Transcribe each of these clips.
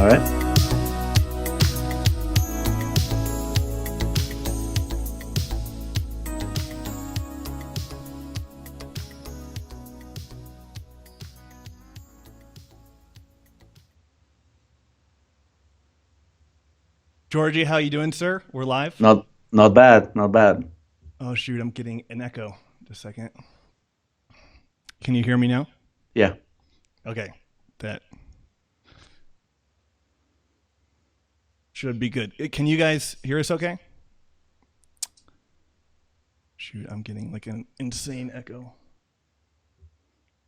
All right. Georgi, how you doing, sir? We're live. Not bad, not bad. Oh shoot, I'm getting an echo. Just a second. Can you hear me now? Yeah. Okay, that should be good. Can you guys hear us okay? Shoot, I'm getting like an insane echo.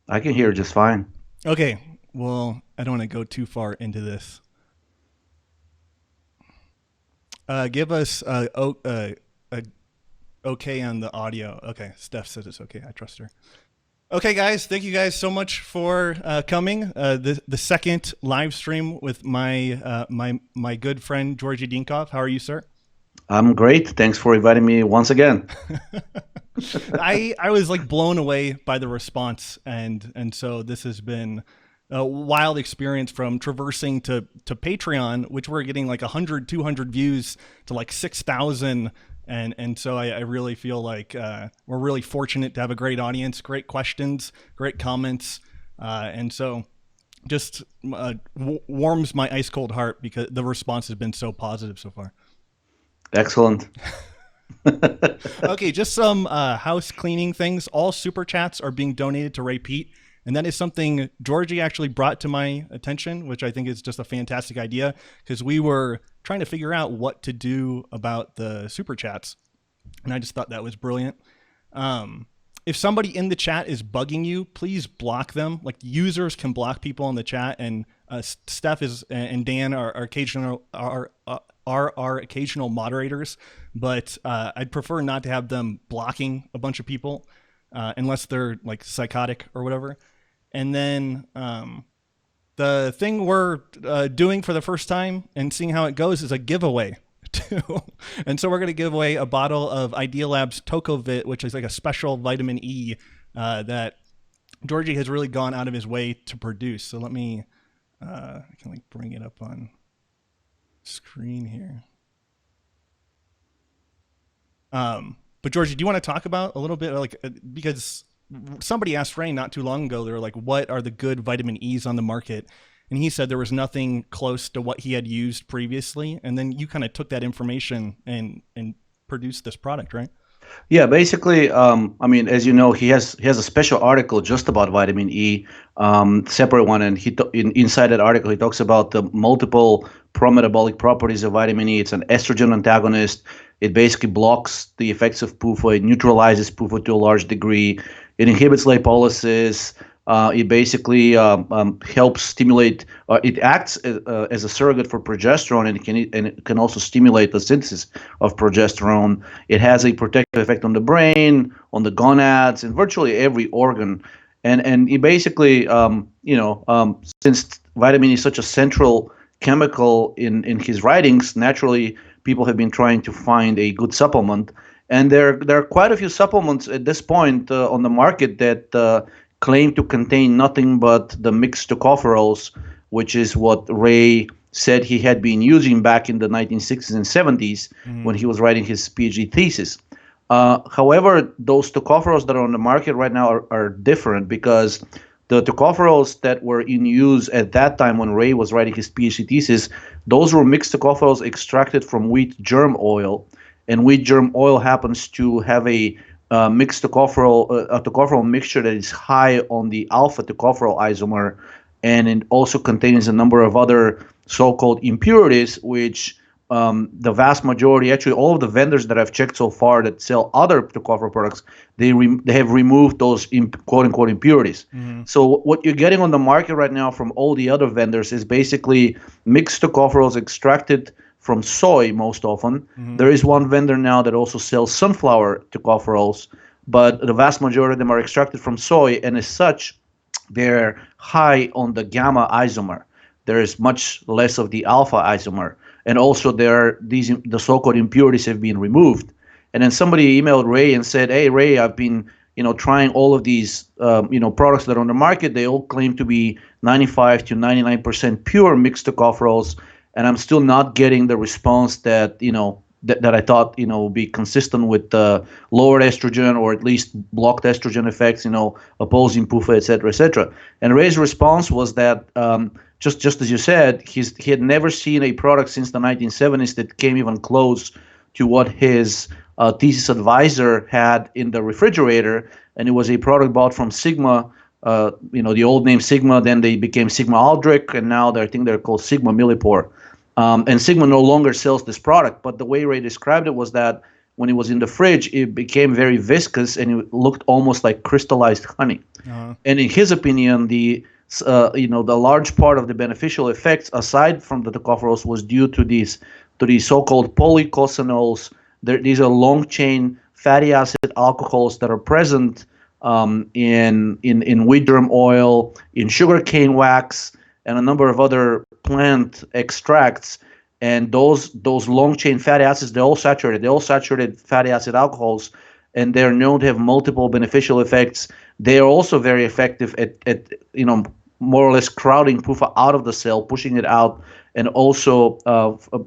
I can hear just fine. Okay, well, I don't want to go too far into this. Give us a okay on the audio. Okay, Steph says it's okay. I trust her. Okay, guys, thank you guys so much for coming. The second live stream with my my good friend Georgi Dinkov. How are you, sir? I'm great. Thanks for inviting me once again. I was like blown away by the response, and so this has been a wild experience from traversing to Patreon, which we're getting like 100, 200 views to like 6,000. And so I really feel like we're really fortunate to have a great audience, great questions, great comments. And so just warms my ice cold heart because the response has been so positive so far. Excellent. Okay, just some house cleaning things. All super chats are being donated to Ray Pete. And that is something Georgi actually brought to my attention, which I think is just a fantastic idea because we were trying to figure out what to do about the super chats. And I just thought that was brilliant. If somebody in the chat is bugging you, please block them. Like users can block people in the chat, and Steph and Dan are occasional our occasional moderators, but I'd prefer not to have them blocking a bunch of people unless they're like psychotic or whatever. And then the thing we're doing for the first time and seeing how it goes is a giveaway too. And so we're going to give away a bottle of Idealab's Tocovit, which is like a special vitamin E that Georgi has really gone out of his way to produce. So let me, I can like bring it up on screen here. But Georgi, do you want to talk about a little bit like, because somebody asked Ray not too long ago, they were like, what are the good vitamin E's on the market? And he said there was nothing close to what he had used previously. And then you kind of took that information and produced this product, right? Yeah, basically, I mean, as you know, he has a special article just about vitamin E, separate one, and inside that article he talks about the multiple pro-metabolic properties of vitamin E. It's an estrogen antagonist. It basically blocks the effects of PUFA. It neutralizes PUFA to a large degree. It inhibits lipolysis. It basically helps stimulate. It acts as a surrogate for progesterone, and it can also stimulate the synthesis of progesterone. It has a protective effect on the brain, on the gonads, and virtually every organ. And it basically, since vitamin E is such a central chemical in his writings, naturally people have been trying to find a good supplement. And there are quite a few supplements at this point on the market that claim to contain nothing but the mixed tocopherols, which is what Ray said he had been using back in the 1960s and 70s when he was writing his PhD thesis. However, those tocopherols that are on the market right now are different because the tocopherols that were in use at that time when Ray was writing his PhD thesis, those were mixed tocopherols extracted from wheat germ oil. And wheat germ oil happens to have a mixed tocopherol mixture that is high on the alpha tocopherol isomer, and it also contains a number of other so-called impurities, which the vast majority, actually all of the vendors that I've checked so far that sell other tocopherol products, they have removed those quote-unquote impurities. So what you're getting on the market right now from all the other vendors is basically mixed tocopherols extracted from soy most often. There is one vendor now that also sells sunflower tocopherols, but the vast majority of them are extracted from soy, and as such, they're high on the gamma isomer. There is much less of the alpha isomer, and also the so-called impurities have been removed. And then somebody emailed Ray and said, "Hey Ray, I've been trying all of these products that are on the market. They all claim to be 95 to 99% pure mixed tocopherols, and I'm still not getting the response that that I thought would be consistent with lowered estrogen or at least blocked estrogen effects, opposing PUFA, etc., etc." And Ray's response was that just as you said, he had never seen a product since the 1970s that came even close to what his thesis advisor had in the refrigerator, and it was a product bought from Sigma. The old name Sigma, then they became Sigma Aldrich, and now I think they're called Sigma Millipore. And Sigma no longer sells this product, but the way Ray described it was that when it was in the fridge, it became very viscous and it looked almost like crystallized honey. And in his opinion, the large part of the beneficial effects, aside from the tocopherols, was due to these so-called polycosanols. These are long chain fatty acid alcohols that are present in wheat germ oil, in sugarcane wax, and a number of other plant extracts. And those long chain fatty acids, they're all saturated fatty acid alcohols, and they're known to have multiple beneficial effects. They are also very effective at more or less crowding PUFA out of the cell, pushing it out, and also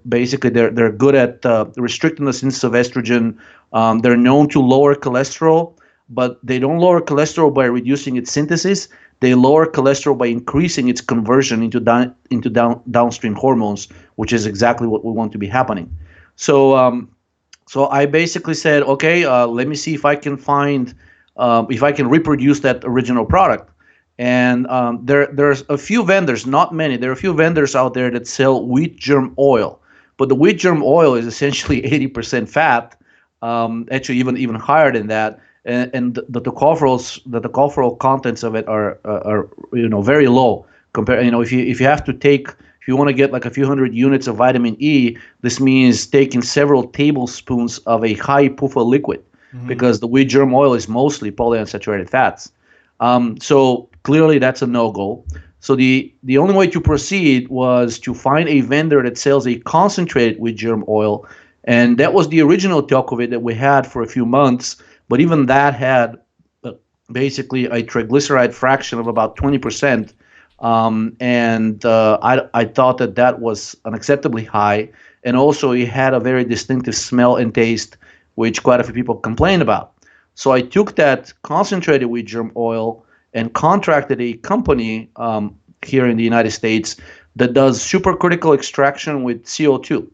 basically they're good at restricting the synthesis of estrogen. They're known to lower cholesterol, but they don't lower cholesterol by reducing its synthesis. They lower cholesterol by increasing its conversion into downstream hormones, which is exactly what we want to be happening. So I basically said, okay, let me see if I can find, if I can reproduce that original product. And there's a few vendors, not many. There are a few vendors out there that sell wheat germ oil, but the wheat germ oil is essentially 80% fat, actually even higher than that. And the tocopherol contents of it are very low compared. If you want to get like a few hundred units of vitamin E, this means taking several tablespoons of a high PUFA liquid, because the wheat germ oil is mostly polyunsaturated fats. So clearly that's a no-go. So the only way to proceed was to find a vendor that sells a concentrated wheat germ oil, and that was the original Tocovit that we had for a few months. But even that had basically a triglyceride fraction of about 20%, and I thought that was unacceptably high, and also it had a very distinctive smell and taste, which quite a few people complained about. So I took that concentrated wheat germ oil and contracted a company here in the United States that does supercritical extraction with CO2,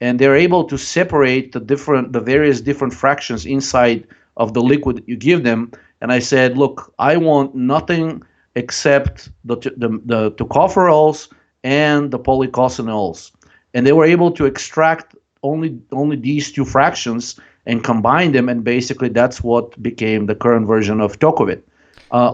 and they're able to separate the various different fractions inside of the liquid that you give them. And I said, look, I want nothing except the tocopherols and the polycosanols. And they were able to extract only these two fractions and combine them, and basically that's what became the current version of Tocovit.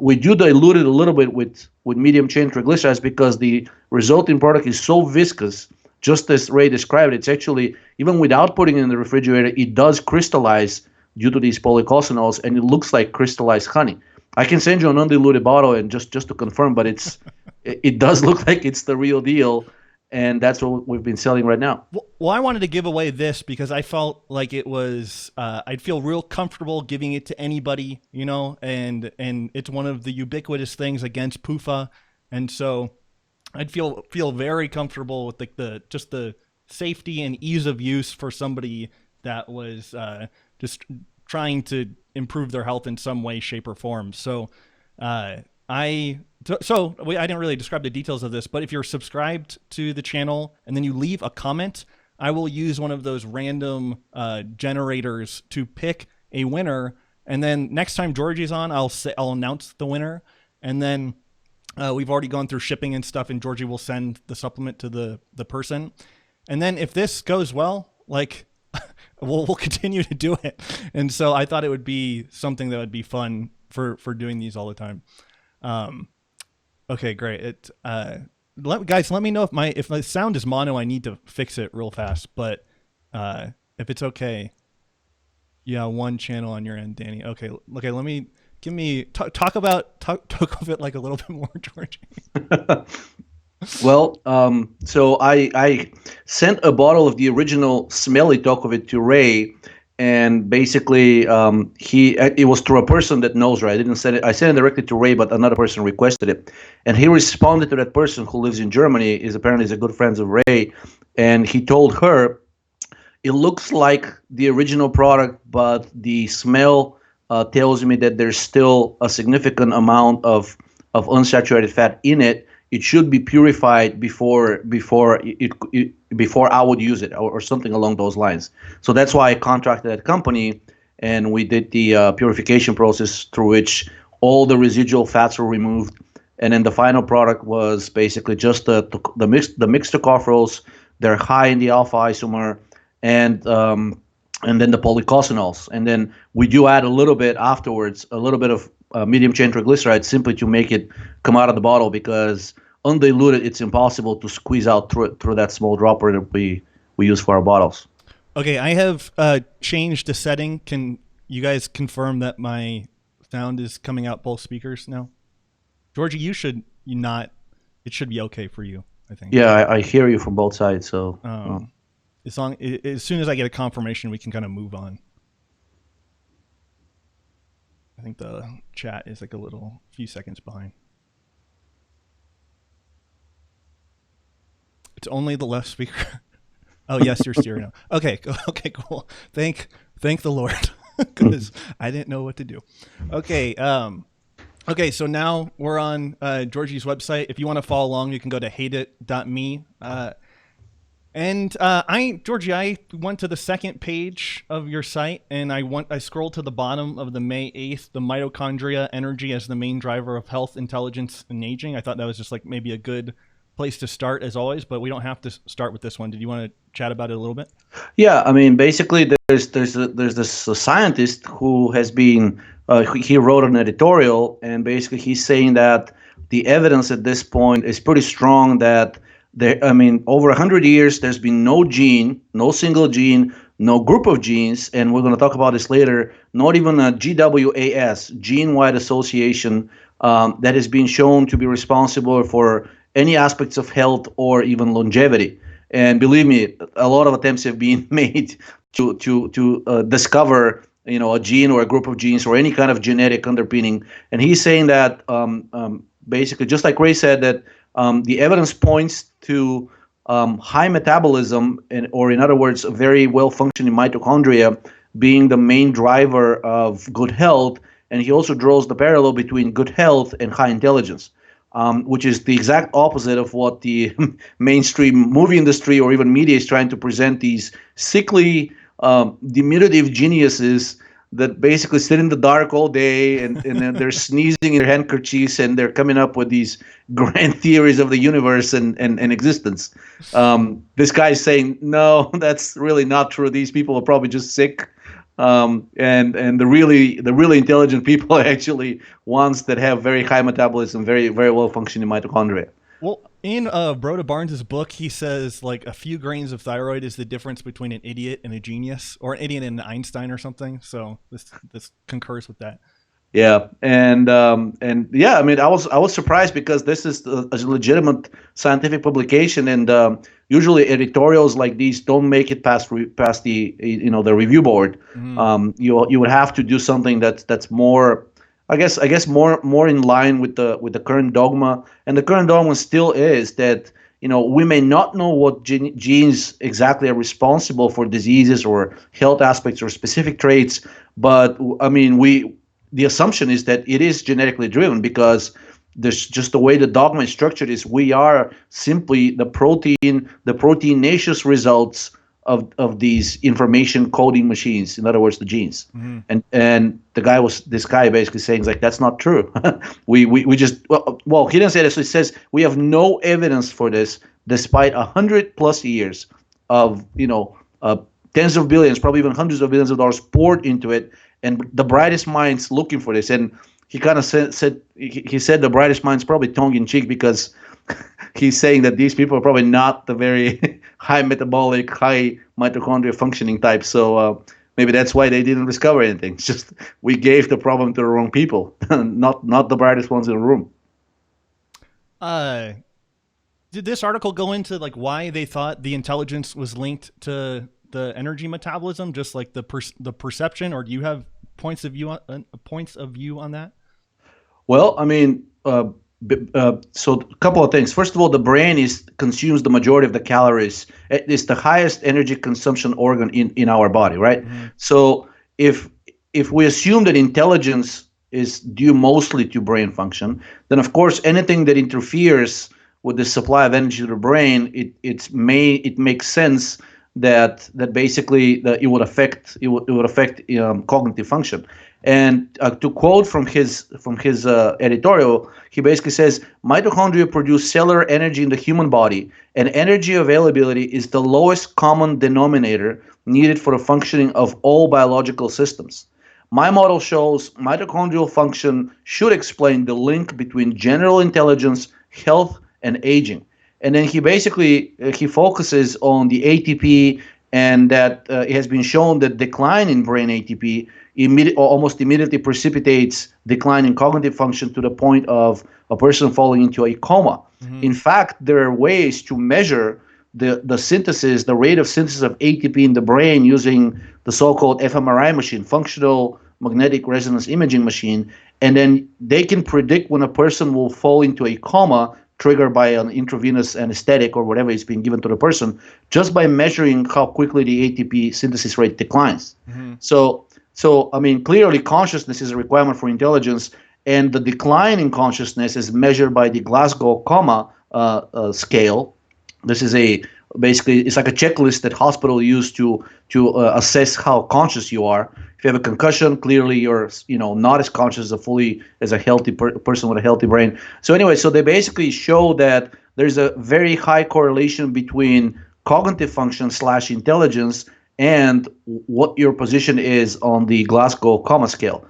We do dilute it a little bit with medium chain triglycerides because the resulting product is so viscous, just as Ray described it. It's actually, even without putting it in the refrigerator, it does crystallize due to these polycosanols, and it looks like crystallized honey. I can send you an undiluted bottle and just to confirm, but it does look like it's the real deal, and that's what we've been selling right now. Well, I wanted to give away this because I felt like it was, I'd feel real comfortable giving it to anybody, and it's one of the ubiquitous things against PUFA, and so I'd feel very comfortable with the safety and ease of use for somebody that was just trying to improve their health in some way, shape, or form. So I didn't really describe the details of this, but if you're subscribed to the channel and then you leave a comment, I will use one of those random generators to pick a winner. And then next time Georgie's on, I'll announce the winner. And then we've already gone through shipping and stuff, and Georgie will send the supplement to the person. And then if this goes well, we'll continue to do it. And so I thought it would be something that would be fun for doing these all the time. Okay, great. Guys, let me know if my sound is mono. I need to fix it real fast. But if it's okay, yeah, one channel on your end, Danny. Okay. Talk of it like a little bit more, Georgie. Well, so I sent a bottle of the original smelly Tocovit to Ray, and basically it was through a person that knows Ray. I didn't send it. I sent it directly to Ray, but another person requested it, and he responded to that person who lives in Germany. Is apparently a good friend of Ray, and he told her it looks like the original product, but the smell tells me that there's still a significant amount of unsaturated fat in it. It should be purified before I would use it, or something along those lines. So that's why I contracted that company, and we did the purification process through which all the residual fats were removed, and then the final product was basically just the mixed tocopherols. They're high in the alpha isomer, and and then the polycosanols, and then we do add a little bit afterwards, a little bit of medium chain triglycerides, simply to make it come out of the bottle, because undiluted, it's impossible to squeeze out through that small dropper that we use for our bottles. Okay, I have changed the setting. Can you guys confirm that my sound is coming out both speakers now? Georgie, it should be okay for you, I think. Yeah, I hear you from both sides. So as soon as I get a confirmation, we can kind of move on. I think the chat is like a few seconds behind. It's only the left speaker. Oh yes, you're stereo. Okay, cool. Thank the Lord, because I didn't know what to do. Okay, so now we're on Georgie's website. If you want to follow along, you can go to hateit.me. Georgie, I went to the second page of your site, and I scrolled to the bottom of the May 8th, the mitochondria energy as the main driver of health, intelligence, and aging. I thought that was just like maybe a good place to start as always, but we don't have to start with this one. Did you want to chat about it a little bit? Yeah, I mean, basically, there's this scientist who has been he wrote an editorial, and basically he's saying that the evidence at this point is pretty strong that over 100 years, there's been no single gene, no group of genes, and we're going to talk about this later, not even a GWAS, gene-wide association, that has been shown to be responsible for any aspects of health or even longevity. And believe me, a lot of attempts have been made to discover, a gene or a group of genes or any kind of genetic underpinning. And he's saying that basically, just like Ray said, that the evidence points to high metabolism, or in other words, a very well-functioning mitochondria being the main driver of good health. And he also draws the parallel between good health and high intelligence, which is the exact opposite of what the mainstream movie industry or even media is trying to present, these sickly, diminutive geniuses that basically sit in the dark all day and then they're sneezing in their handkerchiefs and they're coming up with these grand theories of the universe and existence. This guy is saying, no, that's really not true. These people are probably just sick. And the really intelligent people are actually ones that have very high metabolism, very, very well functioning mitochondria. Well, in Broda Barnes' book, he says like a few grains of thyroid is the difference between an idiot and a genius, or an idiot and an Einstein or something. So this concurs with that. Yeah, and yeah, I mean, I was surprised because this is a legitimate scientific publication, and usually editorials like these don't make it past the the review board. Mm-hmm. You would have to do something that's more, I guess more in line with the current dogma, and the current dogma still is that we may not know what genes exactly are responsible for diseases or health aspects or specific traits, but I mean the assumption is that it is genetically driven, because there's just the way the dogma is structured is we are simply the proteinaceous results of these information coding machines, in other words, the genes. Mm-hmm. And this guy basically saying like that's not true. we just well he didn't say this. He says we have no evidence for this despite 100+ years of tens of billions, probably even hundreds of billions of dollars poured into it, and the brightest minds looking for this. And he kind of said the brightest minds probably tongue in cheek, because he's saying that these people are probably not the very high metabolic, high mitochondria functioning type. So maybe that's why they didn't discover anything. It's just we gave the problem to the wrong people, not the brightest ones in the room. Did this article go into like why they thought the intelligence was linked to the energy metabolism, just like the perception, or do you have points of view on that? Well, I mean, so a couple of things. First of all, the brain consumes the majority of the calories. It's the highest energy consumption organ in our body, right? Mm-hmm. So if we assume that intelligence is due mostly to brain function, then of course anything that interferes with the supply of energy to the brain, it makes sense that basically it would affect cognitive function. And to quote from his editorial, he basically says mitochondria produce cellular energy in the human body, and energy availability is the lowest common denominator needed for the functioning of all biological systems. My model shows mitochondrial function should explain the link between general intelligence, health, and aging. And then he focuses on the ATP, and that it has been shown that decline in brain ATP almost immediately precipitates decline in cognitive function to the point of a person falling into a coma. Mm-hmm. In fact, there are ways to measure the rate of synthesis of ATP in the brain using the so-called fMRI machine, functional magnetic resonance imaging machine, and then they can predict when a person will fall into a coma triggered by an intravenous anesthetic or whatever is being given to the person, just by measuring how quickly the ATP synthesis rate declines. Mm-hmm. So I mean, clearly consciousness is a requirement for intelligence, and the decline in consciousness is measured by the Glasgow Coma scale. This is basically it's like a checklist that hospitals use to assess how conscious you are. If you have a concussion, clearly you're not as conscious as a healthy person with a healthy brain. So anyway, so they basically show that there's a very high correlation between cognitive function / intelligence and what your position is on the Glasgow Coma scale,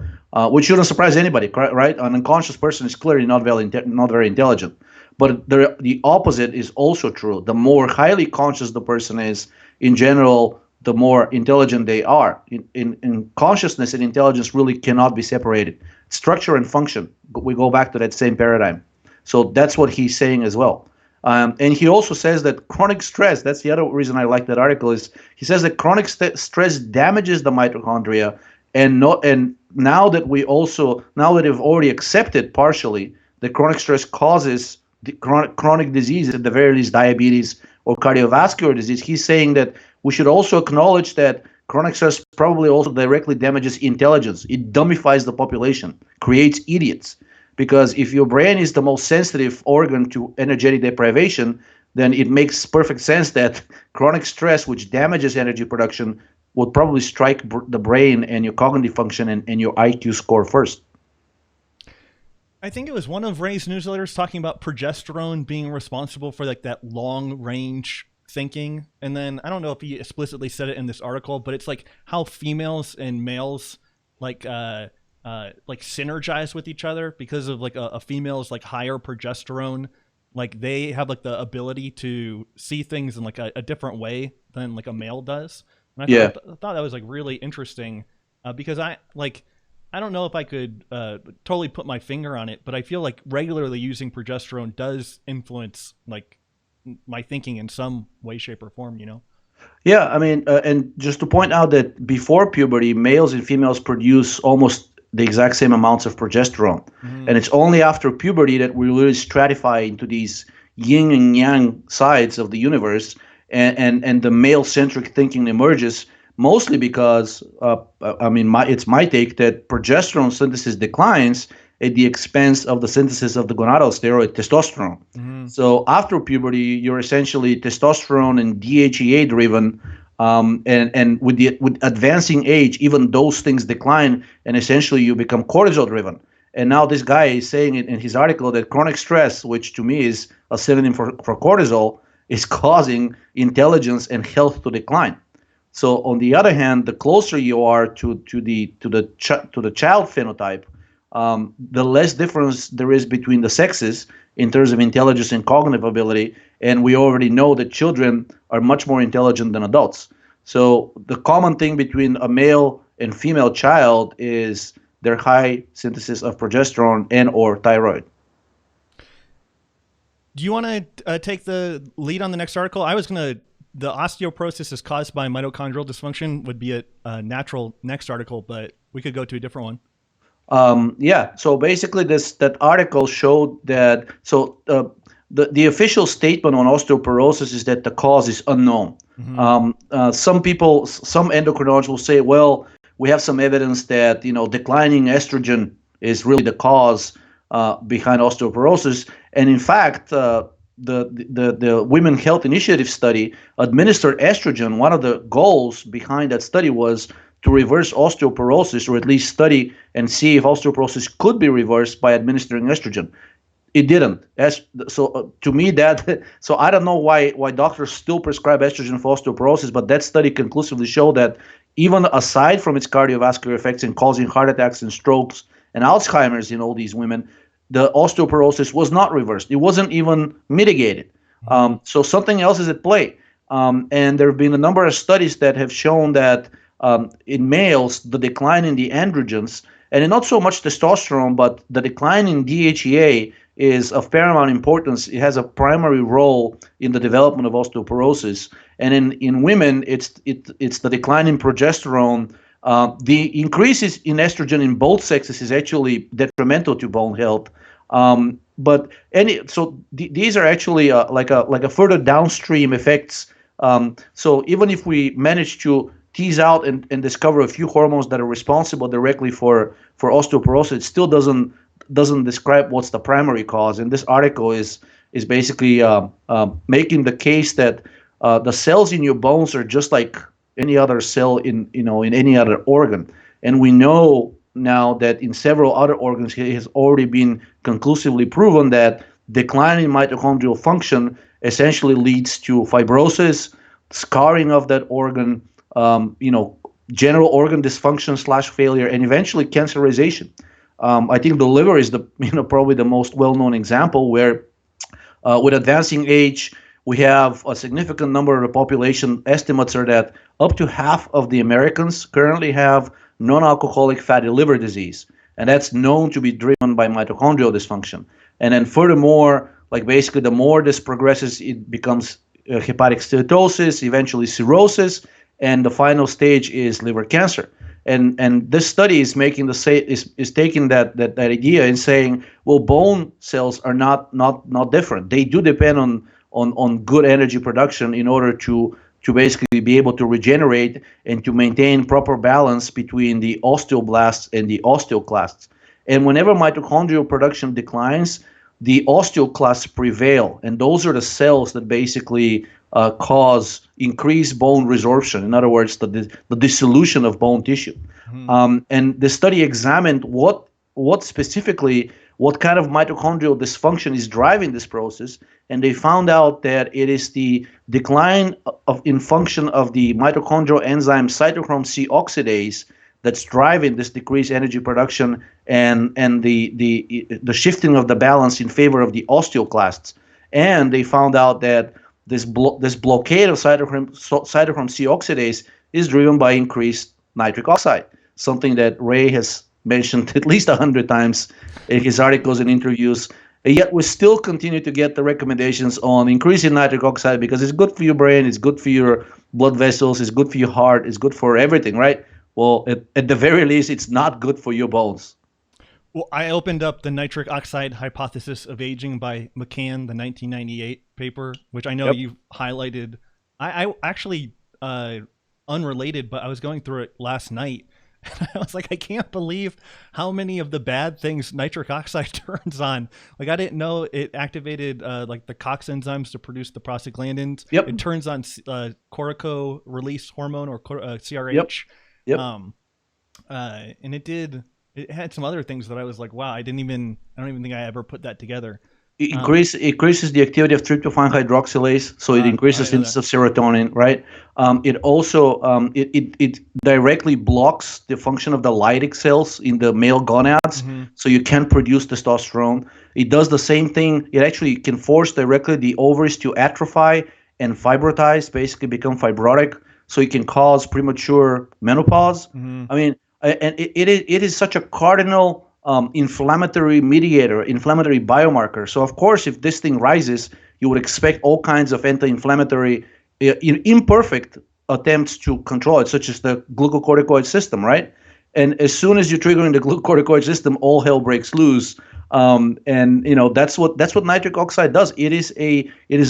which shouldn't surprise anybody, right? An unconscious person is clearly not very intelligent. But the opposite is also true. The more highly conscious the person is, in general, the more intelligent they are. In consciousness and intelligence really cannot be separated. Structure and function, we go back to that same paradigm. So that's what he's saying as well. And he also says that chronic stress, that's the other reason I like that article, is he says that chronic stress damages the mitochondria, and now that we've already accepted partially that chronic stress causes the chronic disease, at the very least diabetes or cardiovascular disease, he's saying that we should also acknowledge that chronic stress probably also directly damages intelligence. It dumbifies the population, creates idiots. Because if your brain is the most sensitive organ to energetic deprivation, then it makes perfect sense that chronic stress, which damages energy production, would probably strike the brain and your cognitive function and your IQ score first. I think it was one of Ray's newsletters talking about progesterone being responsible for like that long range thinking. And then I don't know if he explicitly said it in this article, but it's like how females and males like synergize with each other because of like a female's like higher progesterone. Like they have like the ability to see things in like a different way than like a male does. And I thought that was like really interesting because I don't know if I could totally put my finger on it, but I feel like regularly using progesterone does influence like my thinking in some way, shape, or form, Yeah, I mean, and just to point out that before puberty, males and females produce almost the exact same amounts of progesterone. Mm-hmm. And it's only after puberty that we really stratify into these yin and yang sides of the universe, and the male-centric thinking emerges. Mostly because, it's my take that progesterone synthesis declines at the expense of the synthesis of the gonadal steroid testosterone. Mm-hmm. So after puberty, you're essentially testosterone and DHEA driven, and with advancing age, even those things decline, and essentially you become cortisol driven. And now this guy is saying in his article that chronic stress, which to me is a synonym for cortisol, is causing intelligence and health to decline. So on the other hand, the closer you are to the child phenotype, the less difference there is between the sexes in terms of intelligence and cognitive ability. And we already know that children are much more intelligent than adults. So the common thing between a male and female child is their high synthesis of progesterone and or thyroid. Do you want to take the lead on the next article? The osteoporosis is caused by mitochondrial dysfunction would be a natural next article, but we could go to a different one. So basically that article showed that, the official statement on osteoporosis is that the cause is unknown. Mm-hmm. Some endocrinologists will say, well, we have some evidence that, declining estrogen is really the cause behind osteoporosis. And in fact, the Women Health Initiative study administered estrogen. One of the goals behind that study was to reverse osteoporosis, or at least study and see if osteoporosis could be reversed by administering estrogen. It didn't. To me, that so I don't know why doctors still prescribe estrogen for osteoporosis, but that study conclusively showed that even aside from its cardiovascular effects in causing heart attacks and strokes and Alzheimer's in all these women, the osteoporosis was not reversed. It wasn't even mitigated. So something else is at play. And there have been a number of studies that have shown that in males, the decline in the androgens, and not so much testosterone, but the decline in DHEA is of paramount importance. It has a primary role in the development of osteoporosis. And in women, it's the decline in progesterone. The increases in estrogen in both sexes is actually detrimental to bone health. These are actually like a further downstream effects. So even if we manage to tease out and discover a few hormones that are responsible directly for osteoporosis, it still doesn't describe what's the primary cause. And this article is basically making the case that the cells in your bones are just like any other cell in any other organ. And we know now that in several other organs, it has already been conclusively proven that decline in mitochondrial function essentially leads to fibrosis, scarring of that organ, general organ dysfunction / failure, and eventually cancerization. I think the liver is probably the most well-known example where with advancing age, we have a significant number of the population. Estimates are that up to half of the Americans currently have non-alcoholic fatty liver disease, and that's known to be driven by mitochondrial dysfunction. And then furthermore, like basically the more this progresses, it becomes hepatic steatosis, eventually cirrhosis, and the final stage is liver cancer. And this study is making is taking that idea and saying, well, bone cells are not different. They do depend on good energy production in order to basically be able to regenerate and to maintain proper balance between the osteoblasts and the osteoclasts. And whenever mitochondrial production declines, the osteoclasts prevail, and those are the cells that basically cause increased bone resorption. In other words, the dissolution of bone tissue. And the study examined what specifically, what kind of mitochondrial dysfunction is driving this process, and they found out that it is the decline in function of the mitochondrial enzyme cytochrome C oxidase that's driving this decreased energy production and the shifting of the balance in favor of the osteoclasts. And they found out that this blockade of cytochrome C oxidase is driven by increased nitric oxide, something that Ray has mentioned at least 100 times in his articles and interviews. And yet we still continue to get the recommendations on increasing nitric oxide because it's good for your brain, it's good for your blood vessels, it's good for your heart, it's good for everything, right? Well, at the very least, it's not good for your bones. Well, I opened up the nitric oxide hypothesis of aging by McCann, the 1998 paper, which I know you've highlighted. I actually, unrelated, but I was going through it last night. And I was like, I can't believe how many of the bad things nitric oxide turns on. Like, I didn't know it activated like the COX enzymes to produce the prostaglandins. Yep. It turns on cortico release hormone, or CRH. Yep. And it had some other things that I was like, wow, I don't even think I ever put that together. It increases the activity of tryptophan hydroxylase, so it increases synthesis of serotonin, right? It also it directly blocks the function of the Leydig cells in the male gonads, so you can't produce testosterone. It does the same thing. It actually can force directly the ovaries to atrophy and fibrotize, basically become fibrotic, so it can cause premature menopause. I mean, and it is such a cardinal inflammatory mediator, inflammatory biomarker. So of course, if this thing rises, you would expect all kinds of anti-inflammatory imperfect attempts to control it, such as the glucocorticoid system, right? And as soon as you're triggering the glucocorticoid system, all hell breaks loose. And that's what nitric oxide does. It is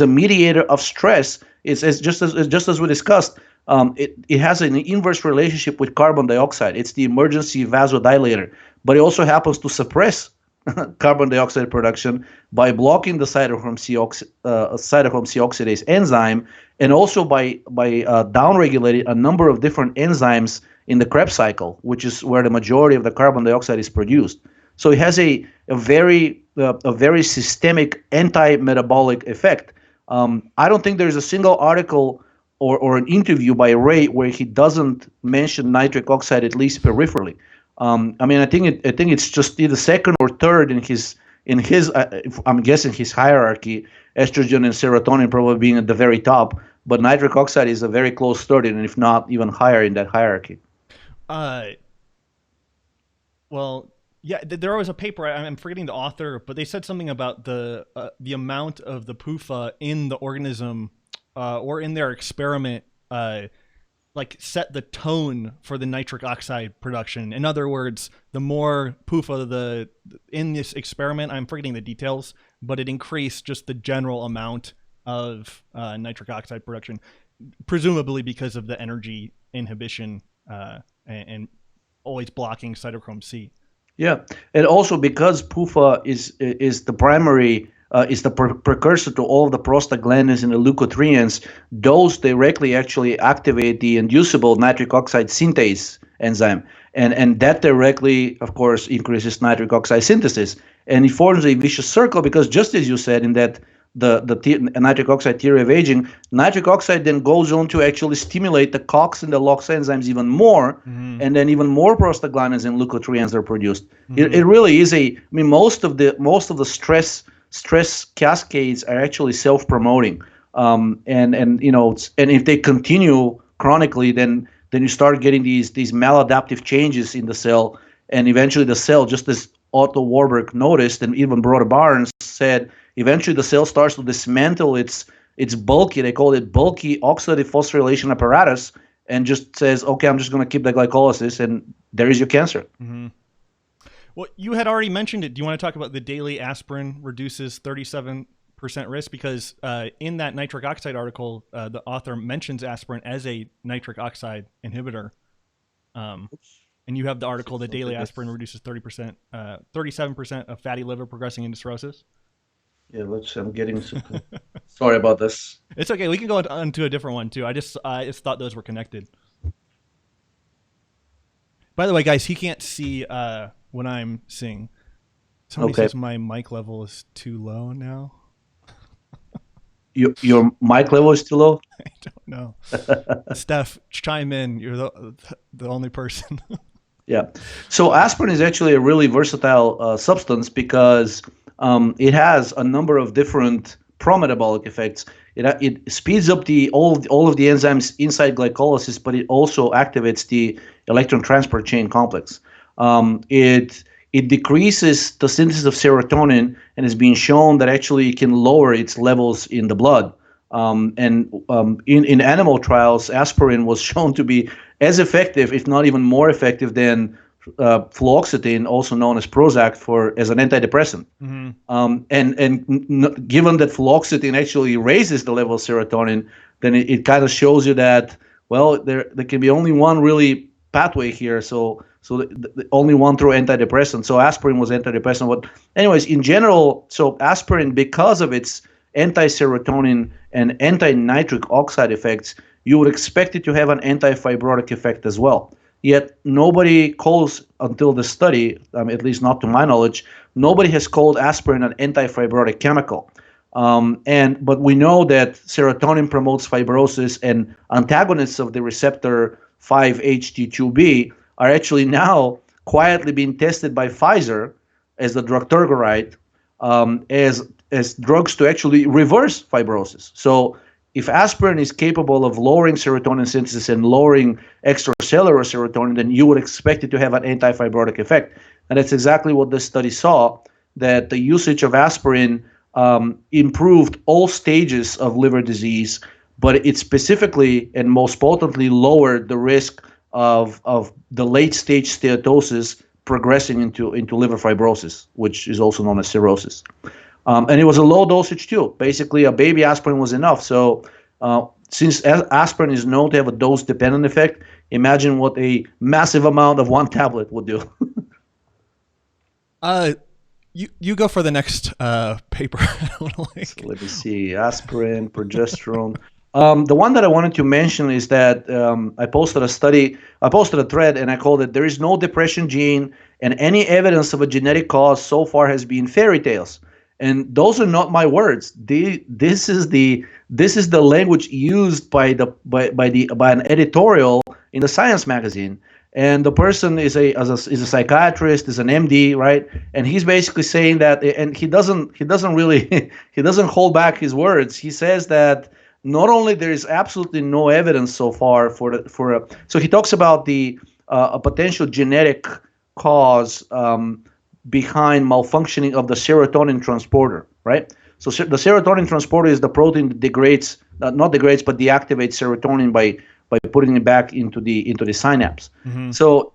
a mediator of stress. It's just as we discussed. It has an inverse relationship with carbon dioxide. It's the emergency vasodilator, but it also happens to suppress carbon dioxide production by blocking the cytochrome C oxidase enzyme, and also by downregulating a number of different enzymes in the Krebs cycle, which is where the majority of the carbon dioxide is produced. So it has a very systemic anti-metabolic effect. I don't think there's a single article or an interview by Ray where he doesn't mention nitric oxide, at least peripherally. I mean, I think it's just either second or third in his I'm guessing his hierarchy. Estrogen and serotonin probably being at the very top, but nitric oxide is a very close third, and if not even higher in that hierarchy. Well, yeah, there was a paper. I'm forgetting the author, but they said something about the amount of the PUFA in the organism or in their experiment, like set the tone for the nitric oxide production. In other words, the more PUFA in this experiment, I'm forgetting the details, but it increased just the general amount of nitric oxide production, presumably because of the energy inhibition and always blocking cytochrome C. Yeah, and also because PUFA is the primary is the precursor to all of the prostaglandins and the leukotrienes. Those directly actually activate the inducible nitric oxide synthase enzyme, and that directly, of course, increases nitric oxide synthesis, and it forms a vicious circle because, just as you said, in that the nitric oxide theory of aging, nitric oxide then goes on to actually stimulate the COX and the LOX enzymes even more, and then even more prostaglandins and leukotrienes are produced. It really is I mean, most of the stress cascades are actually self-promoting, and you know, and if they continue chronically, then you start getting these maladaptive changes in the cell, and eventually the cell, just as Otto Warburg noticed, and even Broder Barnes said, eventually the cell starts to dismantle its bulky, they call it bulky oxidative phosphorylation apparatus, and just says, okay, I'm just going to keep the glycolysis, and there is your cancer. Well, you had already mentioned it. Do you want to talk about the daily aspirin reduces 37% risk? Because in that nitric oxide article, the author mentions aspirin as a nitric oxide inhibitor. And you have the article, the daily aspirin reduces 37% of fatty liver progressing into cirrhosis. Yeah, I'm getting sorry about this. It's okay. We can go on to a different one too. I just thought those were connected. By the way, guys, he can't see when I'm seeing. Somebody says my mic level is too low now. Your mic level is too low? I don't know. Steph, chime in. You're the only person. Yeah. So aspirin is actually a really versatile substance because it has a number of different pro-metabolic effects. It speeds up all of the enzymes inside glycolysis, but it also activates the electron transport chain complex. It decreases the synthesis of serotonin, and it's been shown that actually it can lower its levels in the blood. In animal trials, aspirin was shown to be as effective, if not even more effective, than fluoxetine, also known as Prozac, as an antidepressant. Given that fluoxetine actually raises the level of serotonin, then it kind of shows you that, well, there can be only one really pathway here. So the only one through antidepressant. So aspirin was antidepressant. But anyways, in general, so aspirin, because of its anti-serotonin and anti-nitric oxide effects, you would expect it to have an anti-fibrotic effect as well. Yet nobody calls, until the study, at least not to my knowledge, nobody has called aspirin an anti-fibrotic chemical. But we know that serotonin promotes fibrosis, and antagonists of the receptor 5-HT2B are actually now quietly being tested by Pfizer as the drug Turgoride, as drugs to actually reverse fibrosis. So if aspirin is capable of lowering serotonin synthesis and lowering extracellular serotonin, then you would expect it to have an anti-fibrotic effect. And that's exactly what this study saw, that the usage of aspirin improved all stages of liver disease, but it specifically and most potently lowered the risk of the late-stage steatosis progressing into liver fibrosis, which is also known as cirrhosis. And it was a low dosage too. Basically, a baby aspirin was enough. So since aspirin is known to have a dose-dependent effect, imagine what a massive amount of one tablet would do. You go for the next paper. So let me see. Aspirin, progesterone. The one that I wanted to mention is that I posted a thread, and I called it "There is no depression gene, and any evidence of a genetic cause so far has been fairy tales." And those are not my words. This is the language used by an editorial in the Science magazine. And the person is a psychiatrist, is an MD, right? And he's basically saying that, and he doesn't really he doesn't hold back his words. He says that not only there is absolutely no evidence so far so he talks about a potential genetic cause behind malfunctioning of the serotonin transporter, right? So the serotonin transporter is the protein that degrades, not degrades, but deactivates serotonin by putting it back into the synapse. Mm-hmm. So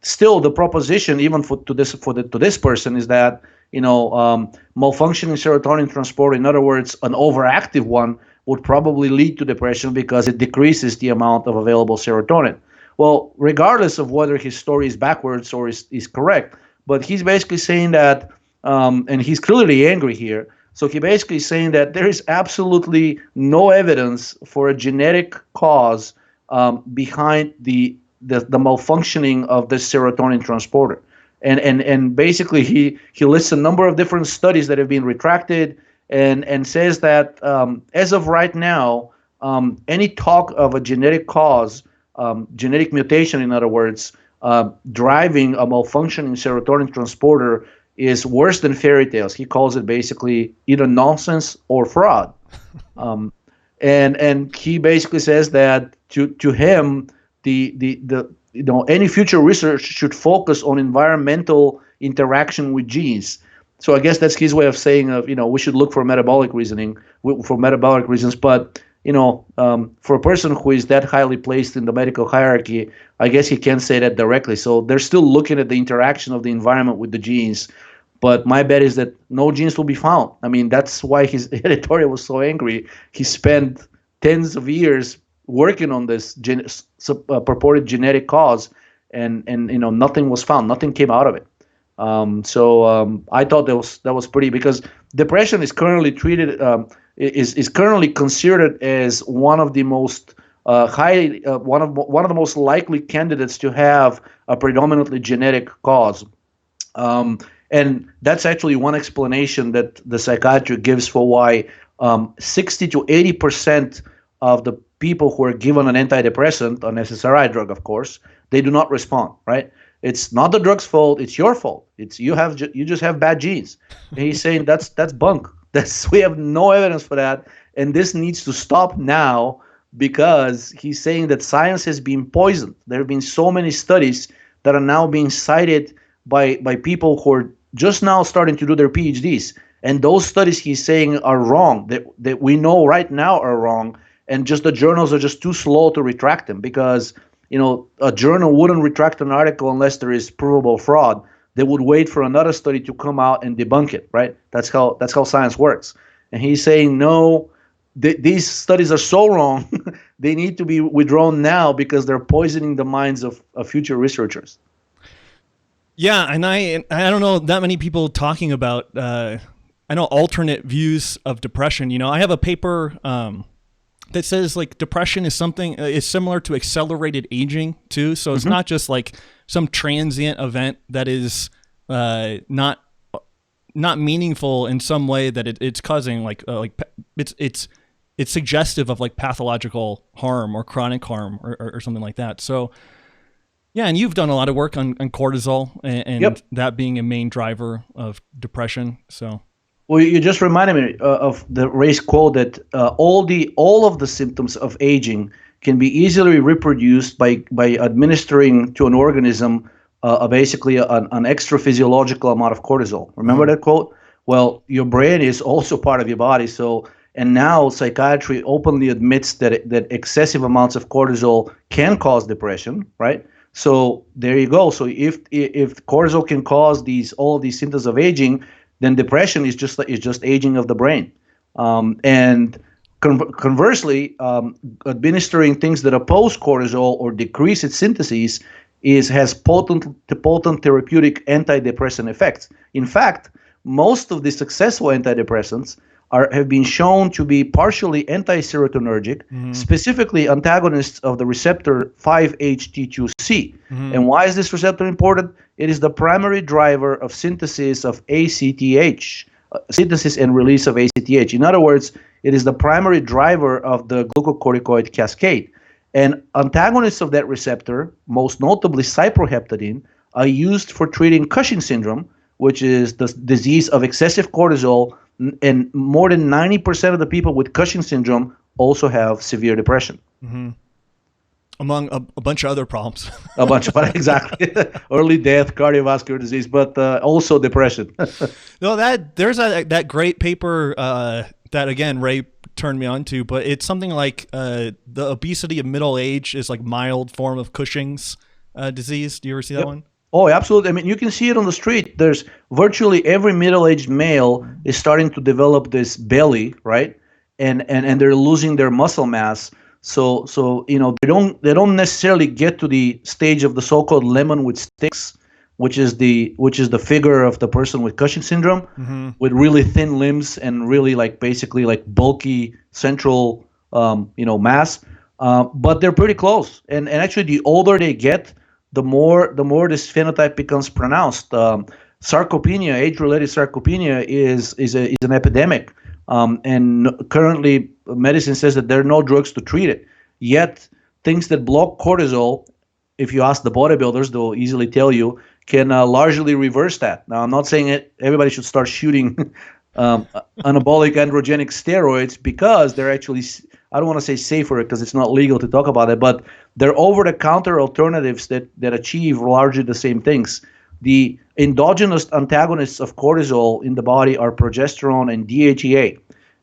still, the proposition, even to this person, is that malfunctioning serotonin transporter, in other words, an overactive one, would probably lead to depression because it decreases the amount of available serotonin. Well, regardless of whether his story is backwards or is correct, but he's basically saying that, and he's clearly angry here. So he basically is saying that there is absolutely no evidence for a genetic cause behind the malfunctioning of the serotonin transporter. And basically he lists a number of different studies that have been retracted, and says that as of right now, any talk of a genetic cause, genetic mutation, in other words, driving a malfunctioning serotonin transporter is worse than fairy tales. He calls it basically either nonsense or fraud. And he basically says that to him, any future research should focus on environmental interaction with genes. So I guess that's his way of saying we should look for metabolic reasoning for metabolic reasons. But for a person who is that highly placed in the medical hierarchy, I guess he can't say that directly. So they're still looking at the interaction of the environment with the genes. But my bet is that no genes will be found. I mean, that's why his editorial was so angry. He spent tens of years working on this purported genetic cause, and nothing was found. Nothing came out of it. So I thought that was pretty, because depression is currently treated is currently considered as one of the most one of the most likely candidates to have a predominantly genetic cause. And that's actually one explanation that the psychiatry gives for why 60 to 80% of the people who are given an antidepressant, an SSRI drug, of course, they do not respond, right? It's not the drug's fault. It's your fault. You just have bad genes. And he's saying that's bunk. We have no evidence for that, and this needs to stop now, because he's saying that science has been poisoned. There have been so many studies that are now being cited by people who are just now starting to do their PhDs, and those studies he's saying are wrong. That we know right now are wrong, and just the journals are just too slow to retract them, because a journal wouldn't retract an article unless there is provable fraud. They would wait for another study to come out and debunk it, right? That's how science works. And he's saying, no, these studies are so wrong. They need to be withdrawn now, because they're poisoning the minds of future researchers. Yeah, and I don't know that many people talking about I know alternate views of depression. I have a paper that says like depression is similar to accelerated aging too. So it's not just like some transient event that is not meaningful in some way, that it's causing it's suggestive of like pathological harm or chronic harm or something like that. So yeah, and you've done a lot of work on cortisol and Yep. that being a main driver of depression. So. Well, you just reminded me of the Ray's quote that all of the symptoms of aging can be easily reproduced by administering to an organism basically an extra physiological amount of cortisol. Remember that quote? Well, your brain is also part of your body. So, and now psychiatry openly admits that excessive amounts of cortisol can cause depression, right? So there you go. So if cortisol can cause all of these symptoms of aging, then depression is just aging of the brain. And conversely, administering things that oppose cortisol or decrease its synthesis has potent therapeutic antidepressant effects. In fact, most of the successful antidepressants have been shown to be partially anti-serotonergic, specifically antagonists of the receptor 5-HT2C. And why is this receptor important? It is the primary driver of synthesis of ACTH, synthesis and release of ACTH. In other words, it is the primary driver of the glucocorticoid cascade. And antagonists of that receptor, most notably cyproheptadine, are used for treating Cushing syndrome, which is the disease of excessive cortisol, and more than 90% of the people with Cushing syndrome also have severe depression. Among a bunch of other problems. A bunch, but exactly. Early death, cardiovascular disease, but also depression. No, there's that great paper that, again, Ray turned me on to, but it's something like the obesity of middle age is like mild form of Cushing's disease. Do you ever see that one? Oh, absolutely. I mean, you can see it on the street. There's virtually every middle-aged male is starting to develop this belly, right? And they're losing their muscle mass. So they don't necessarily get to the stage of the so-called lemon with sticks, which is the figure of the person with Cushing syndrome, with really thin limbs and really basically bulky central mass. But they're pretty close. And actually, the older they get, the more this phenotype becomes pronounced. Sarcopenia, age-related sarcopenia, is an epidemic, and currently medicine says that there are no drugs to treat it. Yet things that block cortisol, if you ask the bodybuilders, they'll easily tell you, can largely reverse that. Now, I'm not saying everybody should start shooting anabolic androgenic steroids, because they're actually, I don't want to say safer because it's not legal to talk about it, but they're over-the-counter alternatives that achieve largely the same things. The endogenous antagonists of cortisol in the body are progesterone and DHEA,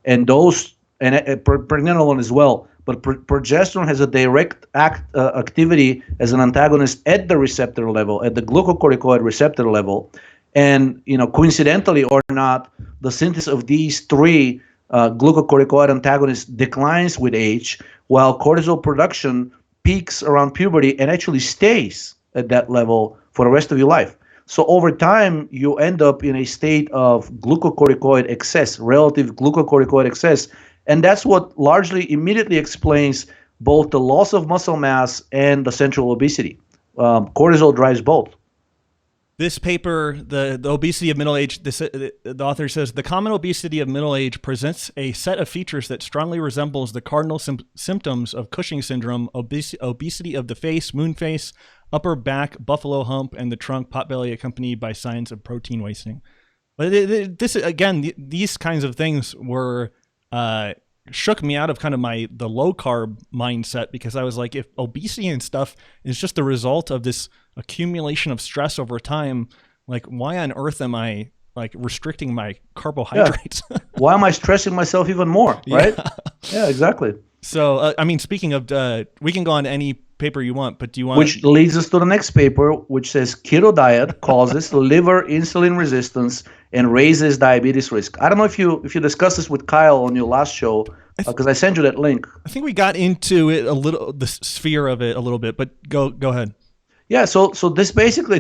and those, and pregnenolone as well. But progesterone has a direct activity as an antagonist at the receptor level, at the glucocorticoid receptor level. And coincidentally or not, the synthesis of these three glucocorticoid antagonists declines with age, while cortisol production peaks around puberty and actually stays at that level for the rest of your life. So over time, you end up in a state of glucocorticoid excess, relative glucocorticoid excess, and that's what largely immediately explains both the loss of muscle mass and the central obesity. Cortisol drives both. This paper, the obesity of middle age, the author says, the common obesity of middle age presents a set of features that strongly resembles the cardinal symptoms of Cushing syndrome: obesity of the face, moon face, upper back, buffalo hump, and the trunk, potbelly, accompanied by signs of protein wasting. But this, again, these kinds of things were shook me out of kind of the low carb mindset, because I was like, if obesity and stuff is just the result of this accumulation of stress over time, like, why on earth am I restricting my carbohydrates? Yeah. Why am I stressing myself even more? Right? Yeah, exactly. So, I mean, speaking of, we can go on to any paper you want, but do you want? Which leads us to the next paper, which says keto diet causes liver insulin resistance and raises diabetes risk. I don't know if you discussed this with Kyle on your last show, because I sent you that link. I think we got into it a little, the sphere of it a little bit, but go ahead. Yeah, so this basically,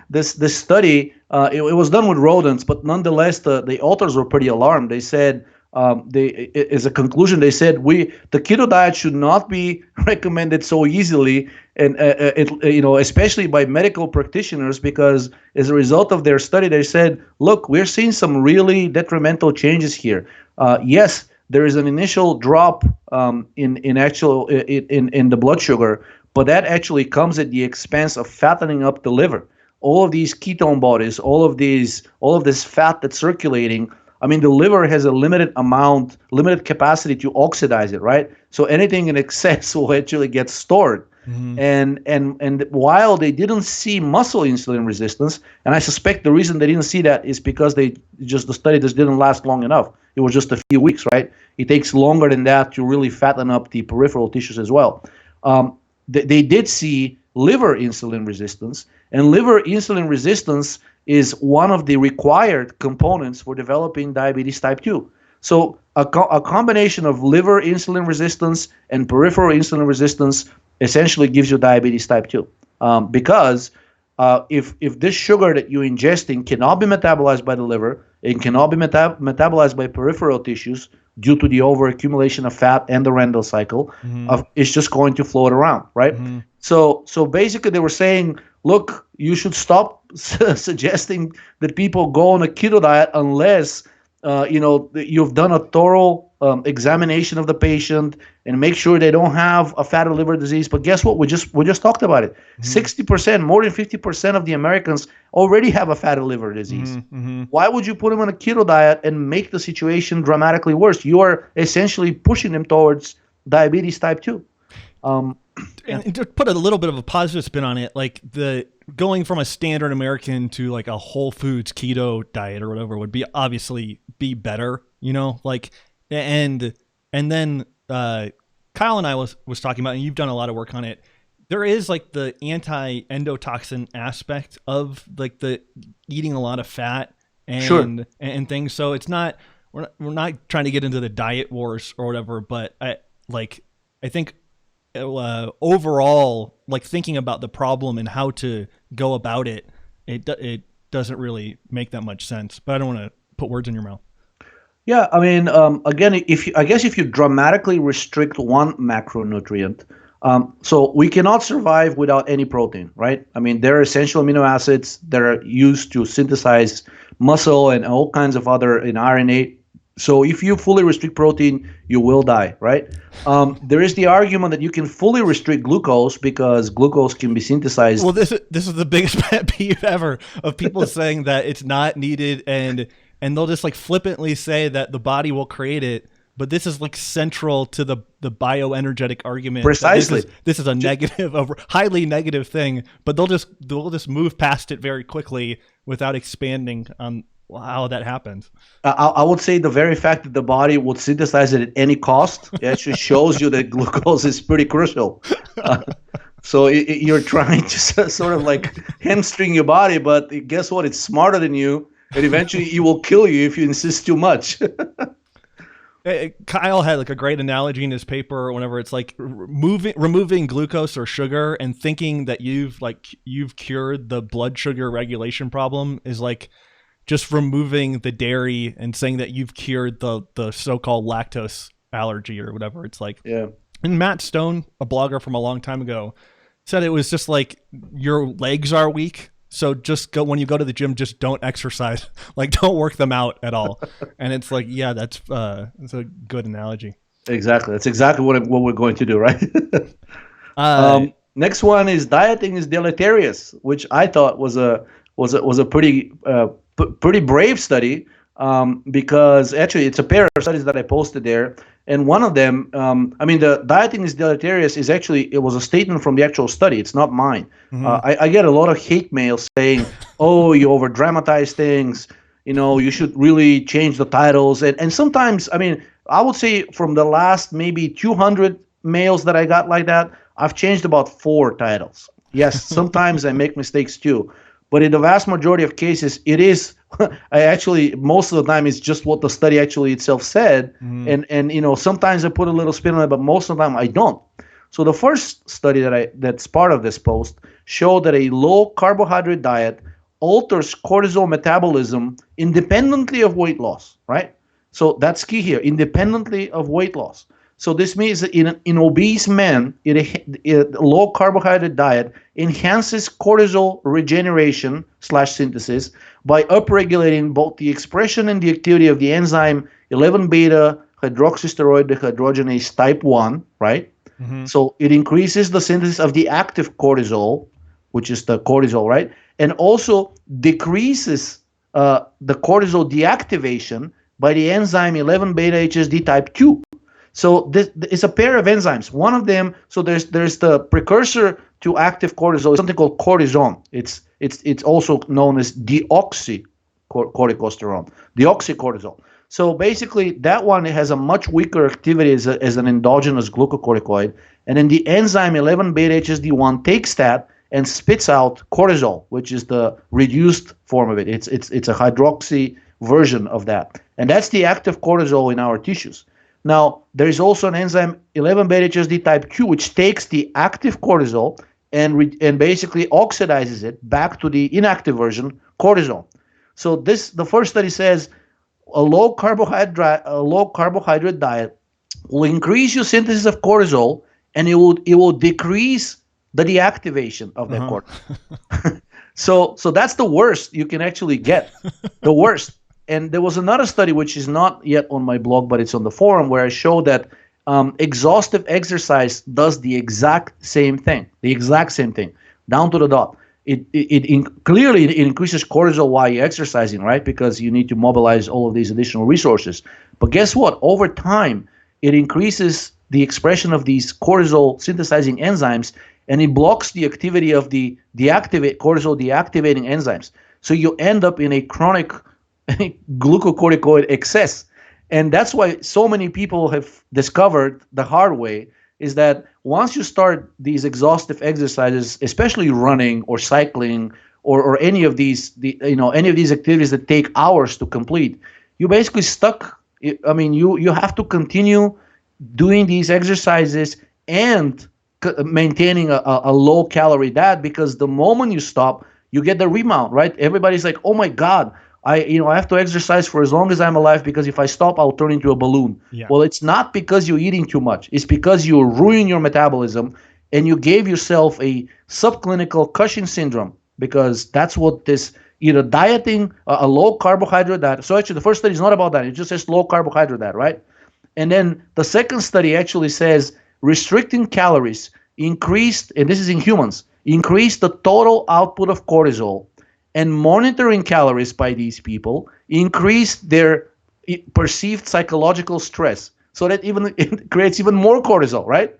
this study, it was done with rodents, but nonetheless, the authors were pretty alarmed. They said, as a conclusion, they said the keto diet should not be recommended so easily, and especially by medical practitioners, because as a result of their study, they said, look, we're seeing some really detrimental changes here. Yes, there is an initial drop in the blood sugar, but that actually comes at the expense of fattening up the liver. All of these ketone bodies, all of this fat that's circulating. I mean, the liver has a limited capacity to oxidize it, right? So anything in excess will actually get stored. Mm-hmm. And while they didn't see muscle insulin resistance, and I suspect the reason they didn't see that is because the study just didn't last long enough. It was just a few weeks, right? It takes longer than that to really fatten up the peripheral tissues as well. They did see liver insulin resistance, and liver insulin resistance is one of the required components for developing diabetes type 2. So a combination of liver insulin resistance and peripheral insulin resistance essentially gives you diabetes type 2. Because if this sugar that you're ingesting cannot be metabolized by the liver, and cannot be metabolized by peripheral tissues due to the overaccumulation of fat and the Randall cycle, it's just going to float around, right? So basically they were saying, look, you should stop suggesting that people go on a keto diet unless you've done a thorough examination of the patient and make sure they don't have a fatty liver disease. But guess what? We just talked about it. 60%, more than 50% of the Americans already have a fatty liver disease. Why would you put them on a keto diet and make the situation dramatically worse? You are essentially pushing them towards diabetes type 2. And to put a little bit of a positive spin on it, like the going from a standard American to like a whole foods keto diet or whatever would be obviously be better, like, and then Kyle and I was talking about, and you've done a lot of work on it. There is like the anti-endotoxin aspect of like the eating a lot of fat and things. So it's not, we're not trying to get into the diet wars or whatever, but I think overall, like thinking about the problem and how to go about it, it doesn't really make that much sense. But I don't want to put words in your mouth. Yeah, I mean, again, if you dramatically restrict one macronutrient, so we cannot survive without any protein, right? I mean, there are essential amino acids that are used to synthesize muscle and all kinds of other in RNA. So if you fully restrict protein, you will die, right? There is the argument that you can fully restrict glucose because glucose can be synthesized. Well, this is the biggest pet peeve ever of people saying that it's not needed, and they'll just like flippantly say that the body will create it. But this is like central to the bioenergetic argument. Precisely. This is a negative, a highly negative thing, but they'll just move past it very quickly without expanding on how that happens. I would say the very fact that the body would synthesize it at any cost actually shows you that glucose is pretty crucial. So you're trying to sort of like hamstring your body, but guess what? It's smarter than you, and eventually it will kill you if you insist too much. Kyle had like a great analogy in his paper whenever it's like removing glucose or sugar and thinking that you've cured the blood sugar regulation problem is like just removing the dairy and saying that you've cured the so-called lactose allergy or whatever. It's like, yeah. And Matt Stone, a blogger from a long time ago, said it was just like your legs are weak. So just go, when you go to the gym, just don't exercise. Like don't work them out at all. And it's like, yeah, that's a good analogy. Exactly. That's exactly what we're going to do, right? Next one is dieting is deleterious, which I thought was a pretty brave study, because actually it's a pair of studies that I posted there. And one of them, the dieting is deleterious is actually, it was a statement from the actual study. It's not mine. I get a lot of hate mail saying, oh, you over dramatize things. You should really change the titles. And sometimes, I would say from the last maybe 200 mails that I got like that, I've changed about 4 titles. Yes, sometimes I make mistakes too. But in the vast majority of cases, it is, most of the time, it's just what the study actually itself said. And sometimes I put a little spin on it, but most of the time I don't. So the first study that's part of this post showed that a low carbohydrate diet alters cortisol metabolism independently of weight loss, right? So that's key here, independently of weight loss. So this means that in obese men, a low carbohydrate diet enhances cortisol regeneration / synthesis by upregulating both the expression and the activity of the enzyme 11-beta hydroxysteroid dehydrogenase type 1, right? So it increases the synthesis of the active cortisol, which is the cortisol, right? And also decreases the cortisol deactivation by the enzyme 11-beta HSD type 2. So this is a pair of enzymes. One of them, so there's the precursor to active cortisol, something called cortisone. It's also known as deoxycorticosterone, deoxycortisol. So basically, that one has a much weaker activity as an endogenous glucocorticoid, and then the enzyme 11-beta HSD1 takes that and spits out cortisol, which is the reduced form of it. It's a hydroxy version of that, and that's the active cortisol in our tissues. Now, there is also an enzyme 11-beta HSD type 2, which takes the active cortisol and basically oxidizes it back to the inactive version, cortisol. So the first study says a low carbohydrate diet will increase your synthesis of cortisol, and it will decrease the deactivation of that Uh-huh. cortisol. So that's the worst you can actually get, the worst. And there was another study which is not yet on my blog, but it's on the forum, where I showed that exhaustive exercise does the exact same thing, down to the dot. Clearly it increases cortisol while you're exercising, right? Because you need to mobilize all of these additional resources. But guess what? Over time, it increases the expression of these cortisol synthesizing enzymes, and it blocks the activity of the cortisol deactivating enzymes. So you end up in a chronic glucocorticoid excess. And that's why so many people have discovered the hard way, is that once you start these exhaustive exercises, especially running or cycling, or any of these any of these activities that take hours to complete, you basically stuck. I mean, you have to continue doing these exercises and maintaining a low calorie diet, because the moment you stop, you get the rebound, right? Everybody's like, oh my God, I have to exercise for as long as I'm alive, because if I stop, I'll turn into a balloon. Yeah. Well, it's not because you're eating too much. It's because you ruin your metabolism, and you gave yourself a subclinical Cushing syndrome, because that's what this either dieting, a low carbohydrate diet. So actually, the first study is not about that. It just says low carbohydrate diet, right? And then the second study actually says restricting calories increased, and this is in humans, increased the total output of cortisol, and monitoring calories by these people increased their perceived psychological stress. So that even it creates even more cortisol, right?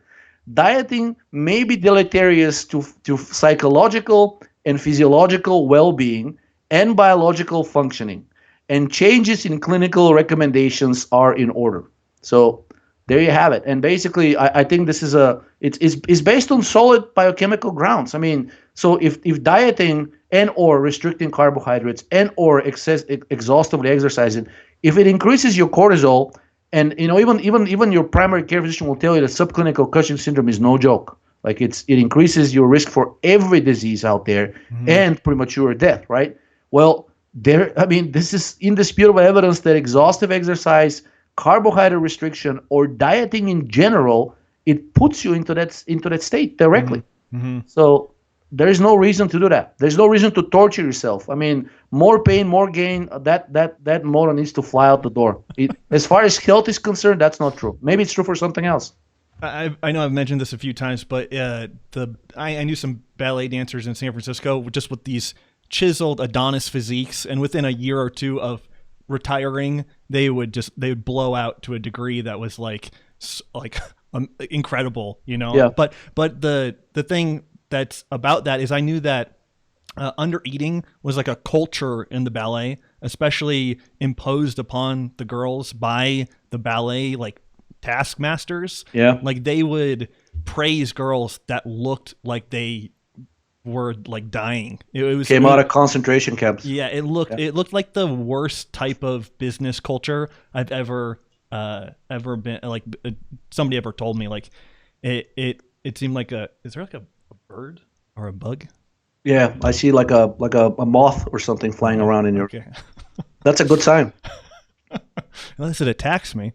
Dieting may be deleterious to psychological and physiological well-being and biological functioning, and changes in clinical recommendations are in order. So there you have it. And basically, I think this is it's based on solid biochemical grounds. I mean, so if dieting and or restricting carbohydrates and or exhaustively exercising, if it increases your cortisol, and even your primary care physician will tell you that subclinical Cushing syndrome is no joke. Like it increases your risk for every disease out there, and premature death, right? Well, this is indisputable evidence that exhaustive exercise, carbohydrate restriction, or dieting in general, it puts you into that state directly. So there is no reason to do that. There's no reason to torture yourself. I mean, more pain, more gain. That motto needs to fly out the door. As far as health is concerned, that's not true. Maybe it's true for something else. I know I've mentioned this a few times, but I knew some ballet dancers in San Francisco just with these chiseled Adonis physiques, and within a year or two of retiring, they would blow out to a degree that was like incredible, Yeah. But the thing that's about that is I knew that under eating was like a culture in the ballet, especially imposed upon the girls by the ballet taskmasters. Yeah. Like they would praise girls that looked like they were dying. It Came out of concentration camps. Yeah, it looked like the worst type of business culture I've ever been. Somebody ever told me it seemed like is there a bird or a bug? Yeah, I see like a moth or something flying around in your. Okay. That's a good sign. Unless it attacks me.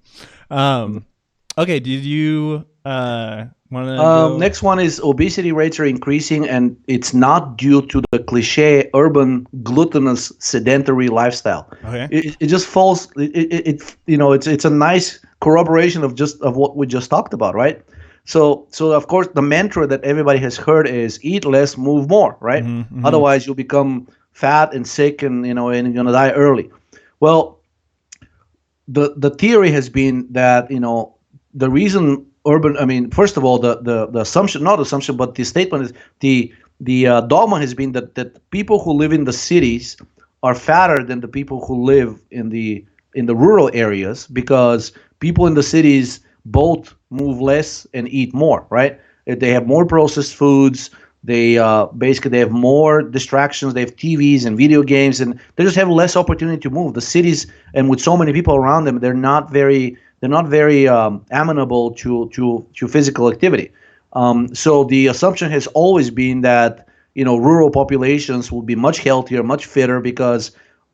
Okay, did you want to next one is obesity rates are increasing, and it's not due to the cliche urban glutinous sedentary lifestyle. Okay. It just falls. It's a nice corroboration of what we just talked about, right? So of course the mantra that everybody has heard is eat less, move more, right? Otherwise you'll become fat and sick, and and you're gonna die early. Well, the theory has been that the reason first of all, the assumption, not assumption, but the statement is the dogma has been that people who live in the cities are fatter than the people who live in the rural areas, because people in the cities both move less and eat more, right? They have more processed foods. They basically they have more distractions. They have TVs and video games, and they just have less opportunity to move. The cities, and with so many people around them, they're not very amenable to physical activity. So the assumption has always been that rural populations will be much healthier, much fitter, because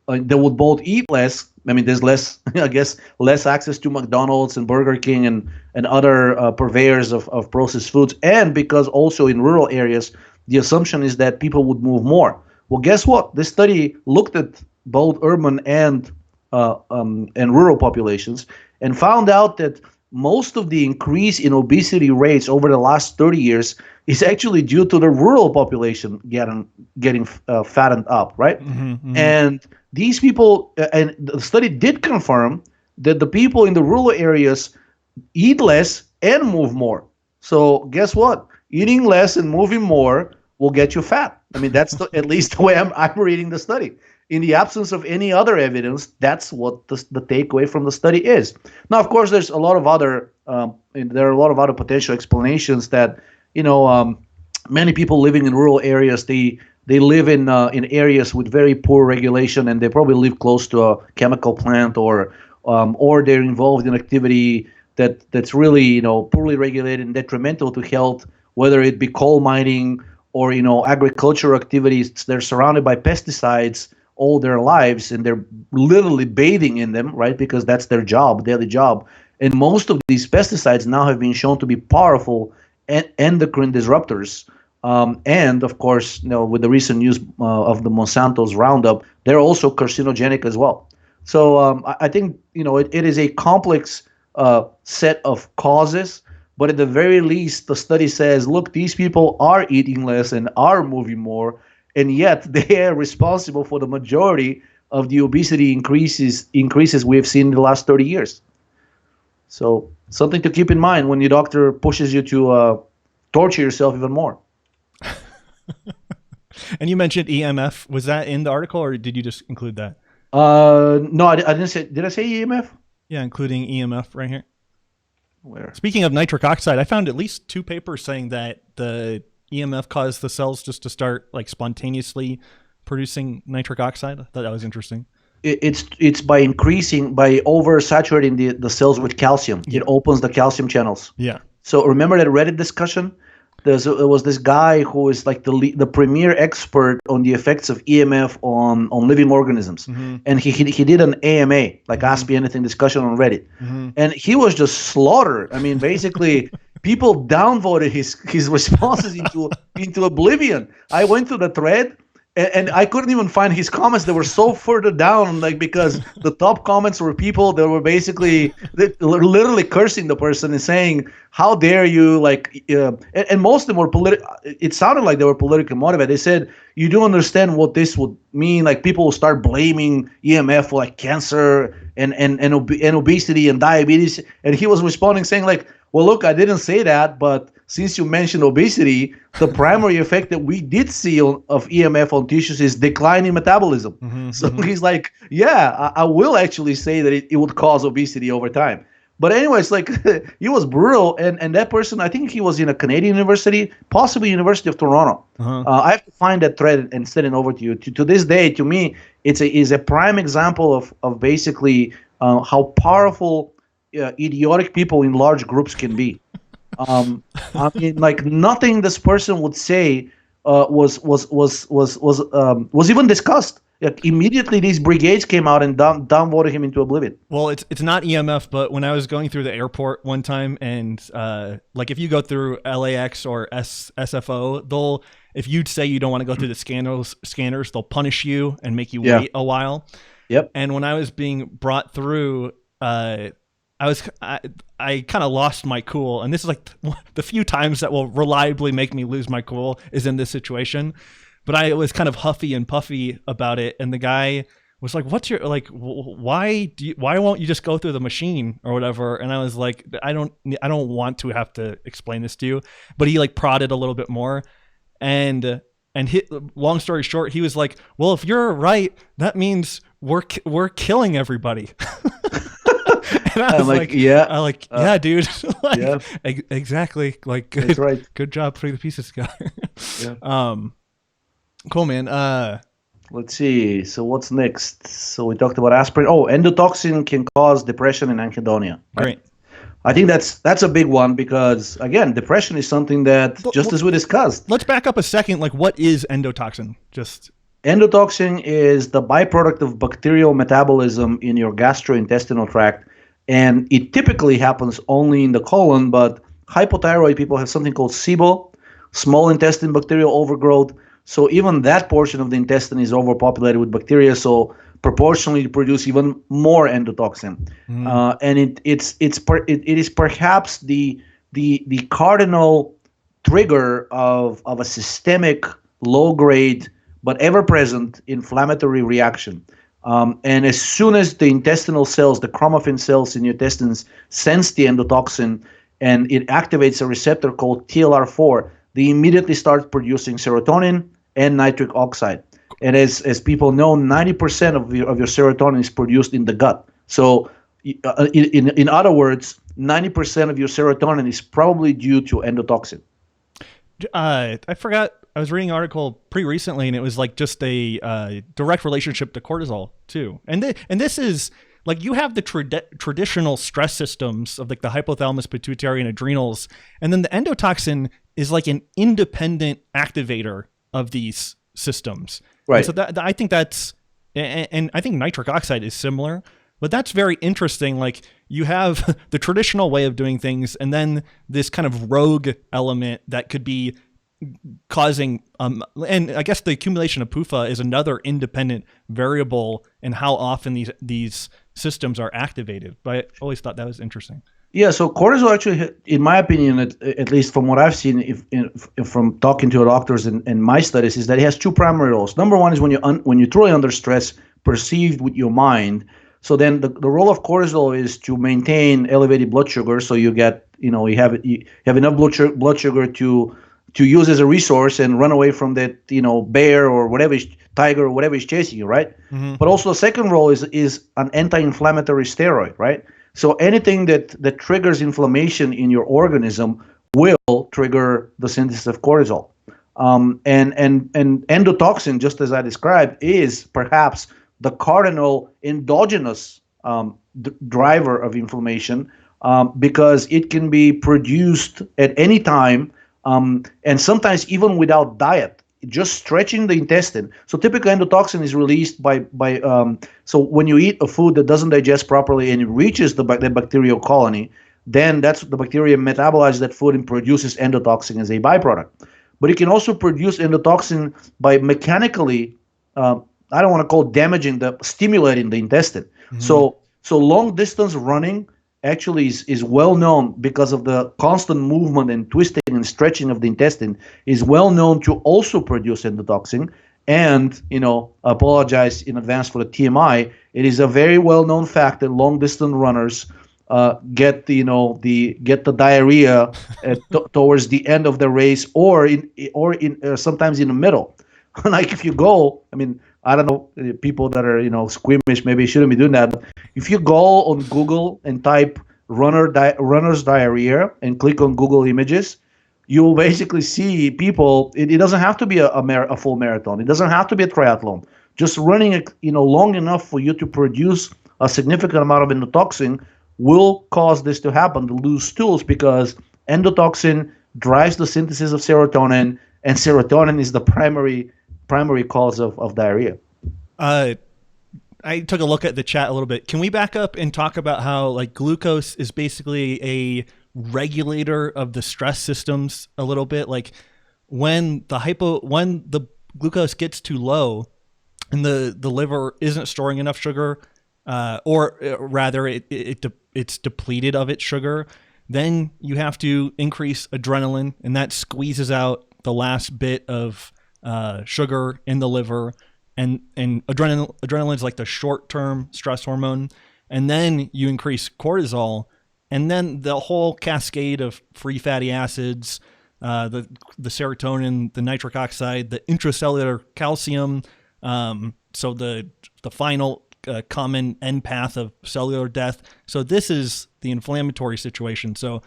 they would both eat less. I mean, there's less, I guess, less access to McDonald's and Burger King and other purveyors of processed foods. And because also in rural areas, the assumption is that people would move more. Well, guess what? This study looked at both urban and rural populations and found out that most of the increase in obesity rates over the last 30 years is actually due to the rural population getting fattened up, right? And these people, and the study did confirm that the people in the rural areas eat less and move more. So guess what? Eating less and moving more will get you fat. I mean, that's at least the way I'm reading the study. In the absence of any other evidence, that's what the takeaway from the study is. Now, of course, there's a lot of other potential explanations that, many people living in rural areas, they live in areas with very poor regulation, and they probably live close to a chemical plant, or they're involved in activity that's really poorly regulated and detrimental to health, whether it be coal mining or agricultural activities. They're surrounded by pesticides all their lives, and they're literally bathing in them, right? Because that's their job, daily job. And most of these pesticides now have been shown to be powerful endocrine disruptors. And of course, with the recent use of the Monsanto's Roundup, they're also carcinogenic as well. So I think it is a complex set of causes, but at the very least, the study says, look, these people are eating less and are moving more, and yet they are responsible for the majority of the obesity increases we have seen in the last 30 years. So something to keep in mind when your doctor pushes you to torture yourself even more. And you mentioned EMF. Was that in the article, or did you just include that? No, I didn't say. Did I say EMF? Yeah, including EMF right here. Where? Speaking of nitric oxide, I found at least 2 papers saying that the EMF caused the cells just to start like spontaneously producing nitric oxide. I thought that was interesting. It's by oversaturating the cells with calcium. Yeah. It opens the calcium channels. Yeah. So remember that Reddit discussion? There was this guy who is like the premier expert on the effects of EMF on living organisms, and he did an AMA, like Ask Me Anything discussion on Reddit, and he was just slaughtered. I mean, basically, people downvoted his responses into oblivion. I went to the thread, and I couldn't even find his comments. They were so further down, like, because the top comments were people that were basically literally cursing the person and saying, "How dare you!" Like, and most of them were political. It sounded like they were politically motivated. They said, "You do understand what this would mean? Like, people will start blaming EMF for like cancer and obesity and diabetes." And he was responding saying like, "Well, look, I didn't say that, but since you mentioned obesity, the primary effect that we did see of EMF on tissues is decline in metabolism." So he's like, yeah, I will actually say that it would cause obesity over time. But anyways, like, he was brutal. And that person, I think he was in a Canadian university, possibly University of Toronto. I have to find that thread and send it over to you. To this day, to me, is a prime example of basically how powerful idiotic people in large groups can be. I mean, like, nothing this person would say was even discussed. Like, immediately, these brigades came out and downvoted him into oblivion. Well, it's not EMF, but when I was going through the airport one time, and like if you go through LAX or SFO, if you say you don't want to go through the scanners, they'll punish you and make you wait a while. Yep. And when I was being brought through, I kind of lost my cool, and this is like the few times that will reliably make me lose my cool is in this situation. But I was kind of huffy and puffy about it, and the guy was like, "What's your like? Why won't you just go through the machine or whatever?" And I was like, "I don't want to have to explain this to you." But he like prodded a little bit more, and long story short, he was like, "Well, if you're right, that means we're killing everybody." And I was like, yeah, dude. Like, yeah, exactly. Like, that's right. Good job putting the pieces together. Yeah. Cool, man. Let's see. So what's next? So we talked about aspirin. Oh, endotoxin can cause depression and anhedonia. Right? Great. I think that's a big one because, again, depression is something that, just as we discussed. Let's back up a second. Like, what is endotoxin? Just Endotoxin is the byproduct of bacterial metabolism in your gastrointestinal tract, and it typically happens only in the colon, but hypothyroid people have something called SIBO, small intestine bacterial overgrowth. So even that portion of the intestine is overpopulated with bacteria, so proportionally produce even more endotoxin. And it is perhaps the cardinal trigger of a systemic low grade but ever present inflammatory reaction. And as soon as the intestinal cells, the chromaffin cells in your intestines, sense the endotoxin and it activates a receptor called TLR4, they immediately start producing serotonin and nitric oxide. And as people know, 90% of your serotonin is produced in the gut. So, in other words, 90% of your serotonin is probably due to endotoxin. I forgot. I was reading an article pretty recently, and it was like just a direct relationship to cortisol too. And this is like you have the traditional stress systems of like the hypothalamus, pituitary, and adrenals, and then the endotoxin is like an independent activator of these systems. Right. And so I think that's, and I think nitric oxide is similar. But that's very interesting. Like you have the traditional way of doing things, and then this kind of rogue element that could be causing, and I guess the accumulation of PUFA is another independent variable in how often these systems are activated. But I always thought that was interesting. Yeah, so cortisol actually, in my opinion, at least from what I've seen, if from talking to doctors in my studies, is that it has two primary roles. Number one is when you're truly under stress, perceived with your mind. So then the role of cortisol is to maintain elevated blood sugar, so you get, you have enough blood sugar to use as a resource and run away from that, bear or whatever, tiger or whatever is chasing you, right? Mm-hmm. But also the second role is an anti-inflammatory steroid, right? So anything that triggers inflammation in your organism will trigger the synthesis of cortisol. And endotoxin, just as I described, is perhaps the cardinal endogenous driver of inflammation because it can be produced at any time and sometimes even without diet, just stretching the intestine. So typically endotoxin is released by so when you eat a food that doesn't digest properly and it reaches the bacterial colony, then that's the bacteria metabolizes that food and produces endotoxin as a byproduct. But it can also produce endotoxin by mechanically I don't want to call damaging stimulating the intestine. Mm-hmm. So long distance running actually is well known because of the constant movement and twisting and stretching of the intestine is well known to also produce endotoxin. And apologize in advance for the TMI. It is a very well known fact that long distance runners get the diarrhea towards the end of the race or sometimes in the middle. Like if you go, I don't know, people that are, squeamish, maybe shouldn't be doing that. But if you go on Google and type runner's diarrhea and click on Google Images, you will basically see people, it doesn't have to be a full marathon. It doesn't have to be a triathlon. Just running, long enough for you to produce a significant amount of endotoxin will cause this to happen, to lose stools, because endotoxin drives the synthesis of serotonin, and serotonin is the primary cause of diarrhea. I took a look at the chat a little bit. Can we back up and talk about how like glucose is basically a regulator of the stress systems a little bit? Like when the glucose gets too low and the liver isn't storing enough sugar, or rather it's depleted of its sugar, then you have to increase adrenaline, and that squeezes out the last bit of sugar in the liver, and adrenaline is like the short-term stress hormone, and then you increase cortisol, and then the whole cascade of free fatty acids, the serotonin, the nitric oxide, the intracellular calcium, so the final common end path of cellular death. So this is the inflammatory situation. So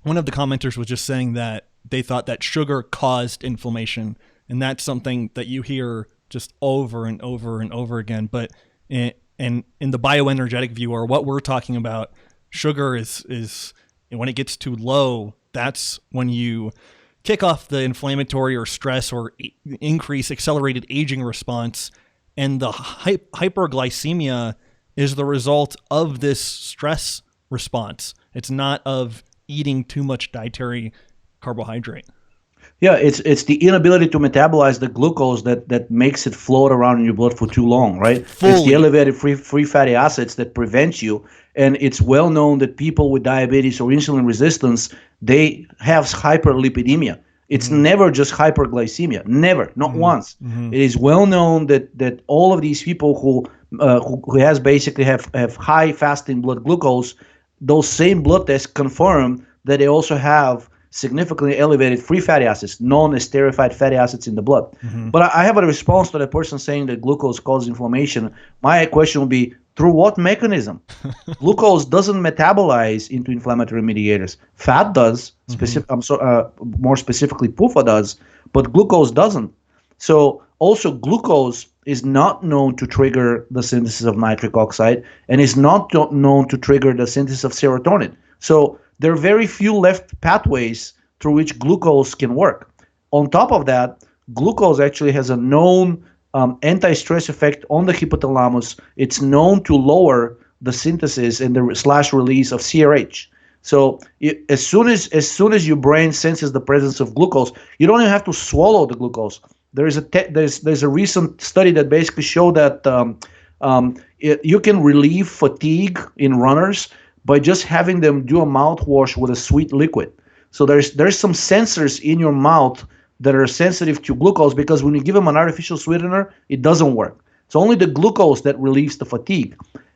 one of the commenters was just saying that they thought that sugar caused inflammation. And that's something that you hear just over and over and over again. But in the bioenergetic view, or what we're talking about, sugar is when it gets too low, that's when you kick off the inflammatory or stress or increase accelerated aging response. And the hyperglycemia is the result of this stress response. It's not of eating too much dietary carbohydrate. Yeah, it's the inability to metabolize the glucose that makes it float around in your blood for too long, right? Fully. It's the elevated free fatty acids that prevent you. And it's well known that people with diabetes or insulin resistance, they have hyperlipidemia. It's never just hyperglycemia, never, not once. It is well known that all of these people who has basically have high fasting blood glucose, those same blood tests confirm that they also have significantly elevated free fatty acids, non-esterified fatty acids in the blood. But I have a response to the person saying that glucose causes inflammation. My question would be, through what mechanism? Glucose doesn't metabolize into inflammatory mediators. Fat does, more specifically PUFA does, but glucose doesn't. So also glucose is not known to trigger the synthesis of nitric oxide and is not known to trigger the synthesis of serotonin. So there are very few left pathways through which glucose can work. On top of that, glucose actually has a known anti-stress effect on the hypothalamus. It's known to lower the synthesis and the /release of CRH. So as soon as your brain senses the presence of glucose, you don't even have to swallow the glucose. There's a recent study that basically showed that you can relieve fatigue in runners by just having them do a mouthwash with a sweet liquid. So there's some sensors in your mouth that are sensitive to glucose, because when you give them an artificial sweetener, it doesn't work. It's only the glucose that relieves the fatigue.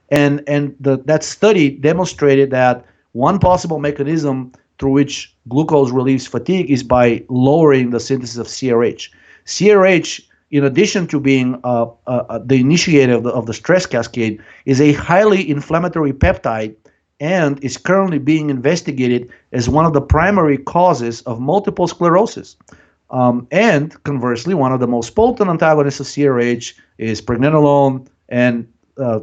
And that study demonstrated that one possible mechanism through which glucose relieves fatigue is by lowering the synthesis of CRH. CRH, in addition to being the initiator of the stress cascade, is a highly inflammatory peptide and is currently being investigated as one of the primary causes of multiple sclerosis. And conversely, one of the most potent antagonists of CRH is pregnenolone, and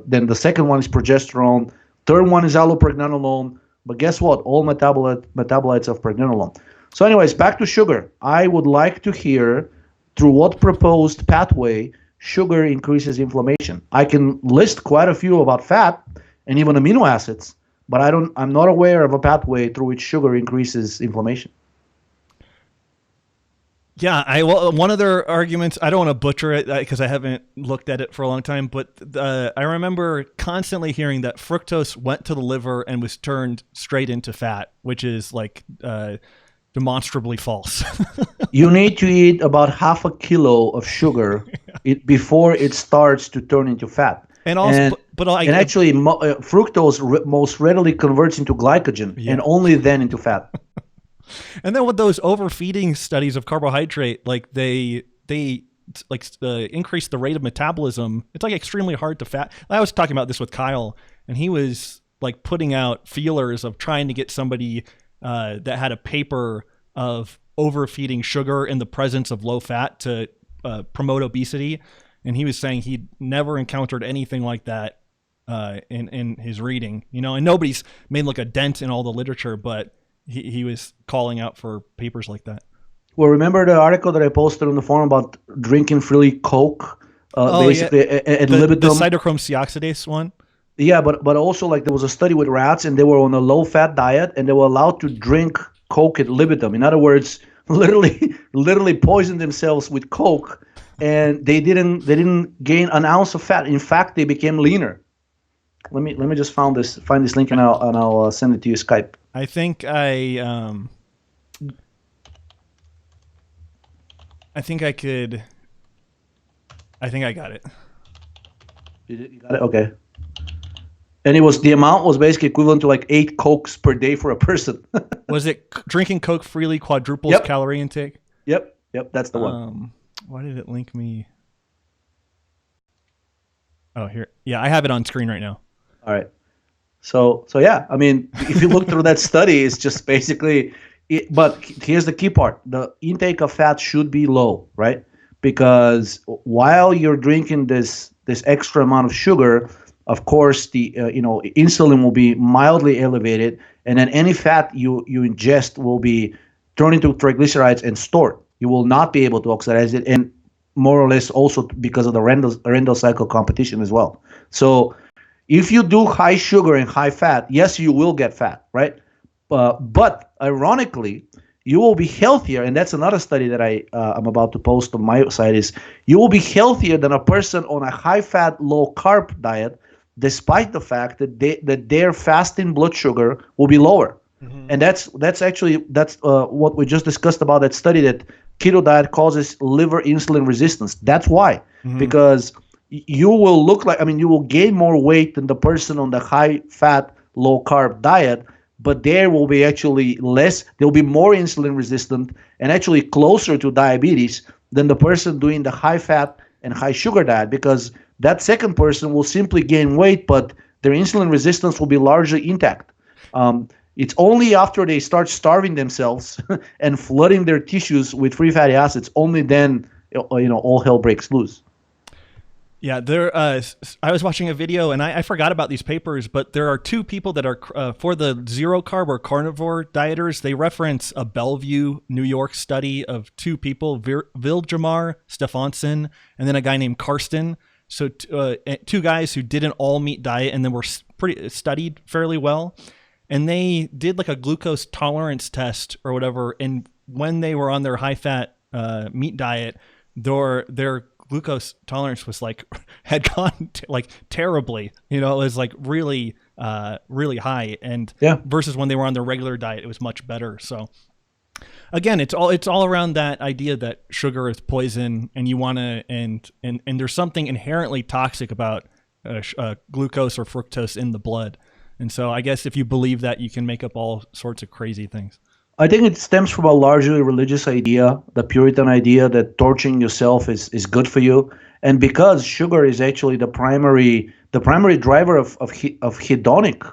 then the second one is progesterone. Third one is allopregnanolone. But guess what? All metabolites of pregnenolone. So anyways, back to sugar. I would like to hear through what proposed pathway sugar increases inflammation. I can list quite a few about fat and even amino acids, but I'm not aware of a pathway through which sugar increases inflammation. Yeah, one of their arguments, I don't want to butcher it because I haven't looked at it for a long time, but I remember constantly hearing that fructose went to the liver and was turned straight into fat, which is like demonstrably false. You need to eat about half a kilo of sugar before it starts to turn into fat. And also, actually, fructose most readily converts into glycogen and only then into fat. And then with those overfeeding studies of carbohydrate, like they increase the rate of metabolism. It's like extremely hard to fat. I was talking about this with Kyle, and he was like putting out feelers of trying to get somebody that had a paper of overfeeding sugar in the presence of low fat to promote obesity. And he was saying he'd never encountered anything like that in his reading, and nobody's made like a dent in all the literature, but he was calling out for papers like that. Well, remember the article that I posted on the forum about drinking freely Coke, basically ad libitum? The cytochrome C-oxidase one? Yeah, but also like there was a study with rats, and they were on a low-fat diet, and they were allowed to drink Coke ad libitum. In other words, literally poisoned themselves with Coke, and they didn't gain an ounce of fat. In fact, they became leaner. Let me just find this link and I'll send it to you Skype. I think I got it. You got it? Okay. And the amount was basically equivalent to like 8 Cokes per day for a person. Was it drinking Coke freely quadruples calorie intake? Yep, that's the one. Why did it link me? Oh, here. Yeah, I have it on screen right now. All right. So yeah, I mean, if you look through that study, it's just basically but here's the key part. The intake of fat should be low, right? Because while you're drinking this extra amount of sugar, of course, the insulin will be mildly elevated, and then any fat you ingest will be turn into triglycerides and store it. You will not be able to oxidize it, and more or less also because of the Rendell cycle competition as well. So if you do high sugar and high fat, yes, you will get fat, right? But ironically, you will be healthier, and that's another study that I'm about to post on my site, is you will be healthier than a person on a high-fat, low-carb diet, despite the fact that their fasting blood sugar will be lower. Mm-hmm. And that's what we just discussed about that study, that keto diet causes liver insulin resistance. That's why, because you will you will gain more weight than the person on the high-fat, low-carb diet, but there will be actually they'll be more insulin resistant and actually closer to diabetes than the person doing the high fat and high sugar diet, because that second person will simply gain weight, but their insulin resistance will be largely intact. It's only after they start starving themselves and flooding their tissues with free fatty acids, only then, all hell breaks loose. Yeah, I was watching a video, and I forgot about these papers, but there are two people that are for the zero carb or carnivore dieters. They reference a Bellevue, New York study of two people, Viljamar Stefansson, and then a guy named Karsten. So two guys who did an all meat diet and then were studied fairly well. And they did like a glucose tolerance test or whatever. And when they were on their high fat meat diet, their glucose tolerance was had gone terribly. It was really high, and versus when they were on their regular diet, it was much better. So again, it's all around that idea that sugar is poison, and you want to and there's something inherently toxic about glucose or fructose in the blood. And so I guess if you believe that, you can make up all sorts of crazy things. I think it stems from a largely religious idea, the Puritan idea that torturing yourself is good for you. And because sugar is actually the primary driver of hedonic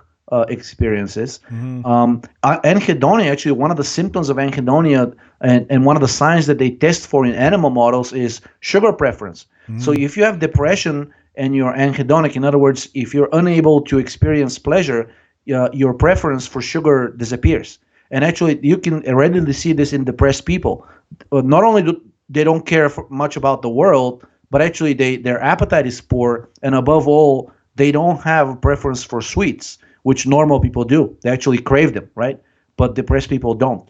experiences, anhedonia, actually one of the symptoms of anhedonia and one of the signs that they test for in animal models is sugar preference. So if you have depression and you're anhedonic, in other words, if you're unable to experience pleasure, your preference for sugar disappears. And actually, you can readily see this in depressed people. Not only do they don't care much about the world, but actually their appetite is poor, and above all, they don't have a preference for sweets, which normal people do. They actually crave them, right? But depressed people don't.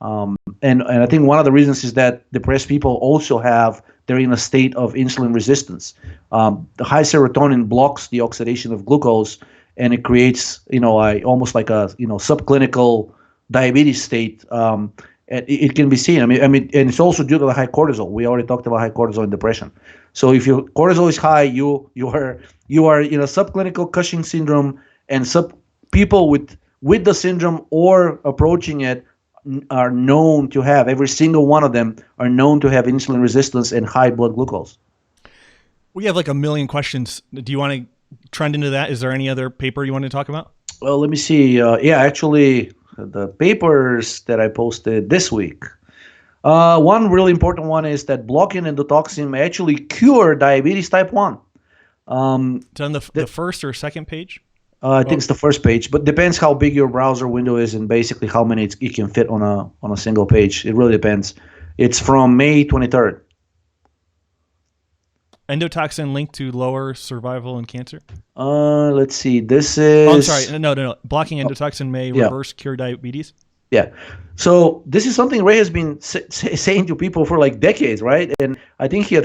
And I think one of the reasons is that depressed people also they're in a state of insulin resistance. The high serotonin blocks the oxidation of glucose, and it creates, almost like a, subclinical diabetes state. And it can be seen. I mean, and it's also due to the high cortisol. We already talked about high cortisol in depression. So if your cortisol is high, you are in a subclinical Cushing syndrome, and people with the syndrome or approaching it are known to have, every single one of them are known to have insulin resistance and high blood glucose. We have a million questions. Do you want to trend into that? Is there any other paper you want to talk about? Well, let me see. Actually, the papers that I posted this week. One really important one is that blocking endotoxin may actually cure diabetes type 1. It's on the first or second page? I think it's the first page, but depends how big your browser window is and basically how many it can fit on a single page. It really depends. It's from May 23rd. Endotoxin linked to lower survival in cancer? Let's see. This is... Oh, I'm sorry. No. Blocking endotoxin may reverse cure diabetes? Yeah. So this is something Ray has been saying to people for decades, right? And I think he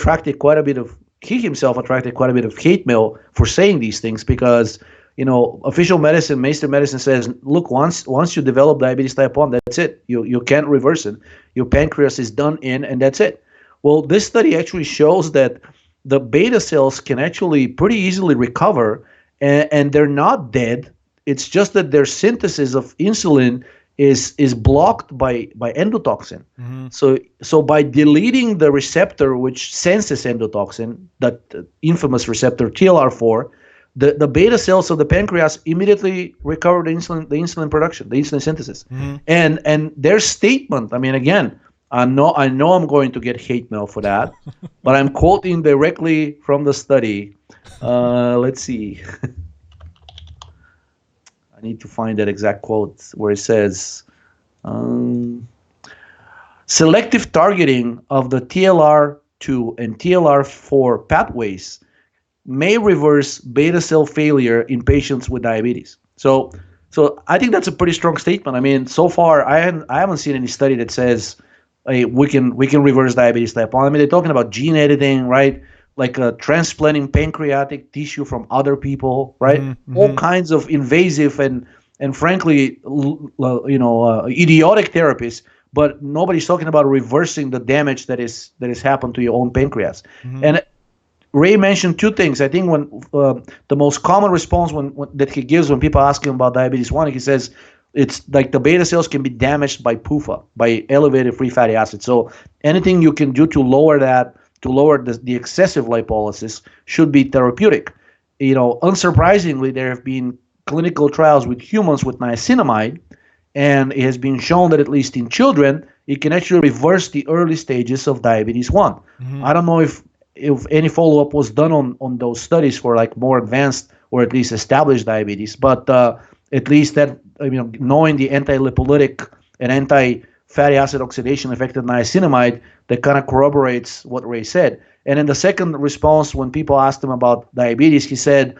himself attracted quite a bit of hate mail for saying these things, because official medicine, mainstream medicine says, look, once you develop diabetes type 1, that's it. You can't reverse it. Your pancreas is done in, and that's it. Well, this study actually shows that the beta cells can actually pretty easily recover, and they're not dead. It's just that their synthesis of insulin is blocked by endotoxin. So by deleting the receptor which senses endotoxin, that infamous receptor TLR4, the beta cells of the pancreas immediately recover the insulin production, the insulin synthesis. And their statement, I mean, again, I know I'm going to get hate mail for that, but I'm quoting directly from the study. Let's see. I need to find that exact quote where it says, Selective targeting of the TLR2 and TLR4 pathways may reverse beta cell failure in patients with diabetes. So I think that's a pretty strong statement. I mean, so far I haven't seen any study that says, hey, we can reverse diabetes type 1. I mean, they're talking about gene editing, right? Like transplanting pancreatic tissue from other people, right? All kinds of invasive and frankly, idiotic therapies. But nobody's talking about reversing the damage that is happened to your own pancreas. And Ray mentioned two things. I think when the most common response when that he gives when people ask him about diabetes 1, he says it's like the beta cells can be damaged by PUFA, by elevated free fatty acids. So anything you can do to lower that, to lower the excessive lipolysis, should be therapeutic. Unsurprisingly, there have been clinical trials with humans with niacinamide, and it has been shown that at least in children, it can actually reverse the early stages of diabetes 1. I don't know if any follow-up was done on those studies for like more advanced or at least established diabetes, but at least that, knowing the anti-lipolytic and anti-fatty acid oxidation effect of niacinamide, that kind of corroborates what Ray said. And in the second response, when people asked him about diabetes, he said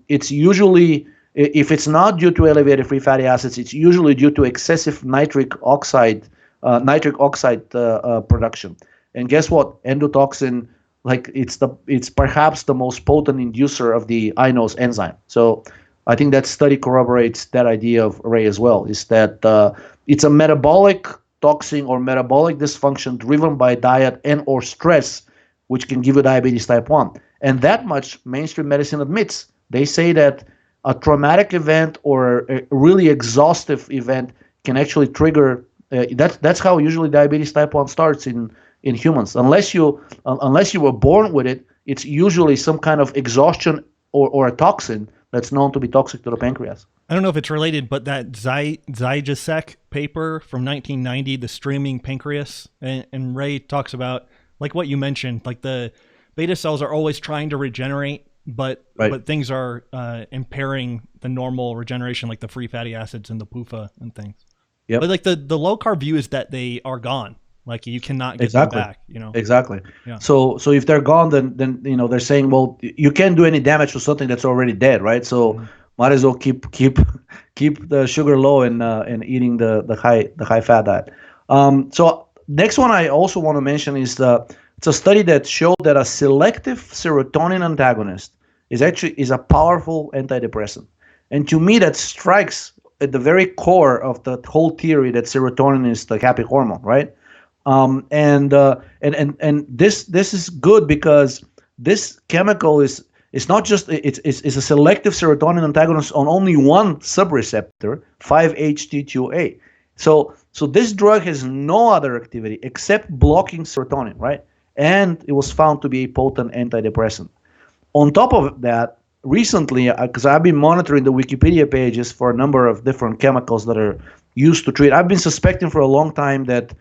it's usually, if it's not due to elevated free fatty acids, it's usually due to excessive nitric oxide production. And guess what? Endotoxin, like it's perhaps the most potent inducer of the iNOS enzyme. So I think that study corroborates that idea of Ray as well, is that it's a metabolic toxin or metabolic dysfunction driven by diet and or stress, which can give you diabetes type 1. And that much mainstream medicine admits. They say that a traumatic event or a really exhaustive event can actually trigger, that's how usually diabetes type 1 starts in humans. Unless you were born with it, it's usually some kind of exhaustion or a toxin that's known to be toxic to the pancreas. I don't know if it's related, but that Zajacek paper from 1990, the streaming pancreas, and Ray talks about, like what you mentioned, like the beta cells are always trying to regenerate, but things are impairing the normal regeneration, like the free fatty acids and the PUFA and things. Yep. But like the low carb view is that they are gone. Like you cannot get them back, Exactly. Yeah. So if they're gone, then they're saying, well, you can't do any damage to something that's already dead, right? So might as well keep the sugar low and eating the high fat diet. So next one I also want to mention is it's a study that showed that a selective serotonin antagonist is a powerful antidepressant, and to me that strikes at the very core of the whole theory that serotonin is the happy hormone, right? And this is good because this chemical is not just it's a selective serotonin antagonist on only one subreceptor, 5-HT2A. So this drug has no other activity except blocking serotonin, right? And it was found to be a potent antidepressant. On top of that, recently, because I've been monitoring the Wikipedia pages for a number of different chemicals that are used to treat. I've been suspecting for a long time that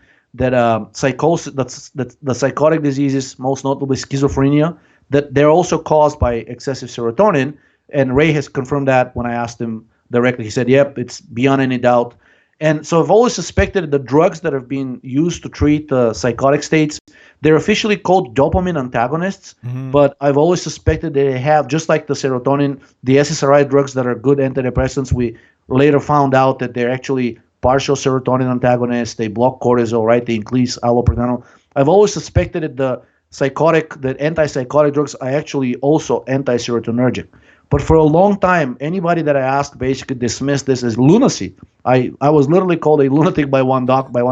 psychosis, that the psychotic diseases, most notably schizophrenia, that they're also caused by excessive serotonin. And Ray has confirmed that when I asked him directly. He said, yep, it's beyond any doubt. And so I've always suspected the drugs that have been used to treat psychotic states, they're officially called dopamine antagonists, but I've always suspected they have, just like the serotonin, the SSRI drugs that are good antidepressants, we later found out that they're actually partial serotonin antagonists. They block cortisol, right? They increase allopregnanolone. I've always suspected that the antipsychotic drugs are actually also anti-serotonergic. But for a long time, anybody that I asked basically dismissed this as lunacy. I was literally called a lunatic by one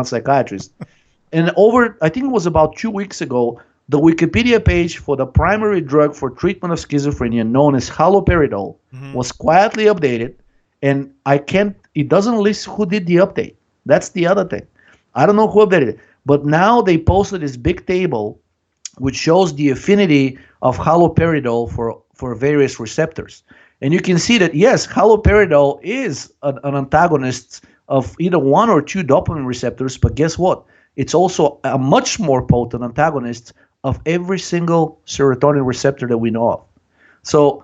psychiatrist. And I think it was about 2 weeks ago, the Wikipedia page for the primary drug for treatment of schizophrenia, known as haloperidol, was quietly updated. And it doesn't list who did the update. That's the other thing. I don't know who updated it. But now they posted this big table which shows the affinity of haloperidol for various receptors. And you can see that, yes, haloperidol is an antagonist of either one or two dopamine receptors, but guess what? It's also a much more potent antagonist of every single serotonin receptor that we know of. So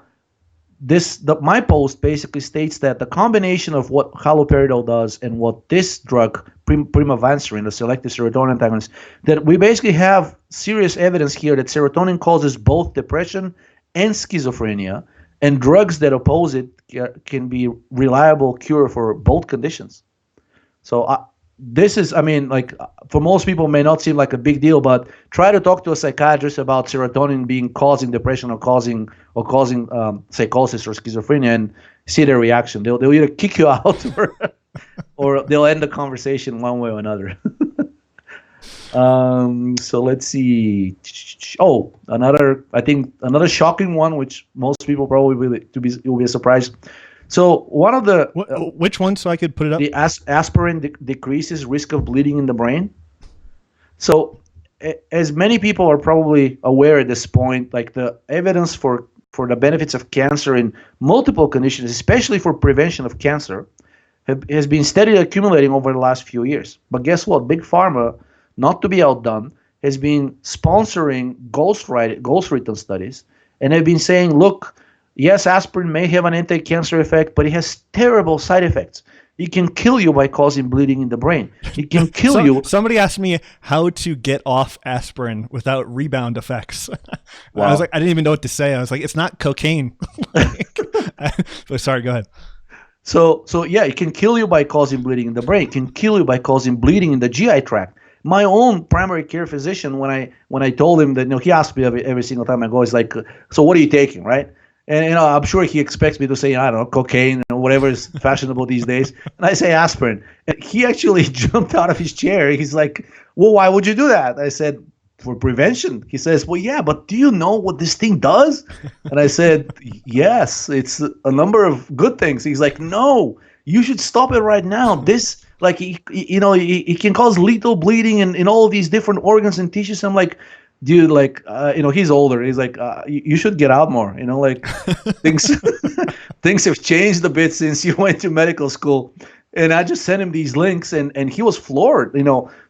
my post basically states that the combination of what haloperidol does and what this drug, pimavanserin, the selective serotonin antagonist, that we basically have serious evidence here that serotonin causes both depression and schizophrenia, and drugs that oppose it can be reliable cure for both conditions. So this is, I mean, like, for most people may not seem like a big deal, but try to talk to a psychiatrist about serotonin causing depression or causing psychosis or schizophrenia, and see their reaction. They'll either kick you out or they'll end the conversation one way or another. So let's see. Oh, another shocking one, which most people probably will be surprised. So one of the which one? So I could put it up. The aspirin decreases risk of bleeding in the brain. So as many people are probably aware at this point, like, the evidence for the benefits of cancer in multiple conditions, especially for prevention of cancer, has been steadily accumulating over the last few years. But guess what? Big Pharma, not to be outdone, has been sponsoring ghostwritten studies, and have been saying, look, yes, aspirin may have an anti-cancer effect, but it has terrible side effects. It can kill you by causing bleeding in the brain. It can kill you. Somebody asked me how to get off aspirin without rebound effects. Wow. I was like, I didn't even know what to say. I was like, it's not cocaine. Sorry, go ahead. So yeah, it can kill you by causing bleeding in the brain. It can kill you by causing bleeding in the GI tract. My own primary care physician, when I told him that, he asked me every single time I go, he's like, so what are you taking, right? And I'm sure he expects me to say, I don't know, cocaine or whatever is fashionable these days. And I say aspirin. And he actually jumped out of his chair. He's like, well, why would you do that? I said, for prevention. He says, well, yeah, but do you know what this thing does? And I said, yes, it's a number of good things. He's like, no, you should stop it right now. This, like, it can cause lethal bleeding in all of these different organs and tissues. I'm like, dude, like, he's older. He's like, you should get out more. Like, things have changed a bit since you went to medical school. And I just sent him these links, and he was floored.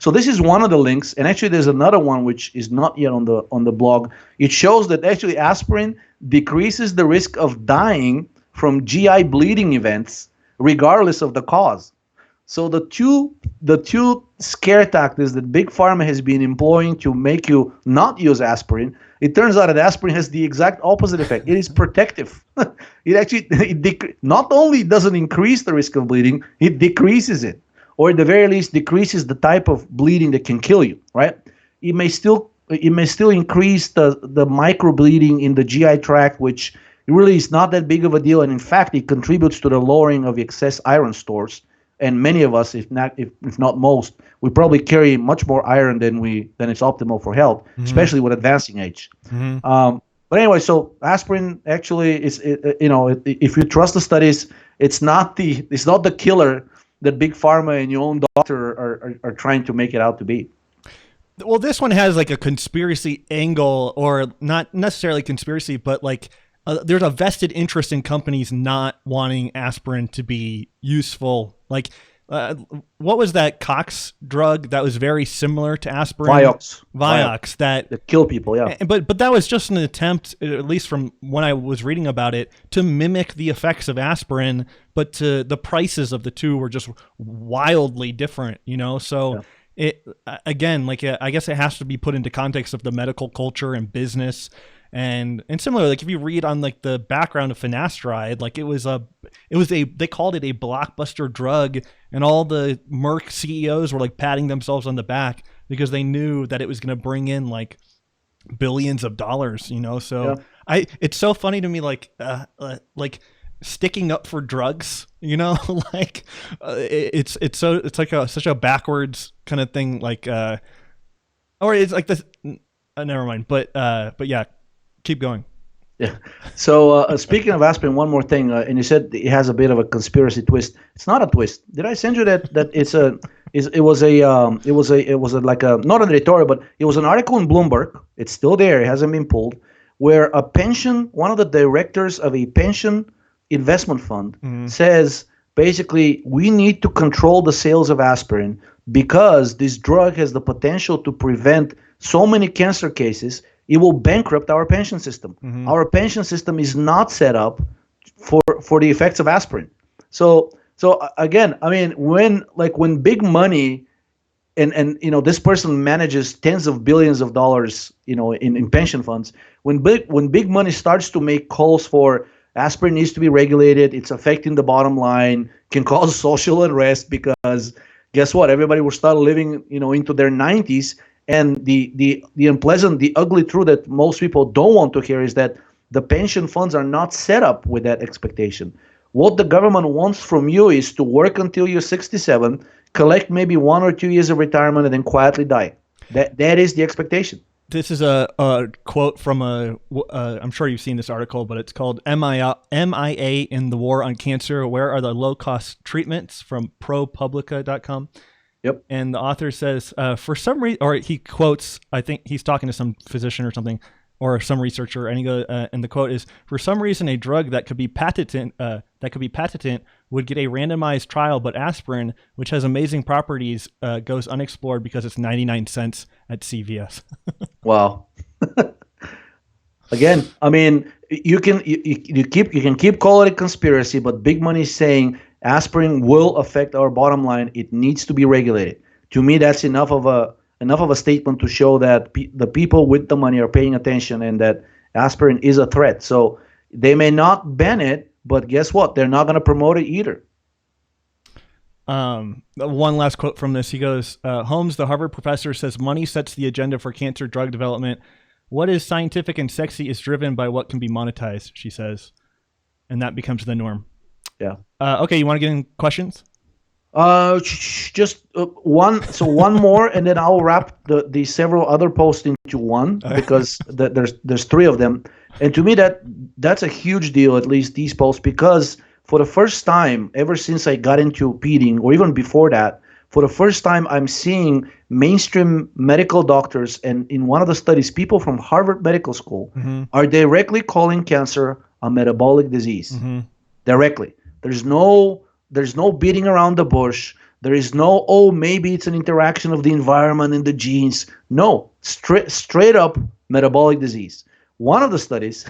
So this is one of the links, and actually there's another one which is not yet on the blog. It shows that actually aspirin decreases the risk of dying from GI bleeding events, regardless of the cause. So the two scare tactics that Big Pharma has been employing to make you not use aspirin, it turns out that aspirin has the exact opposite effect. It is protective. It actually not only doesn't increase the risk of bleeding, it decreases it, or at the very least decreases the type of bleeding that can kill you. Right? It may still increase the micro bleeding in the GI tract, which really is not that big of a deal, and in fact, it contributes to the lowering of excess iron stores. And many of us, if not most, we probably carry much more iron than it's optimal for health, especially with advancing age. But anyway, so aspirin actually is, if you trust the studies, it's not the killer that Big Pharma and your own doctor are trying to make it out to be. Well, this one has like a conspiracy angle, or not necessarily conspiracy, but like there's a vested interest in companies not wanting aspirin to be useful. Like, what was that Cox drug that was very similar to aspirin? Vioxx that kill people, yeah. But that was just an attempt, at least from when I was reading about it, to mimic the effects of aspirin, but the prices of the two were just wildly different, So. Yeah. It again, like, I guess it has to be put into context of the medical culture and business, and similarly, like if you read on like the background of finasteride, like it was they called it a blockbuster drug, and all the Merck CEOs were like patting themselves on the back because they knew that it was going to bring in like billions of dollars, So yeah. It's so funny to me, like sticking up for drugs, like it's like such a backwards kind of thing, like or it's like this. Never mind, but yeah, keep going. Yeah. So speaking of aspirin, one more thing, and you said it has a bit of a conspiracy twist. It's not a twist. Did I send you that it was like a, not an editorial, but it was an article in Bloomberg. It's still there. It hasn't been pulled. Where one of the directors of a pension investment fund says basically we need to control the sales of aspirin because this drug has the potential to prevent so many cancer cases. It will bankrupt our pension system. Our pension system is not set up for the effects of aspirin. So again, I mean, when big money and this person manages tens of billions of dollars, in pension funds, when big money starts to make calls for aspirin needs to be regulated, it's affecting the bottom line, can cause social unrest, because guess what? Everybody will start living, into their 90s. And the unpleasant, the ugly truth that most people don't want to hear is that the pension funds are not set up with that expectation. What the government wants from you is to work until you're 67, collect maybe 1 or 2 years of retirement, and then quietly die. That is the expectation. This is a quote from I'm sure you've seen this article, but it's called MIA in the War on Cancer. Where are the low-cost treatments, from ProPublica.com. Yep. And the author says, for some reason, or he quotes, I think he's talking to some physician or something, or some researcher, and he goes, and the quote is, for some reason, a drug that could be patented would get a randomized trial, but aspirin, which has amazing properties, goes unexplored because it's 99 cents at CVS. Wow. Again, I mean, you can keep calling it conspiracy, but big money is saying aspirin will affect our bottom line. It needs to be regulated. To me, that's enough of a statement to show that the people with the money are paying attention and that aspirin is a threat. So they may not ban it, but guess what? They're not going to promote it either. One last quote from this. He goes, Holmes, the Harvard professor, says money sets the agenda for cancer drug development. What is scientific and sexy is driven by what can be monetized, she says. And that becomes the norm. Yeah. Okay, you want to get in questions? Just one. So one more, and then I'll wrap the several other posts into one, because there's 3 of them. And to me, that's a huge deal, at least these posts, because for the first time ever since I got into peding, or even before that, for the first time I'm seeing mainstream medical doctors, and in one of the studies, people from Harvard Medical School are directly calling cancer a metabolic disease. Directly. There's no beating around the bush. There is no, maybe it's an interaction of the environment and the genes. No, straight up metabolic disease. One of the studies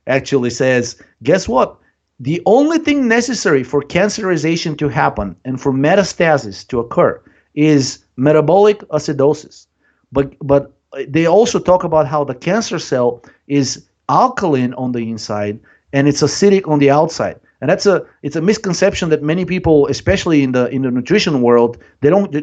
actually says, guess what? The only thing necessary for cancerization to happen and for metastasis to occur is metabolic acidosis. But they also talk about how the cancer cell is alkaline on the inside and it's acidic on the outside. And it's a misconception that many people, especially in the nutrition world, they don't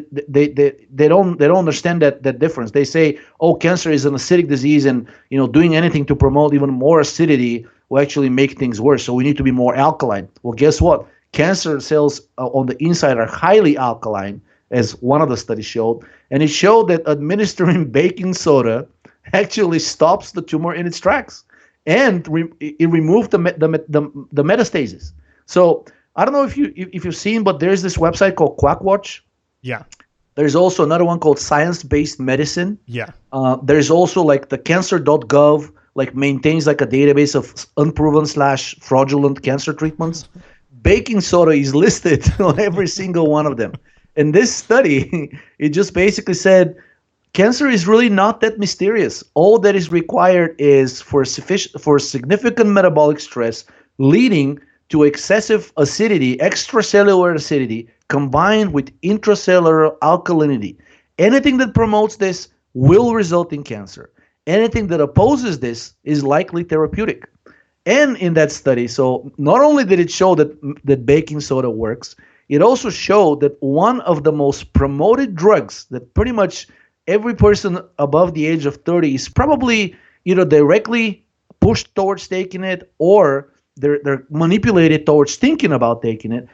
understand that difference. They say, cancer is an acidic disease, and doing anything to promote even more acidity will actually make things worse. So we need to be more alkaline. Well, guess what? Cancer cells on the inside are highly alkaline, as one of the studies showed, and it showed that administering baking soda actually stops the tumor in its tracks. And it removed the metastasis. So I don't know if you've seen, but there's this website called Quackwatch. Yeah. There's also another one called Science-Based Medicine. Yeah. There's also like the cancer.gov, maintains a database of unproven / fraudulent cancer treatments. Baking soda is listed on every single one of them. And this study, it just basically said, cancer is really not that mysterious. All that is required is for significant metabolic stress leading to excessive acidity, extracellular acidity, combined with intracellular alkalinity. Anything that promotes this will result in cancer. Anything that opposes this is likely therapeutic. And in that study, so not only did it show that baking soda works, it also showed that one of the most promoted drugs that pretty much every person above the age of 30 is probably either directly pushed towards taking it, or they're manipulated towards thinking about taking it.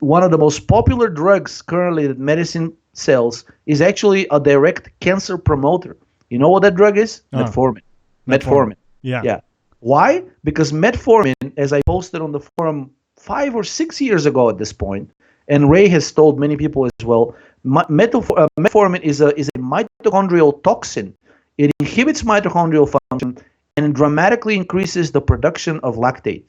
One of the most popular drugs currently that medicine sells is actually a direct cancer promoter. You know what that drug is? Metformin. Metformin. Yeah. Why? Because metformin, as I posted on the forum 5 or 6 years ago at this point, and Ray has told many people as well, metformin is a mitochondrial toxin. It inhibits mitochondrial function and dramatically increases the production of lactate.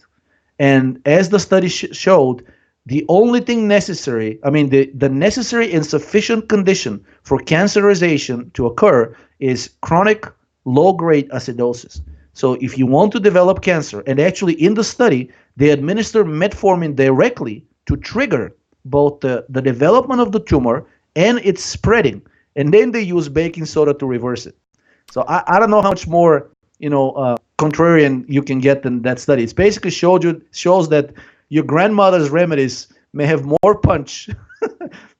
And as the study showed, the only thing necessary, the necessary and sufficient condition for cancerization to occur is chronic low-grade acidosis. So if you want to develop cancer, and actually in the study, They administer metformin directly to trigger both the development of the tumor and its spreading. And then they use baking soda to reverse it. So I don't know how much more, contrarian you can get than that study. It's basically shows that your grandmother's remedies may have more punch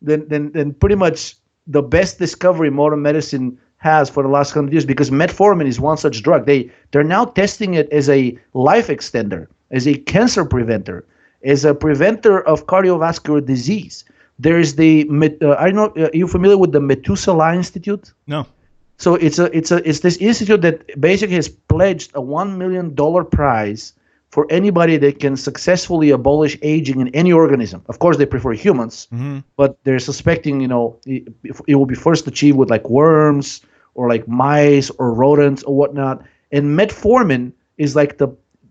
than pretty much the best discovery modern medicine has for the last 100 years, because metformin is one such drug. They're now testing it as a life extender, as a cancer preventer, as a preventer of cardiovascular disease. There is I don't know, are you familiar with the Methuselah Institute? No. So it's this institute that basically has pledged a $1 million prize for anybody that can successfully abolish aging in any organism. Of course, they prefer humans, but they're suspecting, it will be first achieved with like worms or like mice or rodents or whatnot. And metformin is like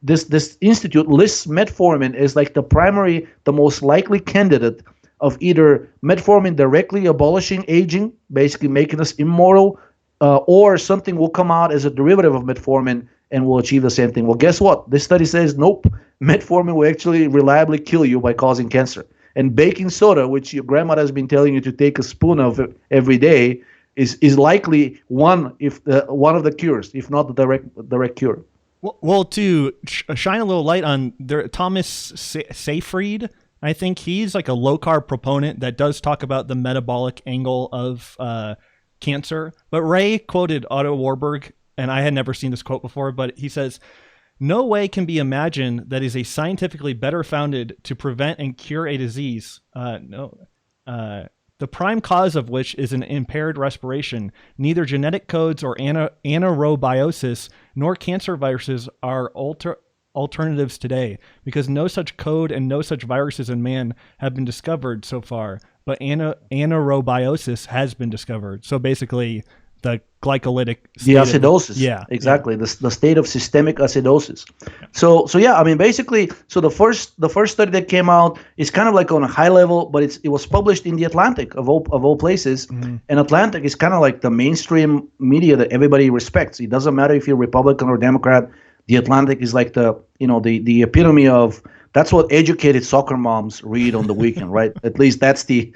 this institute lists metformin as like the most likely candidate of either metformin directly abolishing aging, basically making us immortal, or something will come out as a derivative of metformin and will achieve the same thing. Well, guess what? This study says, nope, metformin will actually reliably kill you by causing cancer. And baking soda, which your grandmother has been telling you to take a spoon of every day, is likely one of the cures, if not the direct cure. Well, to shine a little light on Thomas Seyfried, I think he's like a low-carb proponent that does talk about the metabolic angle of cancer. But Ray quoted Otto Warburg, and I had never seen this quote before, but he says, "No way can be imagined that is a scientifically better founded to prevent and cure a disease. The prime cause of which is an impaired respiration. Neither genetic codes or anaerobiosis nor cancer viruses are alternatives today, because no such code and no such viruses in man have been discovered so far, but anaerobiosis has been discovered." So basically the glycolytic state, the acidosis. Yeah, exactly. Yeah. The state of systemic acidosis. So yeah, I mean, basically, so the first study that came out is kind of like on a high level, but it was published in the Atlantic of all places. And Atlantic is kind of like the mainstream media that everybody respects. It doesn't matter if you're Republican or Democrat. The Atlantic is like the epitome of, that's what educated soccer moms read on the weekend, right? At least that's the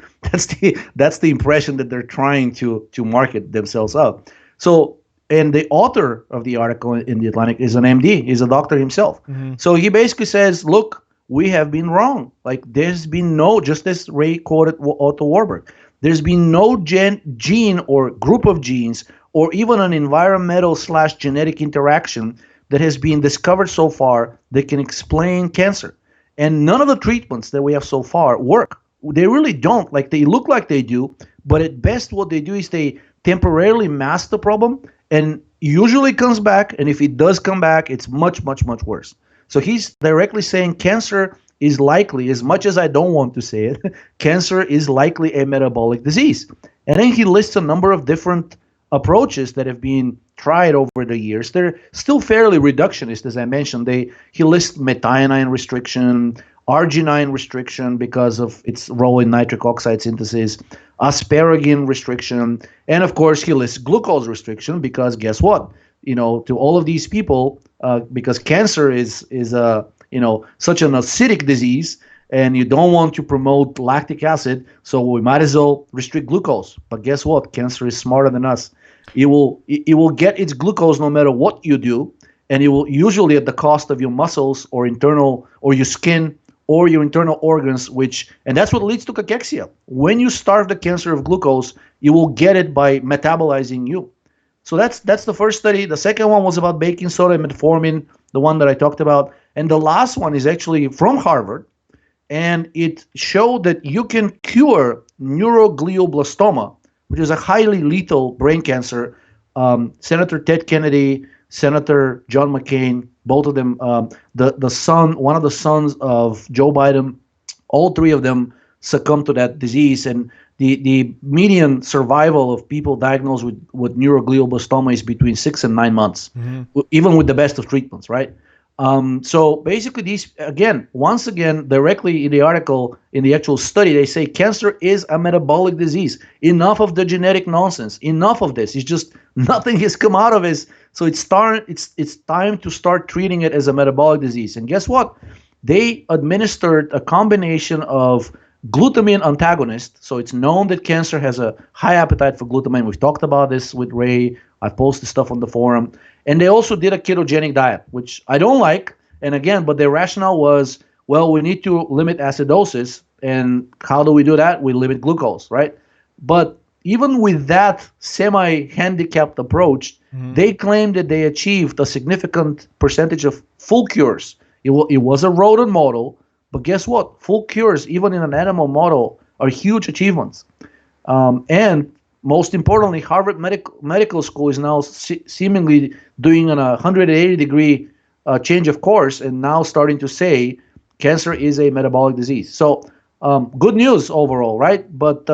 impression that they're trying to market themselves up. So, and the author of the article in the Atlantic is an MD, he's a doctor himself. So he basically says, look, we have been wrong. Like, there's been no, just as Ray quoted Otto Warburg, there's been no gene or group of genes or even an environmental/genetic interaction that has been discovered so far that can explain cancer. And none of the treatments that we have so far work. They really don't. Like, they look like they do, but at best what they do is they temporarily mask the problem and usually comes back. And if it does come back, it's much, much, much worse. So he's directly saying cancer is likely, as much as I don't want to say it, cancer is likely a metabolic disease. And then he lists a number of different approaches that have been tried over the years. They're still fairly reductionist, as I mentioned. He lists methionine restriction, arginine restriction because of its role in nitric oxide synthesis, asparagine restriction, and of course he lists glucose restriction because guess what? To all of these people, because cancer is such an acidic disease, and you don't want to promote lactic acid, so we might as well restrict glucose. But guess what? Cancer is smarter than us. It will get its glucose no matter what you do, and it will usually at the cost of your muscles or your skin or your internal organs, and that's what leads to cachexia. When you starve the cancer of glucose, you will get it by metabolizing you. So that's the first study. The second one was about baking soda and metformin, the one that I talked about. And the last one is actually from Harvard, and it showed that you can cure neuroglioblastoma, which is a highly lethal brain cancer. Senator Ted Kennedy, Senator John McCain, both of them, one of the sons of Joe Biden, all three of them succumbed to that disease. And the median survival of people diagnosed with neuroglioblastoma is between 6 and 9 months, even with the best of treatments, right? So basically these, once again, directly in the article, in the actual study, they say cancer is a metabolic disease. Enough of the genetic nonsense. Enough of this. It's just nothing has come out of it. So it's time to start treating it as a metabolic disease. And guess what? they administered a combination of glutamine antagonist. So it's known that cancer has a high appetite for glutamine. We've talked about this with Ray. I posted stuff on the forum. And they also did a ketogenic diet, which I don't like. And again, but their rationale was, well, we need to limit acidosis. And how do we do that? We limit glucose, right? But even with that semi-handicapped approach, they claimed that they achieved a significant percentage of full cures. It was a rodent model, but guess what? Full cures, even in an animal model, are huge achievements. And most importantly, Harvard Medical School is now seemingly doing a 180-degree change of course and now starting to say cancer is a metabolic disease. So good news overall, right? But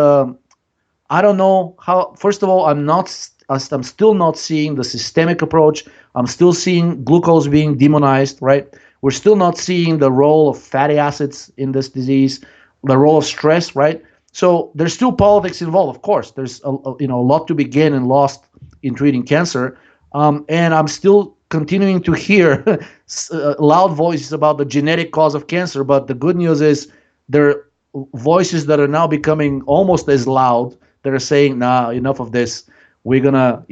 I don't know how. First of all, I'm still not seeing the systemic approach. I'm still seeing glucose being demonized, right? We're still not seeing the role of fatty acids in this disease, the role of stress, right? So there's still politics involved, of course. There's a lot to be gained and lost in treating cancer, and I'm still continuing to hear loud voices about the genetic cause of cancer. But the good news is there are voices that are now becoming almost as loud that are saying, "Nah, enough of this. We're gonna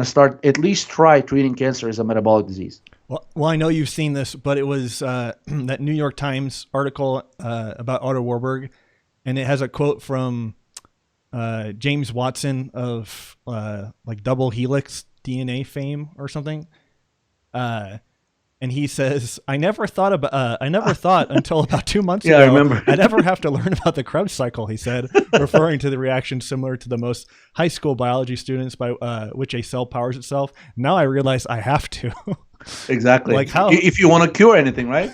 start at least try treating cancer as a metabolic disease." Well, I know you've seen this, but it was that New York Times article about Otto Warburg, and it has a quote from James Watson of like double helix DNA fame or something, and he says, "I never thought until about 2 months ago, I remember. I'd ever have to learn about the Krebs cycle." He said, referring to the reaction similar to the most high school biology students by which a cell powers itself. Now I realize I have to. Exactly. Like how? If you want to cure anything, right?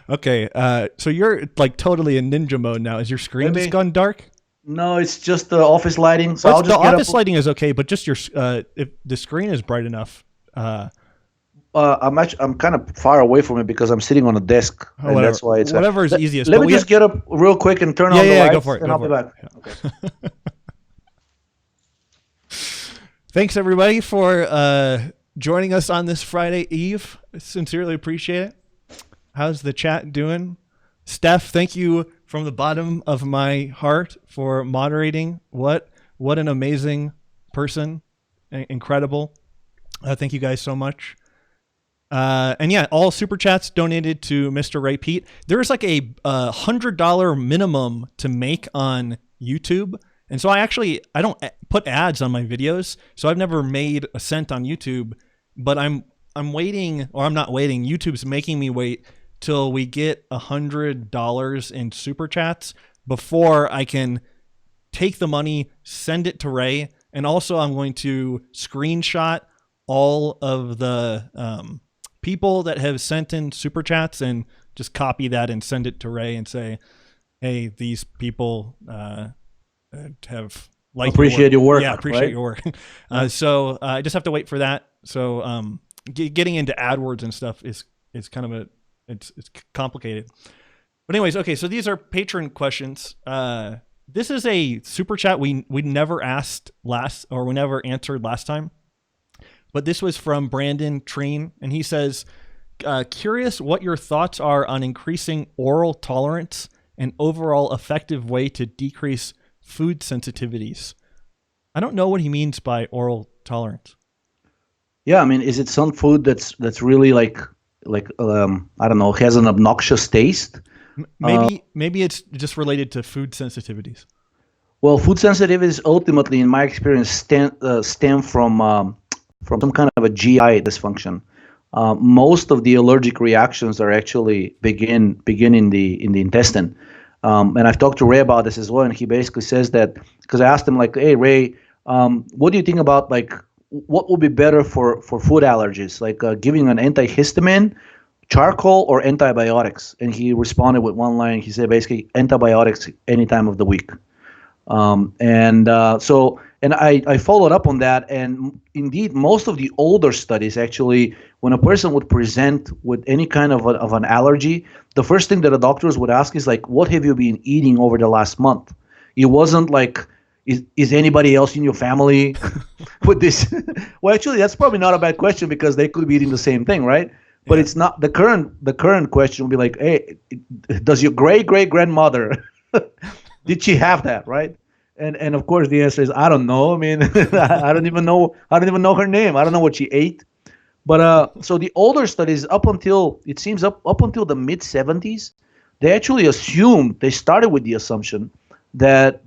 Okay, so you're like totally in ninja mode now. Is your screen just gone dark? No, it's just the office lighting. So Well, I'll just the office lighting is okay, but just your if the screen is bright enough. I'm kind of far away from it because I'm sitting on a desk, and whatever. that's why it's Whatever is easiest. Let me just get up real quick and turn on the lights, go for it. and I'll be back. Yeah. Okay. Thanks everybody for joining us on this Friday Eve. I sincerely appreciate it. How's the chat doing? Steph, thank you from the bottom of my heart for moderating. What an amazing person. Incredible. Thank you guys so much. And yeah, all super chats donated to Mr. Ray Pete. There's like a $100 minimum to make on YouTube. And so I don't put ads on my videos. So I've never made a cent on YouTube, but I'm waiting, or I'm not waiting. YouTube's making me wait till we get $100 in super chats before I can take the money, send it to Ray. And also I'm going to screenshot all of the people that have sent in super chats and just copy that and send it to Ray and say, hey, these people have liked appreciate your work. Yeah, appreciate right? your work. So I just have to wait for that. So getting into AdWords and stuff is kind of it's complicated. But anyways, okay, so these are patron questions. This is a super chat we never asked we never answered last time. But this was from Brandon Treen, and he says, curious what your thoughts are on increasing oral tolerance and overall effective way to decrease food sensitivities. I don't know what he means by oral tolerance. Yeah, I mean, is it some food that's really like I don't know, has an obnoxious taste? Maybe it's just related to food sensitivities. Well, food sensitivities ultimately, in my experience, stem from some kind of a GI dysfunction. Most of the allergic reactions are actually begin in the intestine. And I've talked to Ray about this as well, and he basically says that, because I asked him like, hey Ray, what do you think about like what would be better for food allergies, like giving an antihistamine, charcoal, or antibiotics? And he responded with one line. He said basically antibiotics any time of the week. And I followed up on that, and indeed, most of the older studies actually, when a person would present with any kind of an allergy, the first thing that the doctors would ask is like, what have you been eating over the last month? It wasn't like, is anybody else in your family with this? Well, actually, that's probably not a bad question because they could be eating the same thing, right? But it's not the current question will be like, hey, does your great grandmother did she have that, right? And of course the answer is I don't know. I mean, I don't even know her name. I don't know what she ate. But so the older studies up until it seems up until the mid 70s, they actually assumed they started with the assumption that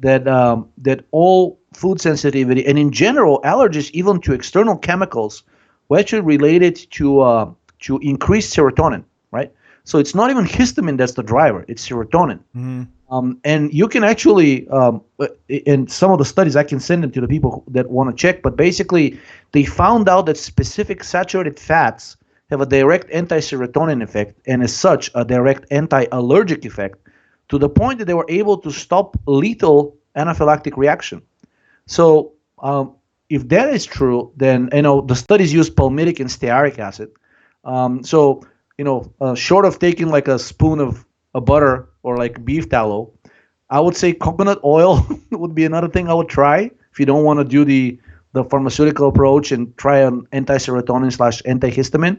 all food sensitivity and in general allergies even to external chemicals were actually related to increased serotonin, right? So it's not even histamine that's the driver; it's serotonin. And you can actually, in some of the studies, I can send them to the people that want to check. But basically, they found out that specific saturated fats have a direct anti-serotonin effect, and as such, a direct anti-allergic effect, to the point that they were able to stop lethal anaphylactic reaction. So, if that is true, then the studies use palmitic and stearic acid. So, short of taking like a spoon of butter or like beef tallow, I would say coconut oil would be another thing I would try if you don't want to do the pharmaceutical approach and try an anti-serotonin / antihistamine.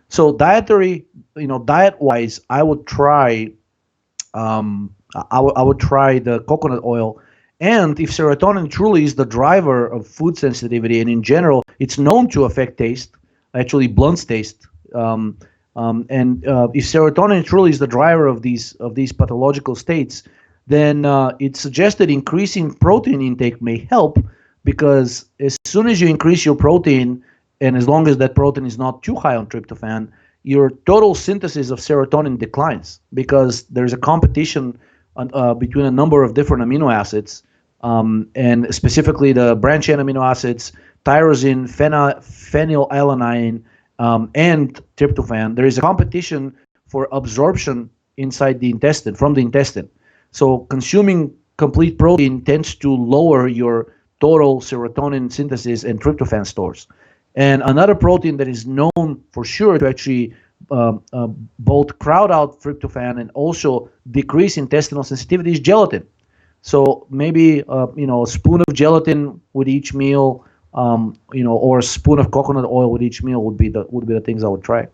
So diet wise, I would try I would try the coconut oil. And if serotonin truly is the driver of food sensitivity, and in general, it's known to affect taste, actually blunts taste. If serotonin truly is the driver of these pathological states, then it suggests that increasing protein intake may help, because as soon as you increase your protein, and as long as that protein is not too high on tryptophan, your total synthesis of serotonin declines, because there's a competition between a number of different amino acids, and specifically the branched-chain amino acids, tyrosine, phenylalanine, and tryptophan. There is a competition for absorption inside the intestine, from the intestine. So consuming complete protein tends to lower your total serotonin synthesis and tryptophan stores. And another protein that is known for sure to actually both crowd out tryptophan and also decrease intestinal sensitivity is gelatin. So maybe a spoon of gelatin with each meal, or a spoon of coconut oil with each meal would be the things I would try.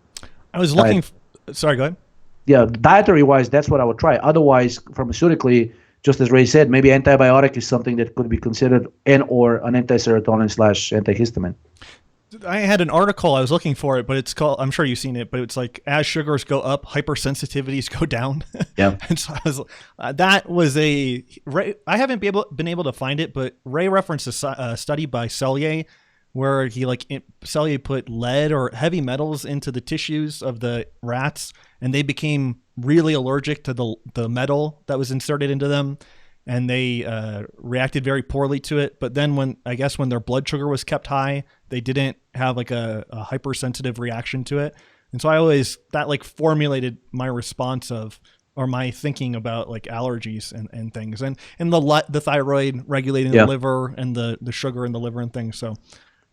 I was looking. Sorry, go ahead. Yeah, dietary wise, that's what I would try. Otherwise, pharmaceutically, just as Ray said, maybe antibiotic is something that could be considered, or an anti-serotonin / antihistamine. I had an article, I was looking for it, but it's called, I'm sure you've seen it, but it's like, as sugars go up, hypersensitivities go down. Yeah. And so I was, Ray, I haven't been able to find it, but Ray referenced a study by Selye where Selye put lead or heavy metals into the tissues of the rats, and they became really allergic to the metal that was inserted into them. And they reacted very poorly to it. But then when their blood sugar was kept high, they didn't have like a hypersensitive reaction to it. And so that formulated my response or my thinking about like allergies and things, and the thyroid regulating the liver and the sugar in the liver and things. So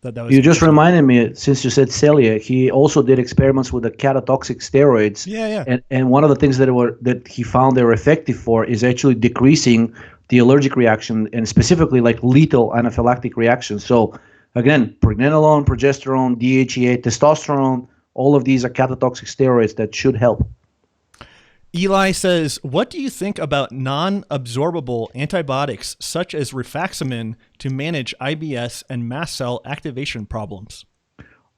that was. You just reminded me, since you said Selye, he also did experiments with the catotoxic steroids. Yeah. And one of the things that he found they were effective for is actually decreasing the allergic reaction, and specifically like lethal anaphylactic reactions. So again, pregnenolone, progesterone, DHEA, testosterone, all of these are catotoxic steroids that should help. Eli says, what do you think about non-absorbable antibiotics such as rifaximin to manage IBS and mast cell activation problems?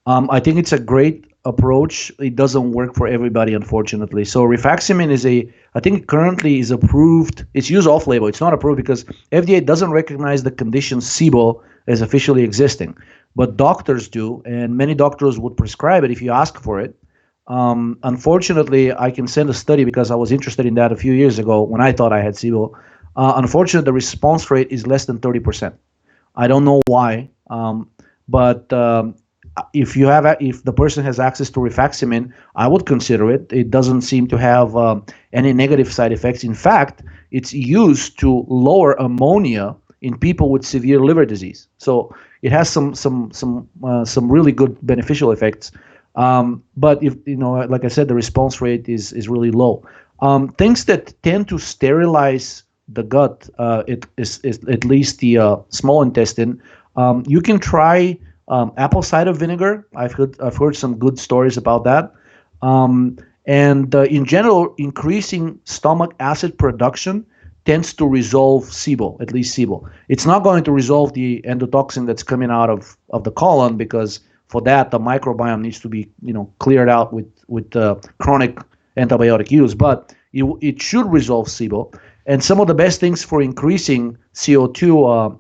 I think it's a great approach. It doesn't work for everybody, unfortunately. So rifaximin I think currently is approved. It's used off-label. It's not approved because FDA doesn't recognize the condition SIBO as officially existing. But doctors do, and many doctors would prescribe it if you ask for it. Unfortunately, I can send a study because I was interested in that a few years ago when I thought I had SIBO. Unfortunately, the response rate is less than 30%. I don't know why, but if the person has access to rifaximin, I would consider it. It doesn't seem to have any negative side effects. In fact, it's used to lower ammonia in people with severe liver disease. So it has some really good beneficial effects. But if like I said, the response rate is really low. Things that tend to sterilize the gut, is at least the small intestine. You can try Apple cider vinegar. I've heard some good stories about that. And in general, increasing stomach acid production tends to resolve SIBO, at least SIBO. It's not going to resolve the endotoxin that's coming out of the colon, because for that the microbiome needs to be cleared out with chronic antibiotic use. But it should resolve SIBO. And some of the best things for increasing CO2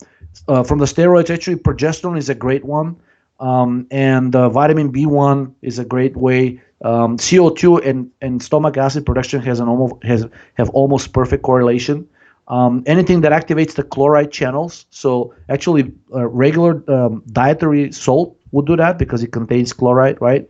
from the steroids, actually, progesterone is a great one, and vitamin B1 is a great way. CO2 and stomach acid production have almost perfect correlation. Anything that activates the chloride channels, so actually regular dietary salt would do that because it contains chloride, right?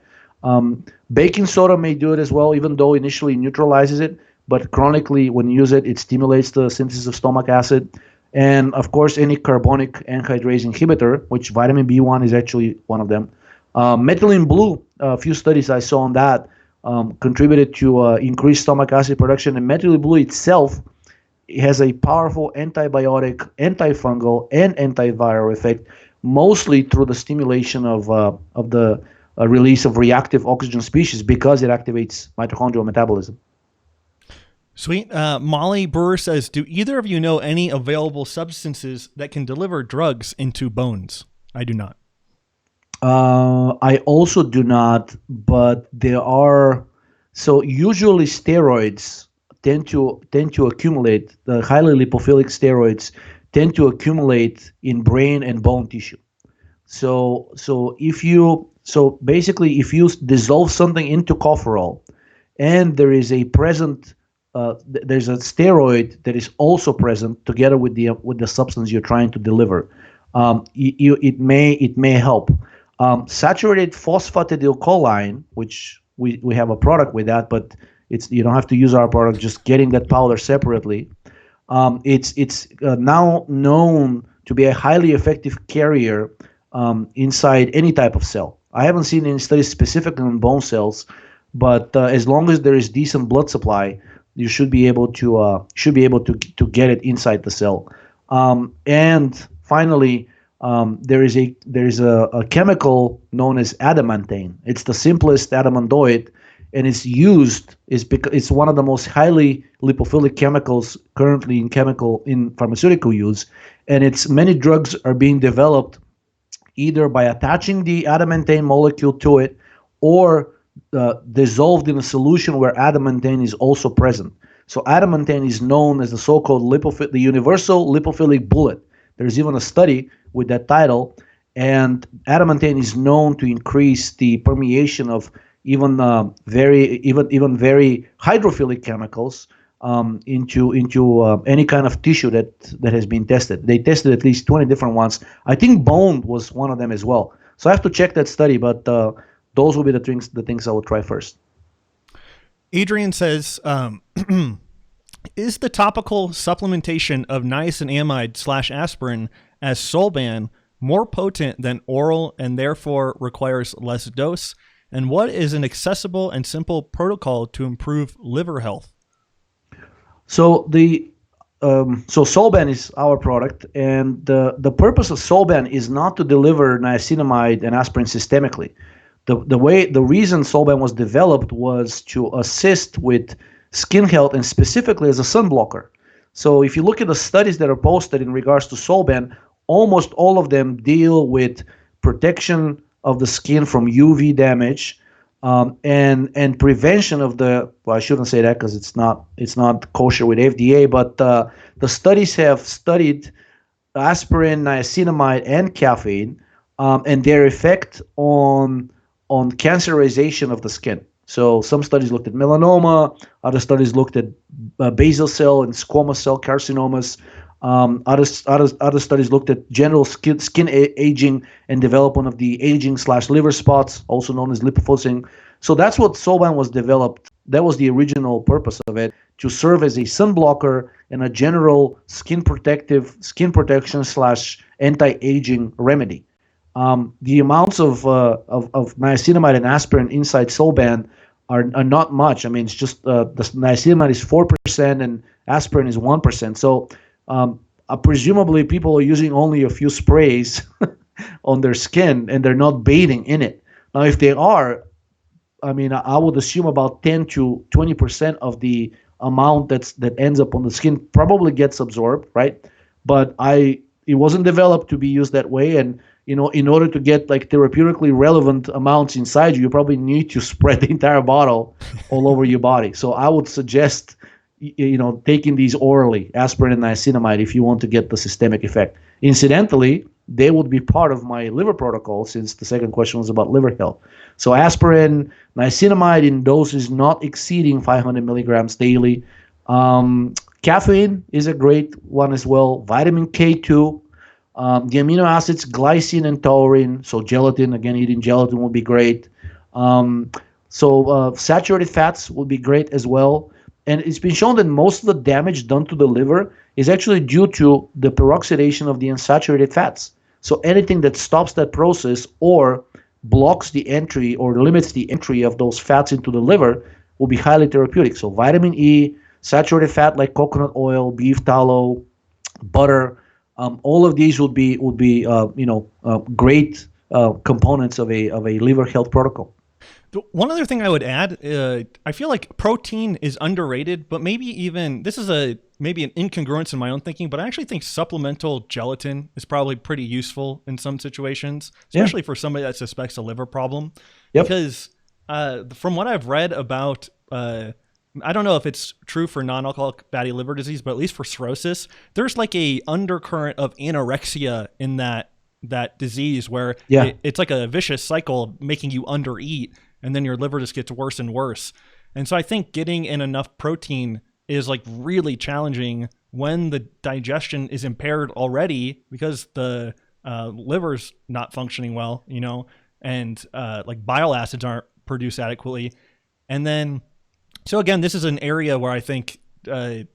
Baking soda may do it as well, even though initially neutralizes it, but chronically when you use it, it stimulates the synthesis of stomach acid. And of course, any carbonic anhydrase inhibitor, which vitamin B1 is actually one of them. Methylene blue, a few studies I saw on that, contributed to increased stomach acid production. And methylene blue itself has a powerful antibiotic, antifungal, and antiviral effect, mostly through the stimulation of the release of reactive oxygen species, because it activates mitochondrial metabolism. Sweet. Molly Brewer says, do either of you know any available substances that can deliver drugs into bones? I do not. I also do not, but there are. So usually steroids tend to accumulate. The highly lipophilic steroids tend to accumulate in brain and bone tissue. So basically, if you dissolve something into coferol, and there is a present there's a steroid that is also present together with the substance you're trying to deliver, it may help. Saturated phosphatidylcholine, which we have a product with that, but you don't have to use our product. Just getting that powder separately, it's now known to be a highly effective carrier inside any type of cell. I haven't seen any studies specifically on bone cells, but as long as there is decent blood supply, you should be able to get it inside the cell. And finally, there is a chemical known as adamantane. It's the simplest adamantoid, and it's one of the most highly lipophilic chemicals currently in pharmaceutical use. And many drugs are being developed either by attaching the adamantane molecule to it, or dissolved in a solution where adamantane is also present. So adamantane is known as the so-called the universal lipophilic bullet. There's even a study with that title, and adamantane is known to increase the permeation of even very hydrophilic chemicals into any kind of tissue that has been tested. They tested at least 20 different ones. I think bone was one of them as well. So I have to check that study, but those will be the things I will try first. Adrian says, is the topical supplementation of niacinamide / aspirin as Solban more potent than oral and therefore requires less dose? And what is an accessible and simple protocol to improve liver health? So Solban is our product, and the purpose of Solban is not to deliver niacinamide and aspirin systemically. The reason Solban was developed was to assist with skin health, and specifically as a sun blocker. So if you look at the studies that are posted in regards to Solban, almost all of them deal with protection of the skin from UV damage, and prevention of I shouldn't say that because it's not kosher with FDA, but the studies have studied aspirin, niacinamide, and caffeine, and their effect on cancerization of the skin. So some studies looked at melanoma, other studies looked at basal cell and squamous cell carcinomas. Other studies looked at general skin aging and development of the aging/liver spots, also known as lipofuscin. So that's what Solban was developed. That was the original purpose of it, to serve as a sun blocker and a general skin protection/anti-aging remedy. The amounts of niacinamide and aspirin inside Solban are not much. I mean, it's just the niacinamide is 4% and aspirin is 1%. So presumably people are using only a few sprays on their skin and they're not bathing in it. Now, if they are, I mean, I would assume about 10 to 20% of the amount that ends up on the skin probably gets absorbed, right? But it wasn't developed to be used that way, and in order to get like therapeutically relevant amounts inside you, you probably need to spread the entire bottle all over your body. So I would suggest taking these orally, aspirin and niacinamide, if you want to get the systemic effect. Incidentally, they would be part of my liver protocol, since the second question was about liver health. So aspirin, niacinamide in doses not exceeding 500 milligrams daily. Caffeine is a great one as well. Vitamin K2, the amino acids glycine and taurine. So gelatin, again, eating gelatin would be great. Saturated fats would be great as well. And it's been shown that most of the damage done to the liver is actually due to the peroxidation of the unsaturated fats. So anything that stops that process or blocks the entry or limits the entry of those fats into the liver will be highly therapeutic. So vitamin E, saturated fat like coconut oil, beef tallow, butter, all of these would be great components of a liver health protocol. One other thing I would add, I feel like protein is underrated, but maybe even, this is maybe an incongruence in my own thinking, but I actually think supplemental gelatin is probably pretty useful in some situations, especially for somebody that suspects a liver problem. Yep. Because from what I've read about, I don't know if it's true for non-alcoholic fatty liver disease, but at least for cirrhosis, there's like a undercurrent of anorexia in that disease where it's like a vicious cycle making you undereat, and then your liver just gets worse and worse. And so I think getting in enough protein is like really challenging when the digestion is impaired already because the liver's not functioning well, and like bile acids aren't produced adequately. And then, so again, this is an area where I think a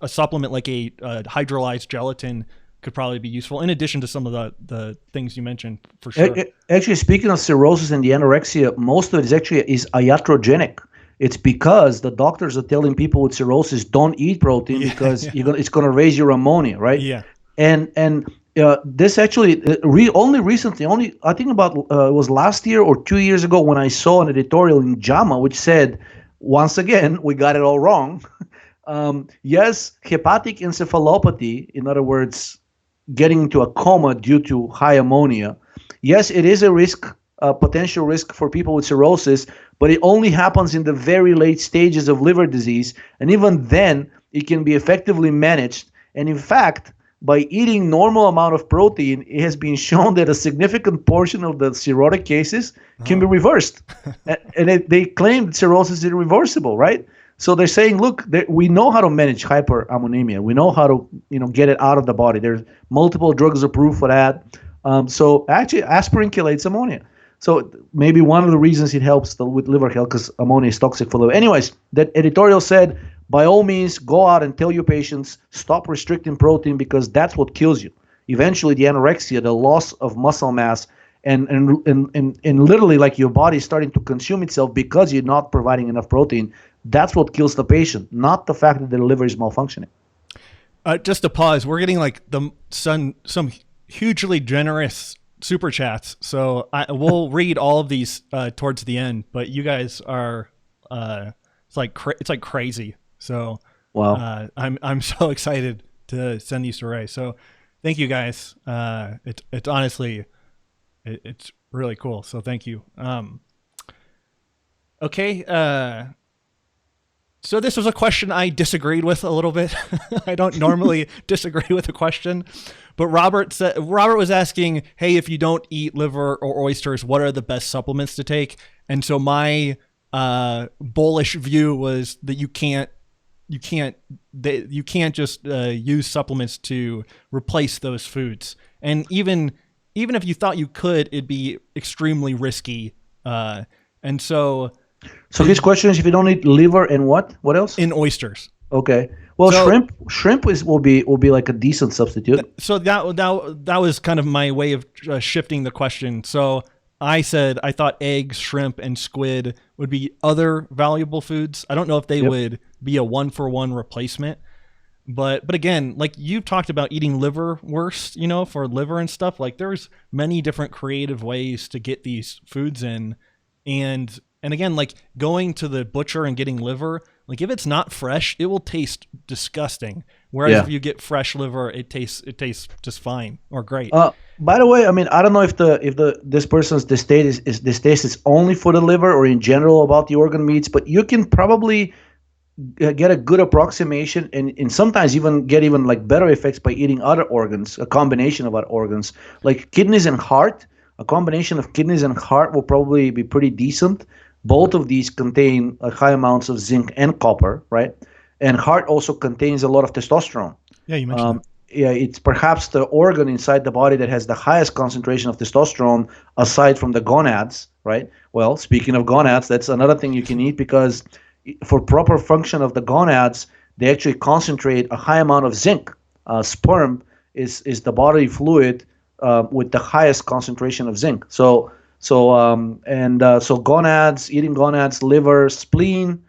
supplement like a hydrolyzed gelatin could probably be useful, in addition to some of the things you mentioned, for sure. Actually, speaking of cirrhosis and the anorexia, most of it is iatrogenic. It's because the doctors are telling people with cirrhosis don't eat protein because it's going to raise your ammonia, right? Yeah. And this actually only recently, I think about it was last year or 2 years ago, when I saw an editorial in JAMA which said, once again, we got it all wrong. Yes, hepatic encephalopathy, in other words, getting into a coma due to high ammonia. Yes, it is a risk, potential risk for people with cirrhosis, but it only happens in the very late stages of liver disease. And even then, it can be effectively managed. And in fact, by eating normal amount of protein, it has been shown that a significant portion of the cirrhotic cases can be reversed. And they claim that cirrhosis is irreversible, right? So they're saying, look, we know how to manage hyperammonemia. We know how to, get it out of the body. There's multiple drugs approved for that. So actually, aspirin chelates ammonia. So maybe one of the reasons it helps with liver health, because ammonia is toxic for liver. Anyways, that editorial said, by all means, go out and tell your patients, stop restricting protein, because that's what kills you. Eventually, the anorexia, the loss of muscle mass, and literally like your body starting to consume itself because you're not providing enough protein. That's what kills the patient, not the fact that their liver is malfunctioning. Just to pause, we're getting like some hugely generous super chats, so we'll read all of these towards the end. But you guys are, it's like crazy. So wow, I'm so excited to send these to Ray. So thank you guys. It's honestly, it's really cool. So thank you. Okay. So this was a question I disagreed with a little bit. I don't normally disagree with a question, but Robert was asking, hey, if you don't eat liver or oysters, what are the best supplements to take? And so my bullish view was that you can't just use supplements to replace those foods. And even if you thought you could, it'd be extremely risky. And so his question is, if you don't eat liver and what else? In oysters. Okay. Well, so, shrimp will be like a decent substitute. So that was kind of my way of shifting the question. So I said I thought eggs, shrimp, and squid would be other valuable foods. I don't know if they would be a 1-for-1 replacement. But again, like you talked about eating liverwurst, for liver and stuff. Like there's many different creative ways to get these foods in, and again, like going to the butcher and getting liver, like if it's not fresh, it will taste disgusting. Whereas if you get fresh liver, it tastes just fine or great. By the way, I mean, I don't know if this person's distaste is only for the liver or in general about the organ meats, but you can probably get a good approximation and sometimes even get like better effects by eating other organs, a combination of other organs like kidneys and heart. A combination of kidneys and heart will probably be pretty decent. Both of these contain high amounts of zinc and copper, right? And heart also contains a lot of testosterone. Yeah, you mentioned that. Yeah, it's perhaps the organ inside the body that has the highest concentration of testosterone aside from the gonads, right? Well, speaking of gonads, that's another thing you can eat because for proper function of the gonads, they actually concentrate a high amount of zinc. Sperm is the bodily fluid with the highest concentration of zinc. So gonads, eating gonads, liver, spleen,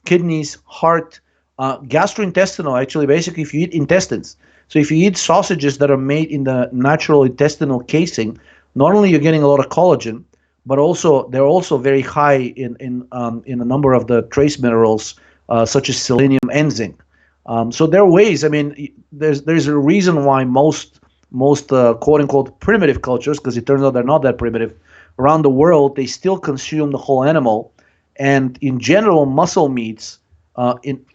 kidneys, heart, gastrointestinal. Actually, basically, if you eat intestines, so if you eat sausages that are made in the natural intestinal casing, not only you're getting a lot of collagen, but also they're also very high in a number of the trace minerals such as selenium and zinc. So there are ways. I mean, there's a reason why most quote unquote primitive cultures, because it turns out they're not that primitive, around the world they still consume the whole animal, and in general, muscle meats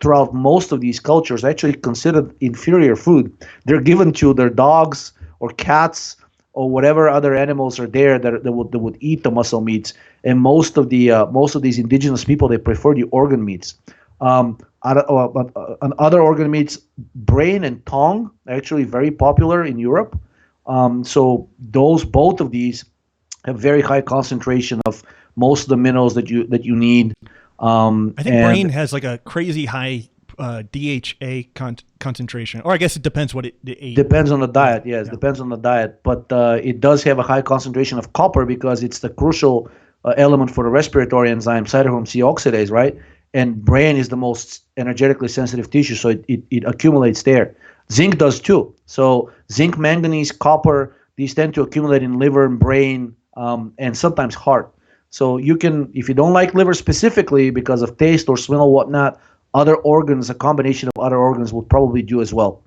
throughout most of these cultures are actually considered inferior food. They're given to their dogs or cats or whatever other animals are there that would eat the muscle meats. And most of these indigenous people, they prefer the organ meats. Other organ meats, brain and tongue, are actually very popular in Europe. So both of these have very high concentration of most of the minerals that you need. I think brain has like a crazy high DHA concentration, or I guess it depends what it ate. Depends on the diet. Yes, depends on the diet, but it does have a high concentration of copper because it's the crucial element for the respiratory enzyme cytochrome C oxidase, right? And brain is the most energetically sensitive tissue, so it accumulates there. Zinc does too. So zinc, manganese, copper, these tend to accumulate in liver and brain, and sometimes heart. So you can, if you don't like liver specifically because of taste or smell or whatnot, other organs, a combination of other organs will probably do as well.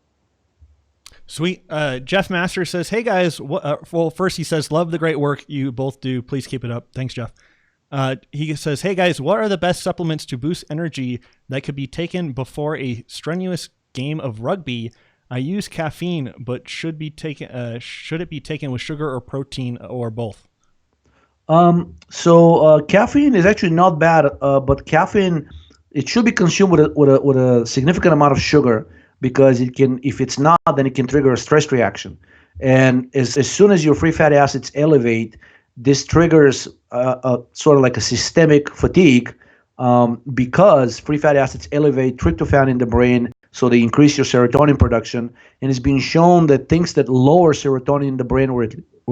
Sweet. Jeff Master says, hey guys, well, first he says, love the great work you both do. Please keep it up. Thanks, Jeff. He says, hey guys, what are the best supplements to boost energy that could be taken before a strenuous game of rugby? I use caffeine, but should it be taken with sugar or protein or both? So caffeine is actually not bad, but caffeine, it should be consumed with a significant amount of sugar because it can, if it's not, then it can trigger a stress reaction. And as soon as your free fatty acids elevate, this triggers sort of like a systemic fatigue because free fatty acids elevate tryptophan in the brain, so they increase your serotonin production. And it's been shown that things that lower serotonin in the brain, or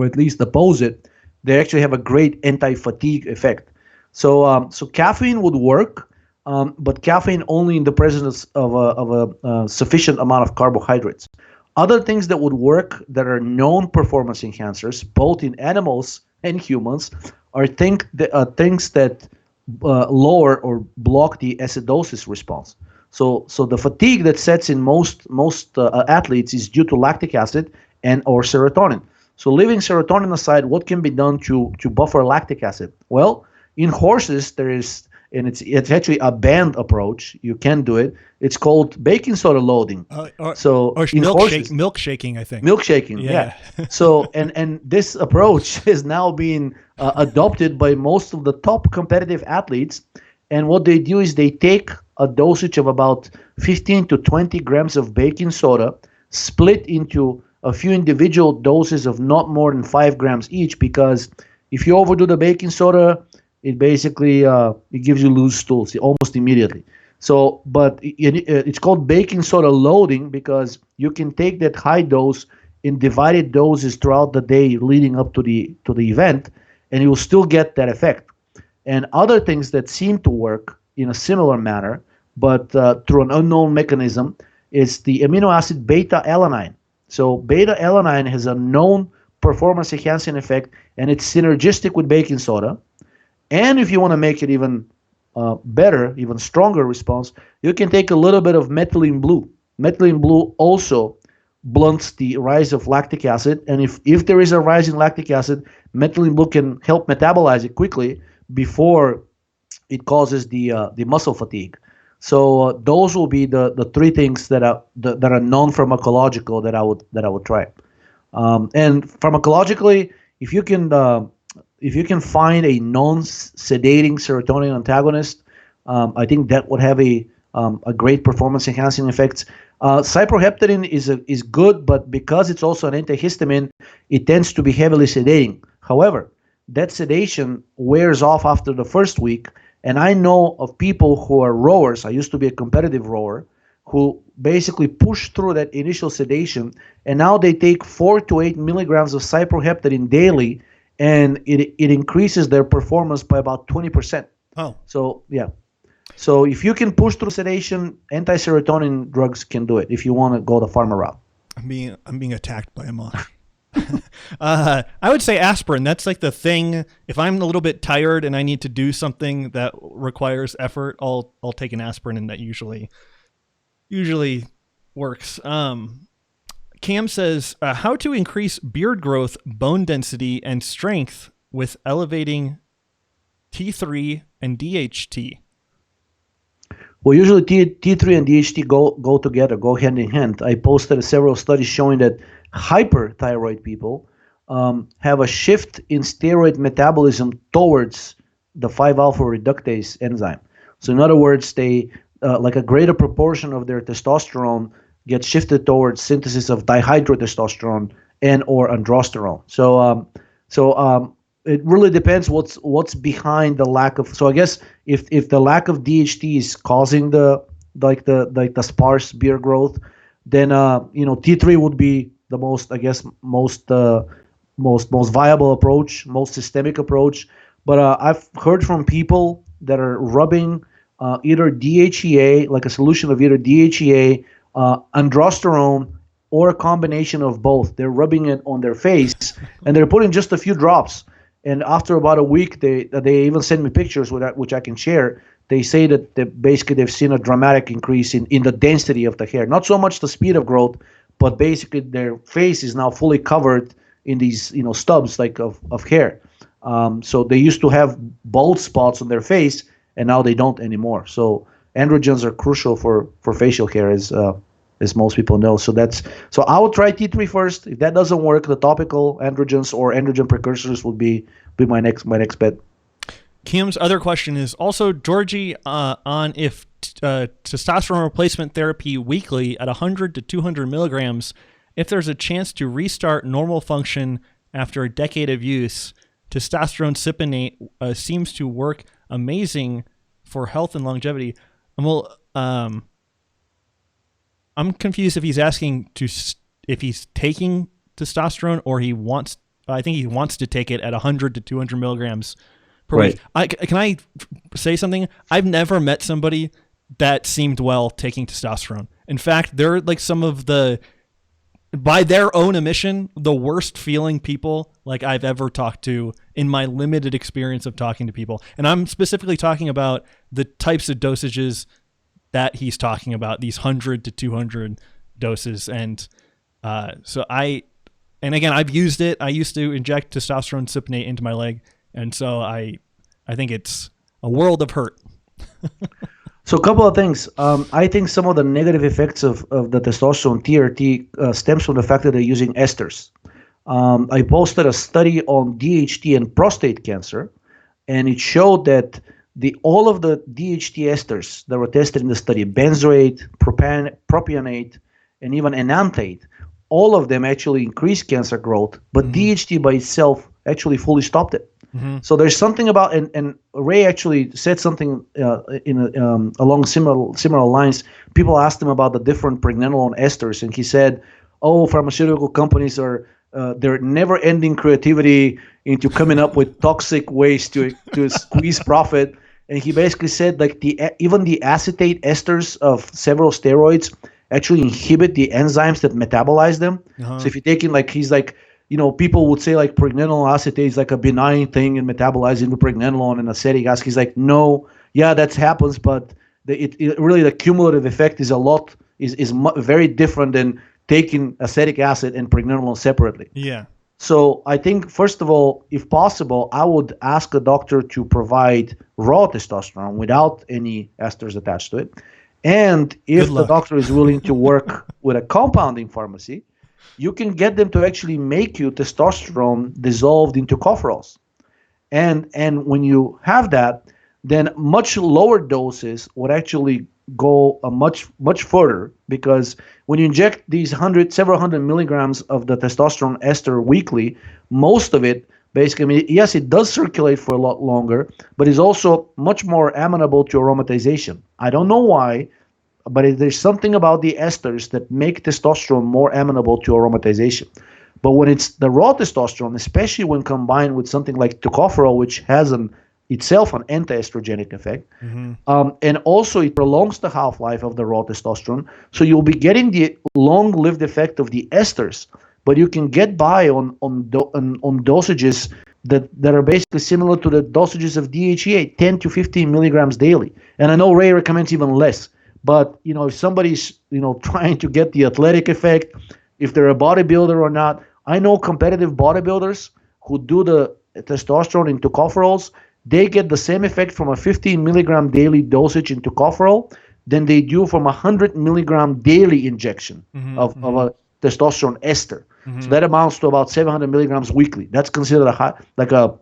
at least oppose it, they actually have a great anti-fatigue effect. So caffeine would work, but caffeine only in the presence of a sufficient amount of carbohydrates. Other things that would work that are known performance enhancers, both in animals and humans, are things that lower or block the acidosis response. So the fatigue that sets in most athletes is due to lactic acid and or serotonin. So leaving serotonin aside, what can be done to buffer lactic acid? Well, in horses there is, and it's actually a banned approach. You can do it. It's called baking soda loading. Or milkshaking, I think. Milkshaking, yeah. So and this approach is now being adopted by most of the top competitive athletes. And what they do is they take a dosage of about 15 to 20 grams of baking soda, split into a few individual doses of not more than 5 grams each, because if you overdo the baking soda, it basically it gives you loose stools almost immediately. So, but it's called baking soda loading because you can take that high dose in divided doses throughout the day leading up to the event, and you will still get that effect. And other things that seem to work in a similar manner, but through an unknown mechanism, is the amino acid beta-alanine. So beta-alanine has a known performance-enhancing effect, and it's synergistic with baking soda. And if you want to make it even better, even stronger response, you can take a little bit of methylene blue. Methylene blue also blunts the rise of lactic acid, and if there is a rise in lactic acid, methylene blue can help metabolize it quickly before it causes the muscle fatigue. So those will be the three things that are known pharmacological that I would try. And pharmacologically, if you can find a non-sedating serotonin antagonist, I think that would have a great performance enhancing effect. Cyproheptadine is good, but because it's also an antihistamine, it tends to be heavily sedating. However, that sedation wears off after the first week, and I know of people who are rowers. I used to be a competitive rower, who basically push through that initial sedation, and now they take 4 to 8 milligrams of cyproheptadine daily, and it increases their performance by about 20%. Oh. So, yeah. So if you can push through sedation, anti-serotonin drugs can do it if you want to go the pharma route. I'm being attacked by a moth. I would say aspirin. That's like the thing. If I'm a little bit tired and I need to do something that requires effort, I'll take an aspirin, and that usually works. Cam says, how to increase beard growth, bone density, and strength with elevating T3 and DHT. Well, usually T3 and DHT go together, go hand in hand. I posted several studies showing that hyperthyroid people have a shift in steroid metabolism towards the 5-alpha reductase enzyme. So in other words, they like a greater proportion of their testosterone gets shifted towards synthesis of dihydrotestosterone and or androsterone. So it really depends what's behind the lack of. So I guess if the lack of DHT is causing the sparse beard growth, then T3 would be the most, I guess, most viable approach, most systemic approach. But I've heard from people that are rubbing either DHEA, like a solution of either DHEA, androsterone, or a combination of both. They're rubbing it on their face, and they're putting just a few drops. And after about a week, they even send me pictures which I can share. They say that basically they've seen a dramatic increase in the density of the hair. Not so much the speed of growth, but basically their face is now fully covered in these stubs like of hair. So they used to have bald spots on their face, and now they don't anymore. So androgens are crucial for facial hair, as most people know. So I would try T3 first. If that doesn't work, the topical androgens or androgen precursors would be my next bet. Kim's other question is also, Georgi, on if testosterone replacement therapy weekly at 100 to 200 milligrams, if there's a chance to restart normal function after a decade of use. Testosterone cypionate seems to work amazing for health and longevity. I'm confused if he's asking if he's taking testosterone or he wants. I think he wants to take it at 100 to 200 milligrams per week. Can I say something? I've never met somebody that seemed well taking testosterone. In fact, they're like some of the, by their own admission, the worst feeling people like I've ever talked to in my limited experience of talking to people. And I'm specifically talking about the types of dosages that he's talking about, these 100 to 200 doses. And and again, I've used it. I used to inject testosterone cypionate into my leg. And so I think it's a world of hurt. So a couple of things. I think some of the negative effects of the testosterone TRT stems from the fact that they're using esters. I posted a study on DHT and prostate cancer, and it showed that all of the DHT esters that were tested in the study, benzoate, propionate, and even enanthate, all of them actually increased cancer growth, but DHT by itself actually fully stopped it. So there's something about, and Ray actually said something along similar lines. People asked him about the different pregnenolone esters, and he said, pharmaceutical companies are their never-ending creativity into coming up with toxic ways to squeeze profit. And he basically said, like, even the acetate esters of several steroids actually inhibit the enzymes that metabolize them. So if you're taking people would say like pregnenolone acetate is like a benign thing and metabolizing the pregnenolone and acetic acid. He's like, no, yeah, that happens, but really the cumulative effect is very different than taking acetic acid and pregnenolone separately. Yeah. So I think, first of all, if possible, I would ask a doctor to provide raw testosterone without any esters attached to it. And if the doctor is willing to work with a compounding pharmacy, you can get them to actually make you testosterone dissolved into cofferols. And when you have that, then much lower doses would actually go much further, because when you inject these several hundred milligrams of the testosterone ester weekly, most of it basically, I mean, yes, it does circulate for a lot longer, but it's also much more amenable to aromatization. I don't know why, but there's something about the esters that make testosterone more amenable to aromatization. But when it's the raw testosterone, especially when combined with something like tocopherol, which has itself an anti-estrogenic effect, and also it prolongs the half-life of the raw testosterone, so you'll be getting the long-lived effect of the esters, but you can get by on dosages that are basically similar to the dosages of DHEA, 10 to 15 milligrams daily. And I know Ray recommends even less, but if somebody's trying to get the athletic effect, if they're a bodybuilder or not, I know competitive bodybuilders who do the testosterone into tocopherols, they get the same effect from a 15 milligram daily dosage into tocopherol than they do from a 100 milligram daily injection of a testosterone ester. So that amounts to about 700 milligrams weekly. That's considered a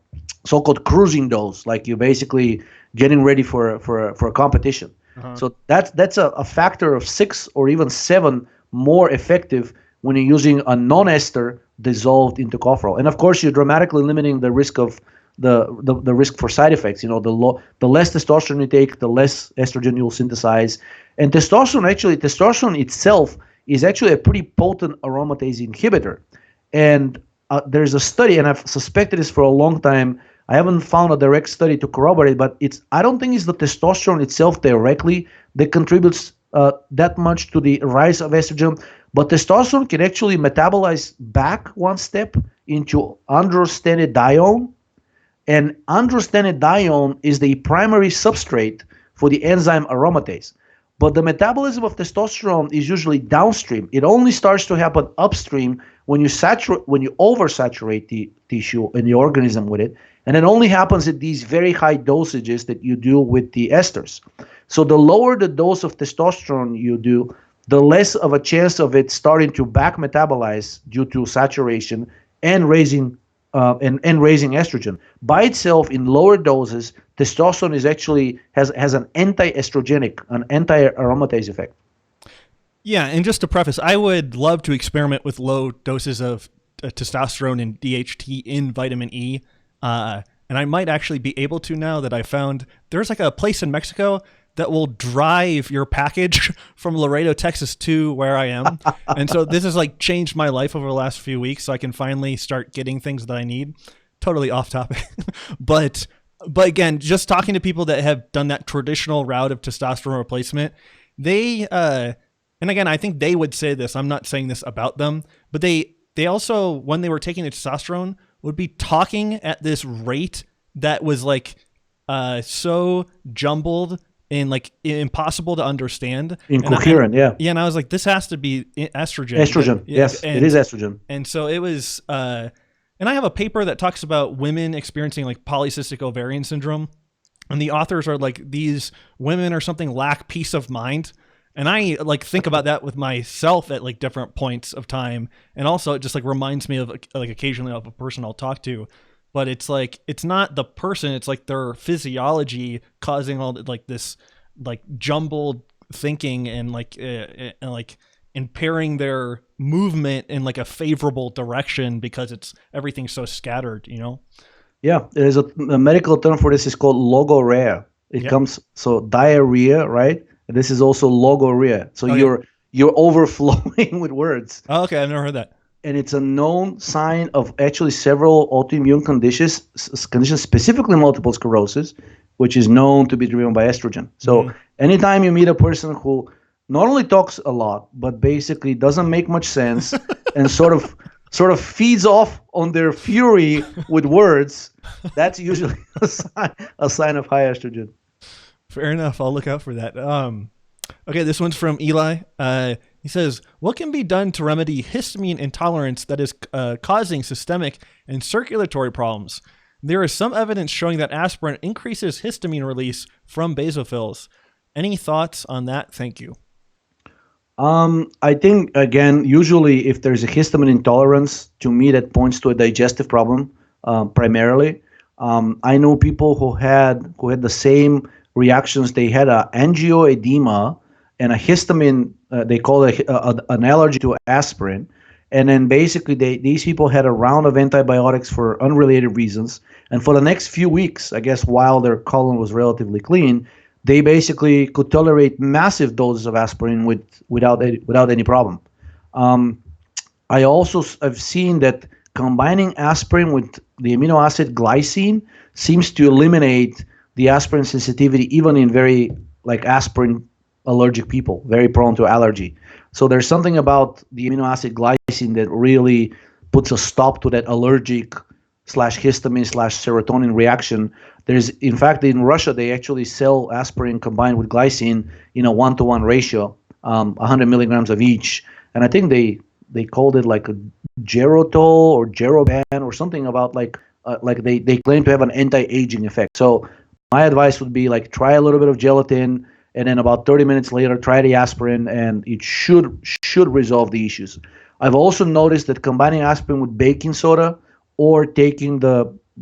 so-called cruising dose, like you're basically getting ready for a competition. So that's a factor of 6 or even 7 more effective when you're using a non-ester dissolved into tocopherol. And of course, you're dramatically limiting the risk of the risk for side effects. The less testosterone you take, the less estrogen you'll synthesize. And testosterone itself is actually a pretty potent aromatase inhibitor. And there's a study, and I've suspected this for a long time. I haven't found a direct study to corroborate, but I don't think it's the testosterone itself directly that contributes that much to the rise of estrogen, but testosterone can actually metabolize back one step into androstenedione. And androstenedione is the primary substrate for the enzyme aromatase. But the metabolism of testosterone is usually downstream. It only starts to happen upstream when you oversaturate the tissue and the organism with it. And it only happens at these very high dosages that you do with the esters. So the lower the dose of testosterone you do, the less of a chance of it starting to back metabolize due to saturation and raising estrogen. By itself, in lower doses, testosterone has an anti-estrogenic, an anti-aromatase effect. Yeah, and just to preface, I would love to experiment with low doses of testosterone and DHT in vitamin E, and I might actually be able to now that I found there's like a place in Mexico that will drive your package from Laredo, Texas to where I am. And so this has like changed my life over the last few weeks, so I can finally start getting things that I need. Totally off topic. But again, just talking to people that have done that traditional route of testosterone replacement, they, and again, I think they would say this, I'm not saying this about them, but they also, when they were taking the testosterone, would be talking at this rate that was like so jumbled and like impossible to understand. Incoherent, yeah. Yeah, and I was like, this has to be estrogen. Estrogen, yes, it is estrogen. And so it was, and I have a paper that talks about women experiencing like polycystic ovarian syndrome. And the authors are like, these women or something lack peace of mind. And I like think about that with myself at like different points of time. And also it just like reminds me of like occasionally of a person I'll talk to. But it's like, it's not the person, it's like their physiology causing all like this like jumbled thinking and like impairing their movement in like a favorable direction because everything's so scattered, Yeah, there's a medical term for this is called logorrhea. It comes, so diarrhea, right? This is also logorrhea. So you're overflowing with words. Oh, okay, I've never heard that. And it's a known sign of actually several autoimmune conditions, specifically multiple sclerosis, which is known to be driven by estrogen. So anytime you meet a person who not only talks a lot, but basically doesn't make much sense and sort of feeds off on their fury with words, that's usually a sign of high estrogen. Fair enough. I'll look out for that. Okay, this one's from Eli. He says, what can be done to remedy histamine intolerance that is causing systemic and circulatory problems? There is some evidence showing that aspirin increases histamine release from basophils. Any thoughts on that? Thank you. I think, again, usually if there's a histamine intolerance, to me that points to a digestive problem primarily. I know people who had the same reactions. They had a angioedema and a histamine. They call it an allergy to aspirin. And then basically these people had a round of antibiotics for unrelated reasons. And for the next few weeks, I guess while their colon was relatively clean, they basically could tolerate massive doses of aspirin without any problem. I also have seen that combining aspirin with the amino acid glycine seems to eliminate the aspirin sensitivity even in very aspirin allergic people, very prone to allergy. So there's something about the amino acid glycine that really puts a stop to that allergic slash histamine slash serotonin reaction. There's, in fact, in Russia, they actually sell aspirin combined with glycine in a 1-to-1 ratio, 100 milligrams of each. And I think they called it like a Gerotol or Geroban or something about they claim to have an anti-aging effect. So my advice would be try a little bit of gelatin, and then about 30 minutes later, try the aspirin, and it should resolve the issues. I've also noticed that combining aspirin with baking soda or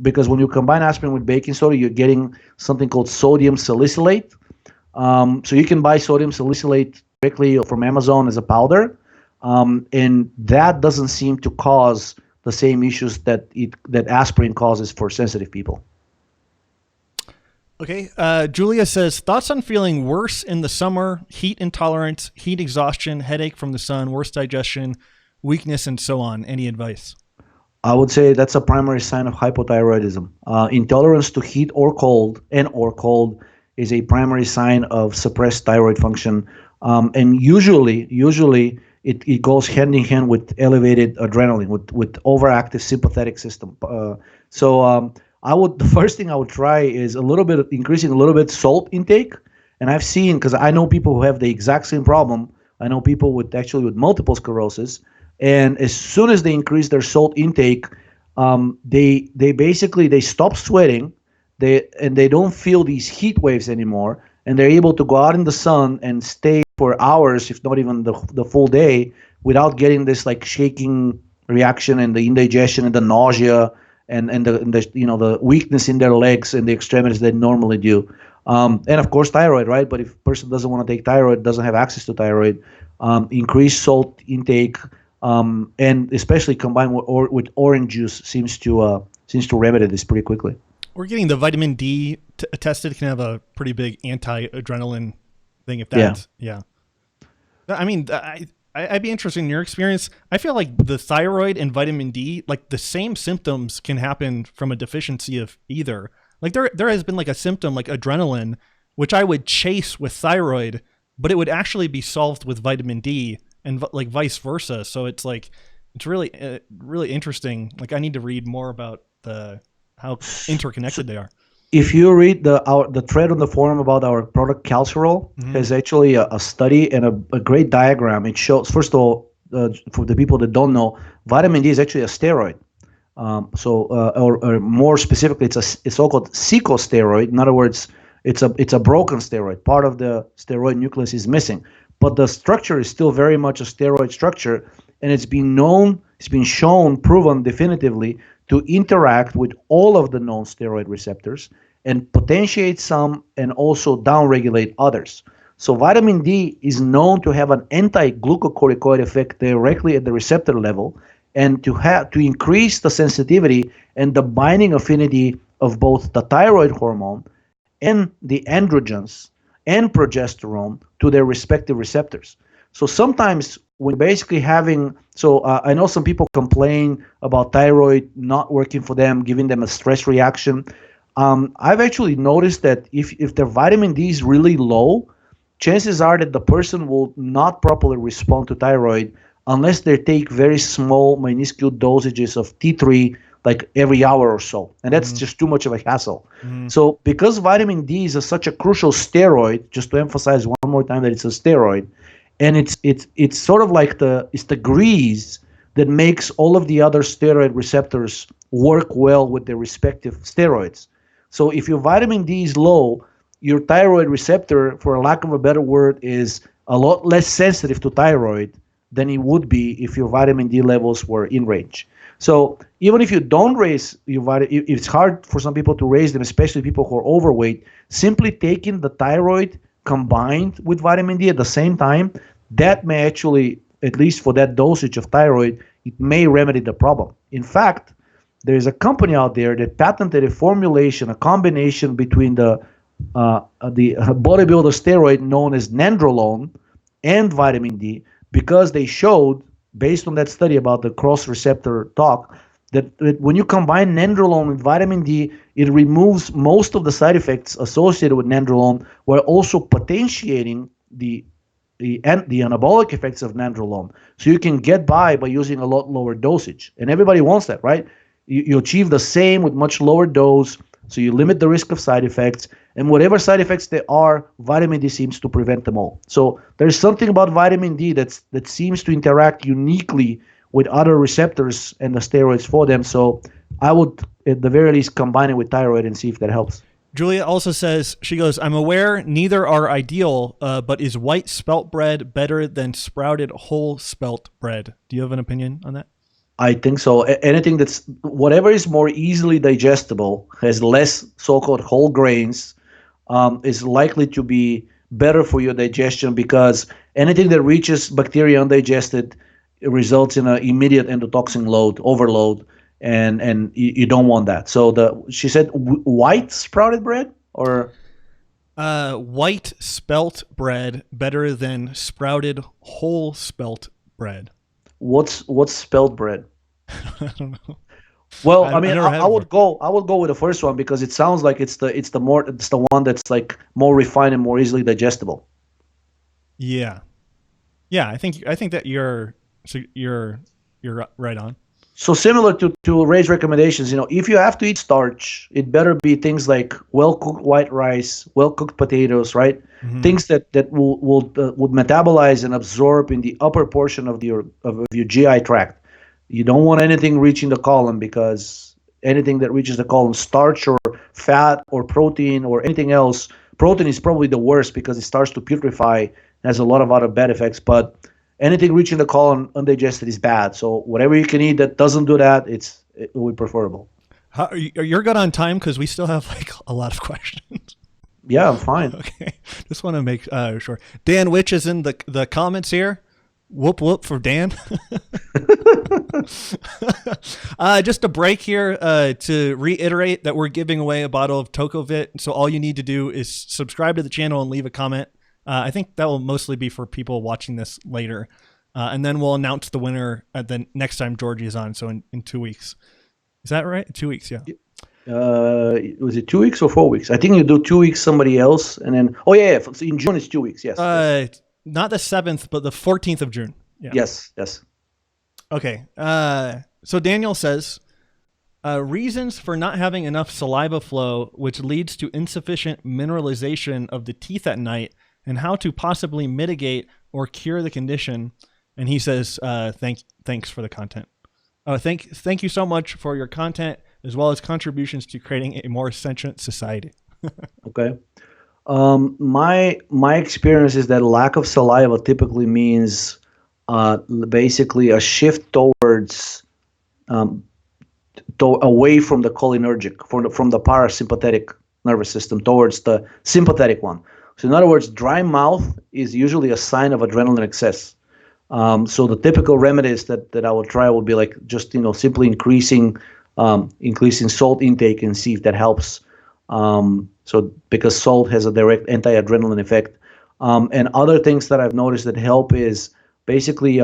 because when you combine aspirin with baking soda, you're getting something called sodium salicylate. So you can buy sodium salicylate directly from Amazon as a powder, and that doesn't seem to cause the same issues that aspirin causes for sensitive people. Okay, Julia says, thoughts on feeling worse in the summer, heat intolerance, heat exhaustion, headache from the sun, worse digestion, weakness, and so on. Any advice? I would say that's a primary sign of hypothyroidism. Intolerance to heat or cold is a primary sign of suppressed thyroid function. And usually it goes hand in hand with elevated adrenaline, with overactive sympathetic system. The first thing I would try is increasing a little bit salt intake. And I've seen, because I know people who have the exact same problem. I know people with multiple sclerosis. And as soon as they increase their salt intake, they stop sweating, they don't feel these heat waves anymore, and they're able to go out in the sun and stay for hours, if not even the full day, without getting this shaking reaction and the indigestion and the nausea and the weakness in their legs and the extremities they normally do. And of course thyroid, right? But if a person doesn't want to take thyroid, doesn't have access to thyroid, increase salt intake. And especially combined with orange juice seems to remedy this pretty quickly. We're getting the vitamin D tested can have a pretty big anti-adrenaline thing. If that's yeah. I mean, I'd be interested in your experience. I feel like the thyroid and vitamin D, the same symptoms can happen from a deficiency of either. There has been a symptom like adrenaline, which I would chase with thyroid, but it would actually be solved with vitamin D. And vice versa. So it's really really interesting. I need to read more about how interconnected they are. If you read the thread on the forum about our product Calcerol, there's actually a study and a great diagram. It shows, first of all, for the people that don't know, vitamin D is actually a steroid. Or more specifically, it's so-called secosteroid. In other words, it's a broken steroid. Part of the steroid nucleus is missing. But the structure is still very much a steroid structure, and it's been shown, proven definitively to interact with all of the known steroid receptors and potentiate some and also downregulate others. So vitamin D is known to have an anti-glucocorticoid effect directly at the receptor level, and to increase the sensitivity and the binding affinity of both the thyroid hormone and the androgens and progesterone to their respective receptors. So sometimes when basically I know some people complain about thyroid not working for them, giving them a stress reaction. I've actually noticed that if their vitamin D is really low, chances are that the person will not properly respond to thyroid unless they take very small, minuscule dosages of T3 like every hour or so. And that's just too much of a hassle. So because vitamin D is such a crucial steroid, just to emphasize one more time that it's a steroid, and it's sort of like it's the grease that makes all of the other steroid receptors work well with their respective steroids. So if your vitamin D is low, your thyroid receptor, for a lack of a better word, is a lot less sensitive to thyroid than it would be if your vitamin D levels were in range. So even if you don't raise your vitamin, it's hard for some people to raise them, especially people who are overweight. Simply taking the thyroid combined with vitamin D at the same time, that may actually, at least for that dosage of thyroid, it may remedy the problem. In fact, there is a company out there that patented a formulation, a combination between the bodybuilder steroid known as nandrolone and vitamin D, because they showed, based on that study about the cross receptor talk, that when you combine nandrolone with vitamin D, it removes most of the side effects associated with nandrolone, while also potentiating the anabolic effects of nandrolone. So you can get by using a lot lower dosage. And everybody wants that, right? You achieve the same with much lower dose, so you limit the risk of side effects. And whatever side effects there are, vitamin D seems to prevent them all. So there's something about vitamin D that seems to interact uniquely with other receptors and the steroids for them. So I would, at the very least, combine it with thyroid and see if that helps. Julia also says, she goes, I'm aware neither are ideal, but is white spelt bread better than sprouted whole spelt bread? Do you have an opinion on that? I think so. Anything whatever is more easily digestible, has less so-called whole grains, is likely to be better for your digestion, because anything that reaches bacteria undigested results in an immediate endotoxin overload, and you don't want that. So she said white sprouted bread, or white spelt bread better than sprouted whole spelt bread. What's spelt bread? I don't know. Well, I would go with the first one, because it sounds like it's the one that's like more refined and more easily digestible. Yeah. I think that you're right on. So similar to Ray's recommendations, if you have to eat starch, it better be things like well-cooked white rice, well-cooked potatoes, right? Mm-hmm. Things that would metabolize and absorb in the upper portion of your GI tract. You don't want anything reaching the colon, because anything that reaches the colon, starch or fat or protein or anything else, protein is probably the worst because it starts to putrefy and has a lot of other bad effects. But anything reaching the colon undigested is bad. So whatever you can eat that doesn't do that, it would be preferable. You're good on time, because we still have a lot of questions. Yeah, I'm fine. Okay, just want to make sure. Dan Witch is in the comments here. Whoop whoop for Dan. Just a break here to reiterate that we're giving away a bottle of Tocovit. So all you need to do is subscribe to the channel and leave a comment. I think that will mostly be for people watching this later. And then we'll announce the winner at the next time Georgi is on. So in 2 weeks. Is that right? 2 weeks, yeah. Was it 2 weeks or 4 weeks? I think you do 2 weeks somebody else. And then, in June it's 2 weeks, yes. Not the 7th, but the 14th of June. Yeah. Yes. Okay. So Daniel says, reasons for not having enough saliva flow, which leads to insufficient mineralization of the teeth at night, and how to possibly mitigate or cure the condition. And he says, thanks for the content. Thank you so much for your content, as well as contributions to creating a more sentient society. Okay. My experience is that lack of saliva typically means basically a shift towards away from the cholinergic, from the parasympathetic nervous system towards the sympathetic one. So in other words, dry mouth is usually a sign of adrenaline excess. So the typical remedies that I would try would be like just simply increasing salt intake and see if that helps. So because salt has a direct anti-adrenaline effect. And other things that I've noticed that help is basically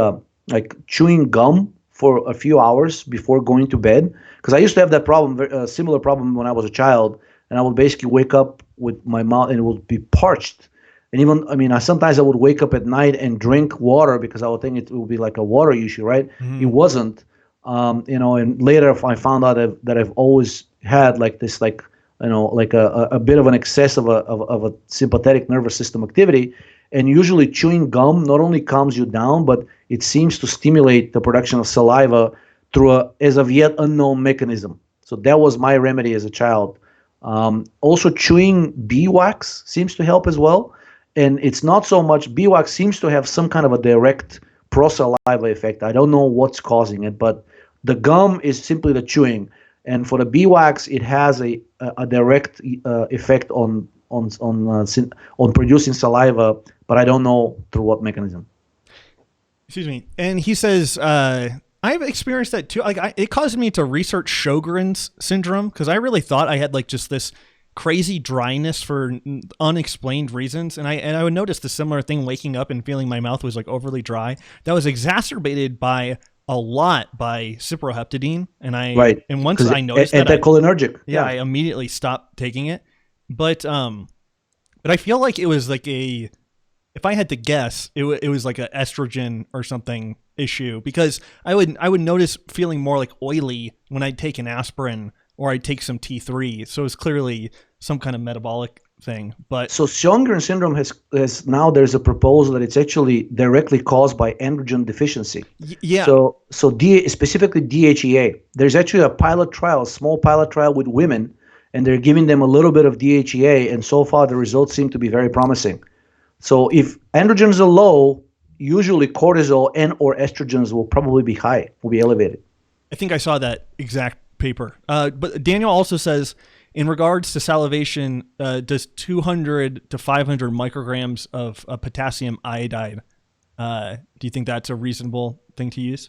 like chewing gum for a few hours before going to bed. Because I used to have that problem, a similar problem when I was a child, and I would basically wake up with my mouth and it would be parched. And even, I mean, sometimes I would wake up at night and drink water because I would think it would be like a water issue, right? It wasn't. And later I found out that I've always had like this, like, like a bit of an excess of a sympathetic nervous system activity. And usually chewing gum not only calms you down, but it seems to stimulate the production of saliva through a, as of yet, unknown mechanism. So that was my remedy as a child. Also, chewing beeswax seems to help as well. And it's not so much, beeswax seems to have some kind of a direct pro-saliva effect. I don't know what's causing it, but the gum is simply the chewing. And for the beeswax, it has a direct effect on producing saliva, but I don't know through what mechanism. Excuse me. And he says, I've experienced that too. Like, it caused me to research Sjogren's syndrome because I really thought I had like just this crazy dryness for unexplained reasons, and I would notice the similar thing, waking up and feeling my mouth was like overly dry. That was exacerbated by cyproheptadine, and once I noticed that, anticholinergic. I immediately stopped taking it. But I feel like it was like if I had to guess, it was like an estrogen or something issue, because I would notice feeling more like oily when I'd take an aspirin or I'd take some T3. So it's clearly some kind of metabolic thing. But so Sjogren's syndrome has now, there's a proposal that it's actually directly caused by androgen deficiency. Yeah. So specifically DHEA. There's actually a small pilot trial with women, and they're giving them a little bit of DHEA, and so far the results seem to be very promising. So if androgens are low, usually cortisol and or estrogens will probably be high, will be elevated. I think I saw that exact paper. But Daniel also says, in regards to salivation, does 200 to 500 micrograms of potassium iodide, do you think that's a reasonable thing to use?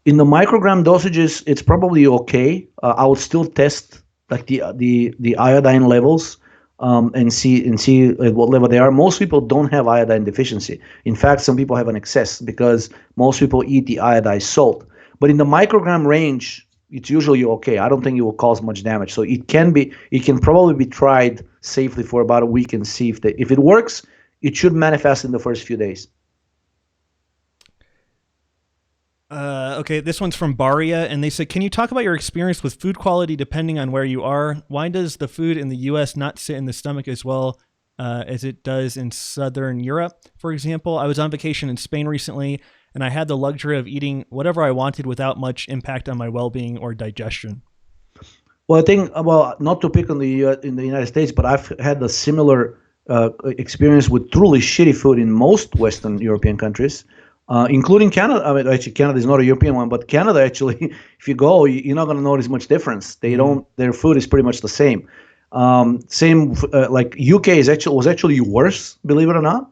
In the microgram dosages, it's probably okay. I would still test like the iodine levels and see at what level they are. Most people don't have iodine deficiency. In fact, some people have an excess because most people eat the iodized salt. But in the microgram range, it's usually okay. I don't think it will cause much damage. So it can probably be tried safely for about a week and see if it works. It should manifest in the first few days. Okay, this one's from Baria, and they said, can you talk about your experience with food quality depending on where you are? Why does the food in the U.S. not sit in the stomach as well as it does in Southern Europe? For example, I was on vacation in Spain recently, and I had the luxury of eating whatever I wanted without much impact on my well-being or digestion. Well, I think, not to pick on in the United States, but I've had a similar experience with truly shitty food in most Western European countries, including Canada. I mean, actually, Canada is not a European one, but Canada, actually, if you go, you're not going to notice much difference. Their food is pretty much the same. Like UK was actually worse, believe it or not.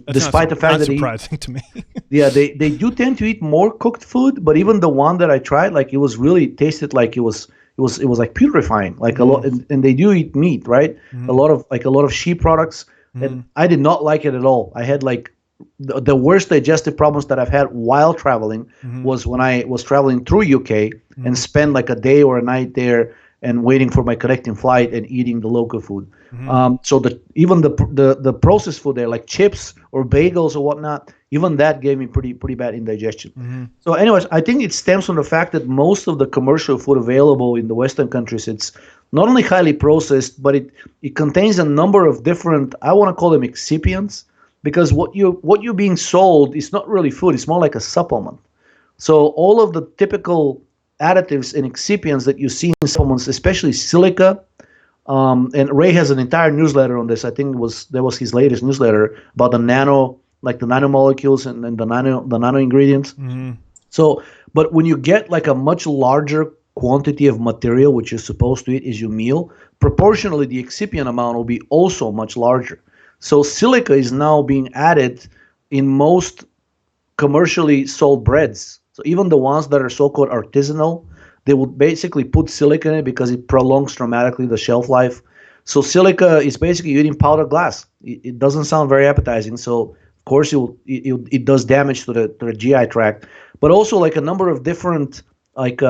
Despite the fact that surprising to me. Yeah, they do tend to eat more cooked food, but even the one that I tried, like it was really tasted like it was like putrefying, like a lot, and they do eat meat, right? A lot of sheep products, and I did not like it at all. I had like the worst digestive problems that I've had while traveling was when I was traveling through UK and spent like a day or a night there and waiting for my connecting flight and eating the local food. So even the processed food there, like chips or bagels or whatnot, even that gave me pretty bad indigestion. So anyways, I think it stems from the fact that most of the commercial food available in the Western countries, it's not only highly processed, but it contains a number of different, I want to call them excipients, because what you're being sold is not really food, it's more like a supplement. So all of the typical additives and excipients that you see in supplements, especially silica, and Ray has an entire newsletter on this. I think that was his latest newsletter about the nanomolecules and the nano ingredients. So, but when you get like a much larger quantity of material, which you're supposed to eat is your meal, proportionally the excipient amount will be also much larger. So silica is now being added in most commercially sold breads. So even the ones that are so-called artisanal, they would basically put silica in it because it prolongs dramatically the shelf life. So silica is basically eating powdered glass. It doesn't sound very appetizing. So of course it does damage to the GI tract, but also like a number of different like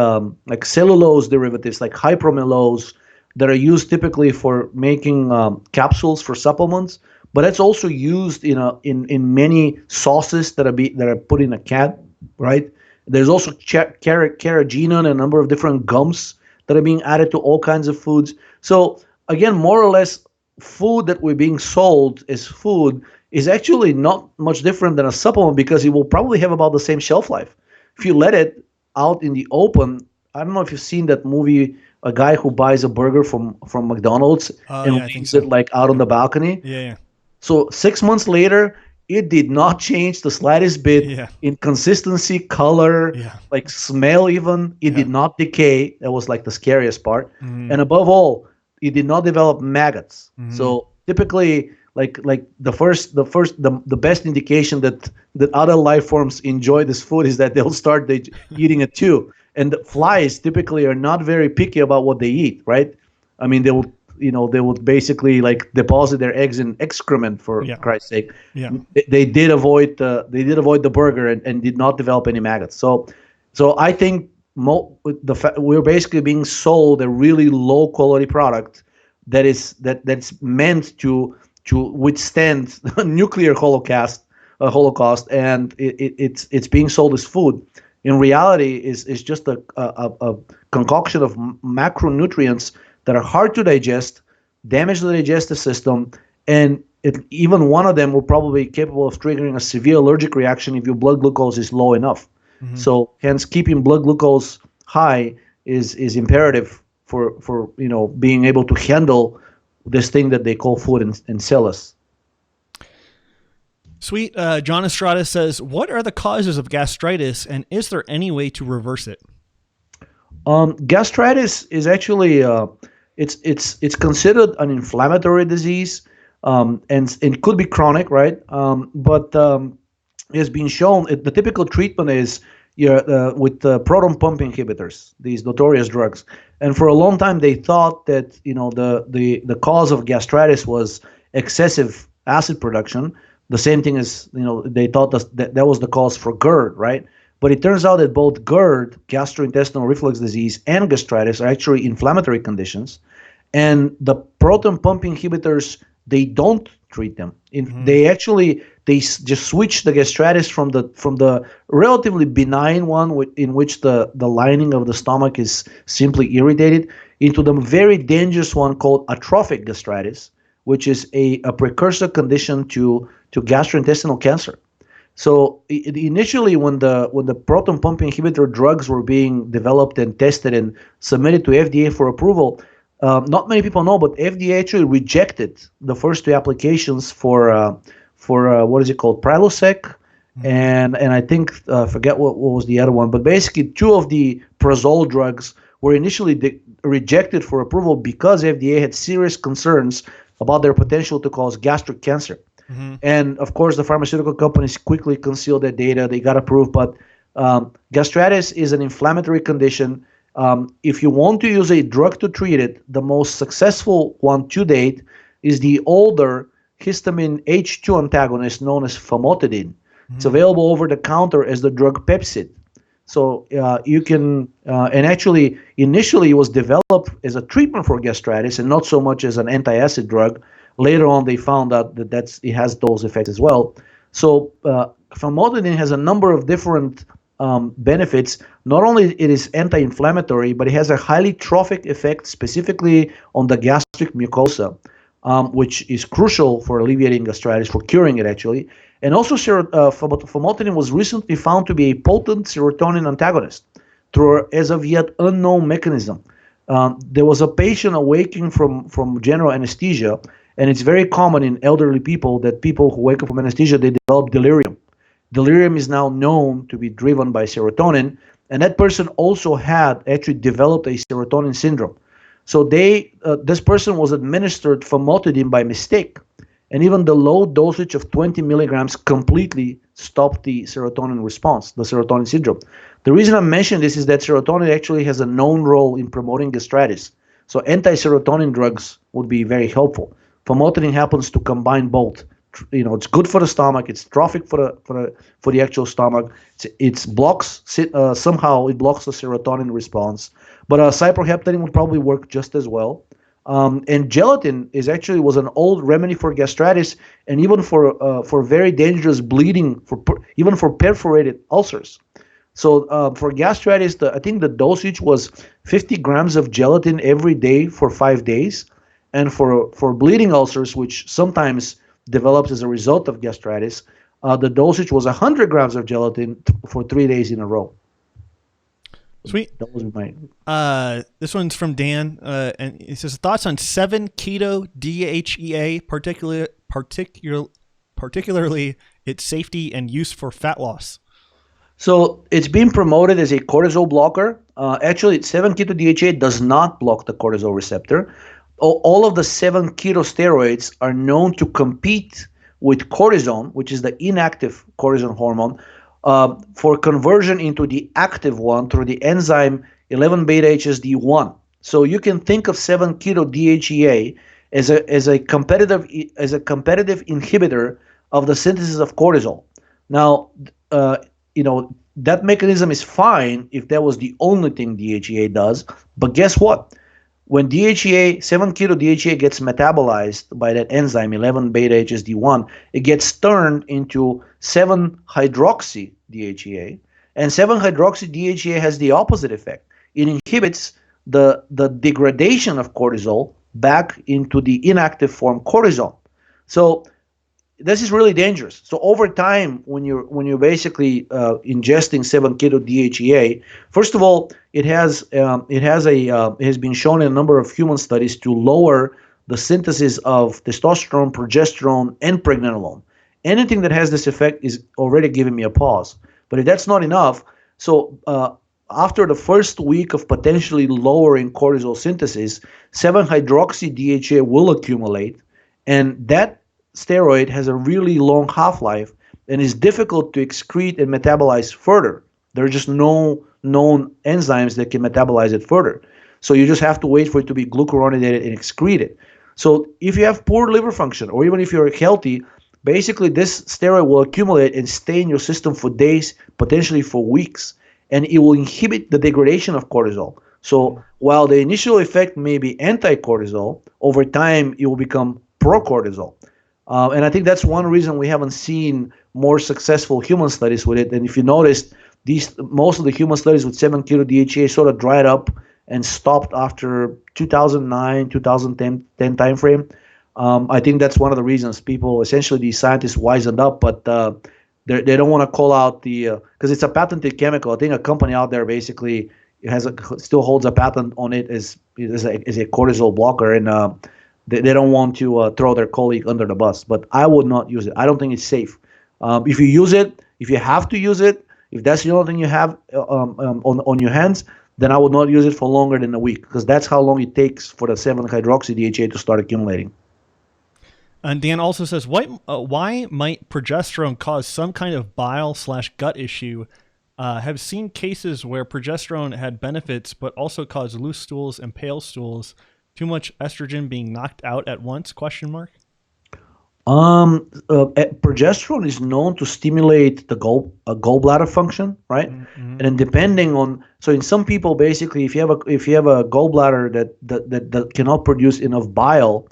cellulose derivatives like hypromellose that are used typically for making capsules for supplements. but it's also used in many sauces that are put in a cat, right? There's also carrageenan and a number of different gums that are being added to all kinds of foods. So again, more or less, food that we're being sold as food is actually not much different than a supplement because it will probably have about the same shelf life. If you let it out in the open, I don't know if you've seen that movie, a guy who buys a burger from McDonald's and Yeah, I think leaves so. it like out on the balcony. Yeah, yeah. So 6 months later, it did not change the slightest bit Yeah. in consistency, color, Yeah. like smell even. It Yeah. did not decay. That was like the scariest part. Mhm. And above all, it did not develop maggots. Mhm. So typically, like the best indication that other life forms enjoy this food is that they'll start eating it too. And the flies typically are not very picky about what they eat, right? I mean, they would basically like deposit their eggs in excrement for Yeah. Christ's sake. Yeah. They did avoid the burger and did not develop any maggots. So I think we're basically being sold a really low quality product that's meant to withstand nuclear holocaust, and it's being sold as food. In reality, is just a concoction of macronutrients that are hard to digest, damage the digestive system, and even one of them will probably be capable of triggering a severe allergic reaction if your blood glucose is low enough. Mhm. So hence keeping blood glucose high is imperative for being able to handle this thing that they call food and sell us. Sweet. John Estrada says, "What are the causes of gastritis, and is there any way to reverse it?" Gastritis is actually it's considered an inflammatory disease, and it could be chronic, right? But it has been shown the typical treatment is with proton pump inhibitors, these notorious drugs. And for a long time, they thought that the cause of gastritis was excessive acid production. The same thing as they thought that was the cause for GERD, right? But it turns out that both GERD, gastrointestinal reflux disease, and gastritis are actually inflammatory conditions, and the proton pump inhibitors, they don't treat them. They just switch the gastritis from the relatively benign one in which the lining of the stomach is simply irritated into the very dangerous one called atrophic gastritis, which is a precursor condition to gastrointestinal cancer. So initially, when the proton pump inhibitor drugs were being developed and tested and submitted to FDA for approval, not many people know, but FDA actually rejected the first two applications for what is it called, Prilosec, and I think forget what was the other one, but basically two of the Prozol drugs were initially rejected for approval because FDA had serious concerns about their potential to cause gastric cancer. Mm-hmm. And of course, the pharmaceutical companies quickly concealed that data. They got approved, but gastritis is an inflammatory condition. If you want to use a drug to treat it, the most successful one to date is the older histamine H2 antagonist known as famotidine. Mm-hmm. It's available over the counter as the drug Pepcid. So you can, and actually initially it was developed as a treatment for gastritis and not so much as an antacid drug. Later on, they found out that it has those effects as well. So famotidine has a number of different benefits. Not only it is anti-inflammatory, but it has a highly trophic effect specifically on the gastric mucosa, which is crucial for alleviating gastritis, for curing it actually. And also famotidine was recently found to be a potent serotonin antagonist through as of yet unknown mechanism. There was a patient awaking from general anesthesia, and it's very common in elderly people that people who wake up from anesthesia, they develop delirium. Delirium is now known to be driven by serotonin, and that person also had actually developed a serotonin syndrome. So this person was administered famotidine by mistake, and even the low dosage of 20 milligrams completely stopped the serotonin response, the serotonin syndrome. The reason I mention this is that serotonin actually has a known role in promoting gastritis. So anti-serotonin drugs would be very helpful. Famotidine happens to combine both. It's good for the stomach. It's trophic for the actual stomach. Somehow it blocks the serotonin response. But cyproheptadine would probably work just as well. And gelatin was an old remedy for gastritis and even for very dangerous bleeding, even for perforated ulcers. So for gastritis, I think the dosage was 50 grams of gelatin every day for 5 days. And for bleeding ulcers, which sometimes develops as a result of gastritis, the dosage was 100 grams of gelatin for 3 days in a row. Sweet. That was my. This one's from Dan, and he says thoughts on 7-keto DHEA, particularly its safety and use for fat loss. So it's being promoted as a cortisol blocker. Actually, 7-keto DHEA does not block the cortisol receptor. All of the 7-keto steroids are known to compete with cortisone, which is the inactive cortisol hormone, for conversion into the active one through the enzyme 11-beta-HSD1. So you can think of 7-keto DHEA as a competitive inhibitor of the synthesis of cortisol. Now, that mechanism is fine if that was the only thing DHEA does. But guess what? When 7-keto DHEA gets metabolized by that enzyme 11-beta-HSD1, it gets turned into 7-hydroxy DHEA, and 7-hydroxy DHEA has the opposite effect. It inhibits the degradation of cortisol back into the inactive form cortisol. So this is really dangerous. So over time, when you're basically ingesting 7-keto DHEA, first of all, it has been shown in a number of human studies to lower the synthesis of testosterone, progesterone, and pregnenolone. Anything that has this effect is already giving me a pause. But if that's not enough, so after the first week of potentially lowering cortisol synthesis, 7-hydroxy DHEA will accumulate, and that steroid has a really long half-life and is difficult to excrete and metabolize further. There are just no known enzymes that can metabolize it further. So you just have to wait for it to be glucuronidated and excreted. So if you have poor liver function, or even if you're healthy, basically this steroid will accumulate and stay in your system for days, potentially for weeks, and it will inhibit the degradation of cortisol. So while the initial effect may be anti-cortisol, over time it will become pro-cortisol. And I think that's one reason we haven't seen more successful human studies with it. And if you noticed, most of the human studies with 7-keto DHEA sort of dried up and stopped after 2009, 2010 timeframe. I think that's one of the reasons these scientists wisened up, but they don't want to call out because it's a patented chemical. I think a company out there basically still holds a patent on it as a cortisol blocker, and they don't want to throw their colleague under the bus. But I would not use it. I don't think it's safe. If you use it, if you have to use it, if that's the only thing you have on your hands, then I would not use it for longer than a week, because that's how long it takes for the 7-hydroxy DHA to start accumulating. And Dan also says, why might progesterone cause some kind of bile/gut issue? Have seen cases where progesterone had benefits, but also caused loose stools and pale stools. Too much estrogen being knocked out at once? ? Progesterone is known to stimulate the gallbladder function, right? Mm-hmm. And depending on, so in some people, basically, if you have a gallbladder that cannot produce enough bile,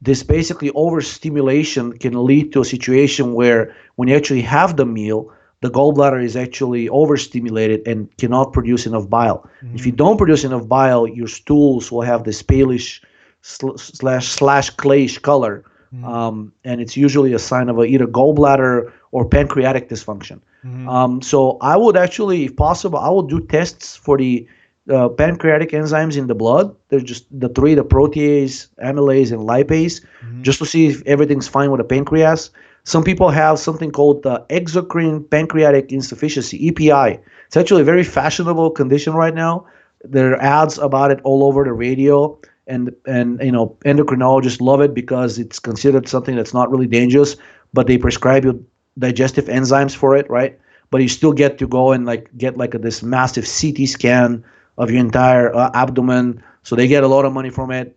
this basically overstimulation can lead to a situation where when you actually have the meal, the gallbladder is actually overstimulated and cannot produce enough bile. Mm-hmm. If you don't produce enough bile, your stools will have this palish slash clayish color. Mm-hmm. And it's usually a sign of either gallbladder or pancreatic dysfunction. Mm-hmm. So I would actually, if possible, I would do tests for the pancreatic enzymes in the blood. There's just the three, the protease, amylase, and lipase, mm-hmm. just to see if everything's fine with the pancreas. Some people have something called exocrine pancreatic insufficiency, EPI. It's actually a very fashionable condition right now. There are ads about it all over the radio, and endocrinologists love it because it's considered something that's not really dangerous, but they prescribe you digestive enzymes for it, right? But you still get to go and get this massive CT scan of your entire abdomen. So they get a lot of money from it,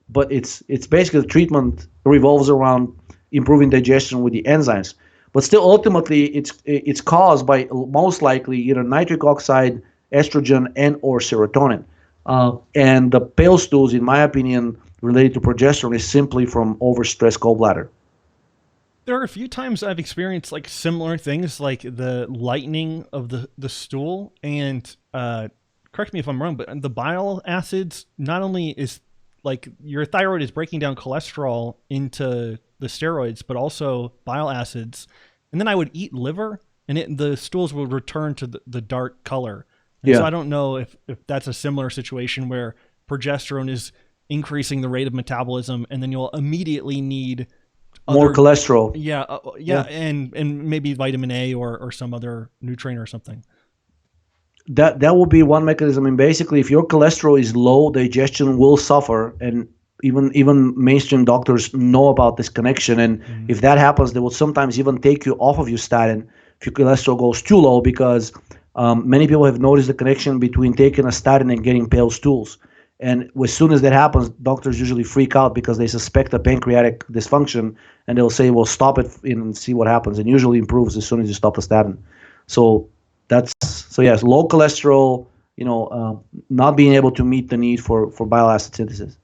but it's basically the treatment revolves around improving digestion with the enzymes. But still, ultimately, it's caused by most likely either nitric oxide, estrogen, and or serotonin. And the pale stools, in my opinion, related to progesterone is simply from overstressed gallbladder. There are a few times I've experienced like similar things, like the lightening of the stool, and correct me if I'm wrong, but the bile acids not only is like your thyroid is breaking down cholesterol into the steroids, but also bile acids. And then I would eat liver, and the stools would return to the dark color. And so I don't know if that's a similar situation where progesterone is increasing the rate of metabolism, and then you'll immediately need more cholesterol. And maybe vitamin A or some other nutrient or something. That will be one mechanism. And basically, if your cholesterol is low, digestion will suffer, and even mainstream doctors know about this connection. And if that happens, they will sometimes even take you off of your statin if your cholesterol goes too low, because many people have noticed the connection between taking a statin and getting pale stools. And as soon as that happens, doctors usually freak out because they suspect a pancreatic dysfunction, and they'll say, well, stop it and see what happens. And usually improves as soon as you stop the statin. So yes, low cholesterol, not being able to meet the need for bile acid synthesis.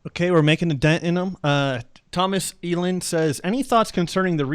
Okay, we're making a dent in them. Thomas Elin says, any thoughts concerning the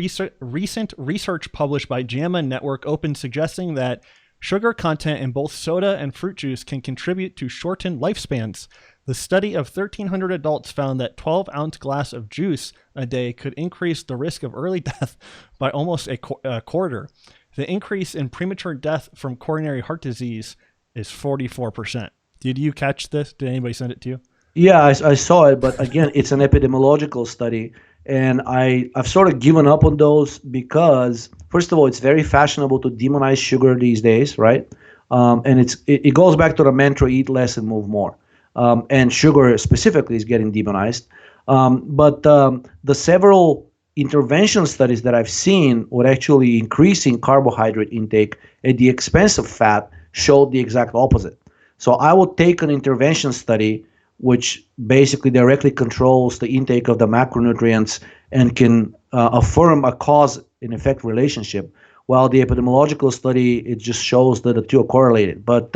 recent research published by JAMA Network Open suggesting that sugar content in both soda and fruit juice can contribute to shortened lifespans? The study of 1,300 adults found that 12-ounce glass of juice a day could increase the risk of early death by almost a quarter. The increase in premature death from coronary heart disease is 44%. Did you catch this? Did anybody send it to you? Yeah, I saw it, but again, it's an epidemiological study, and I've sort of given up on those because, first of all, it's very fashionable to demonize sugar these days, right? And it goes back to the mantra, eat less and move more. And sugar specifically is getting demonized. But the several intervention studies that I've seen with actually increasing carbohydrate intake at the expense of fat showed the exact opposite. So I would take an intervention study which basically directly controls the intake of the macronutrients and can affirm a cause and effect relationship, while the epidemiological study, it just shows that the two are correlated. But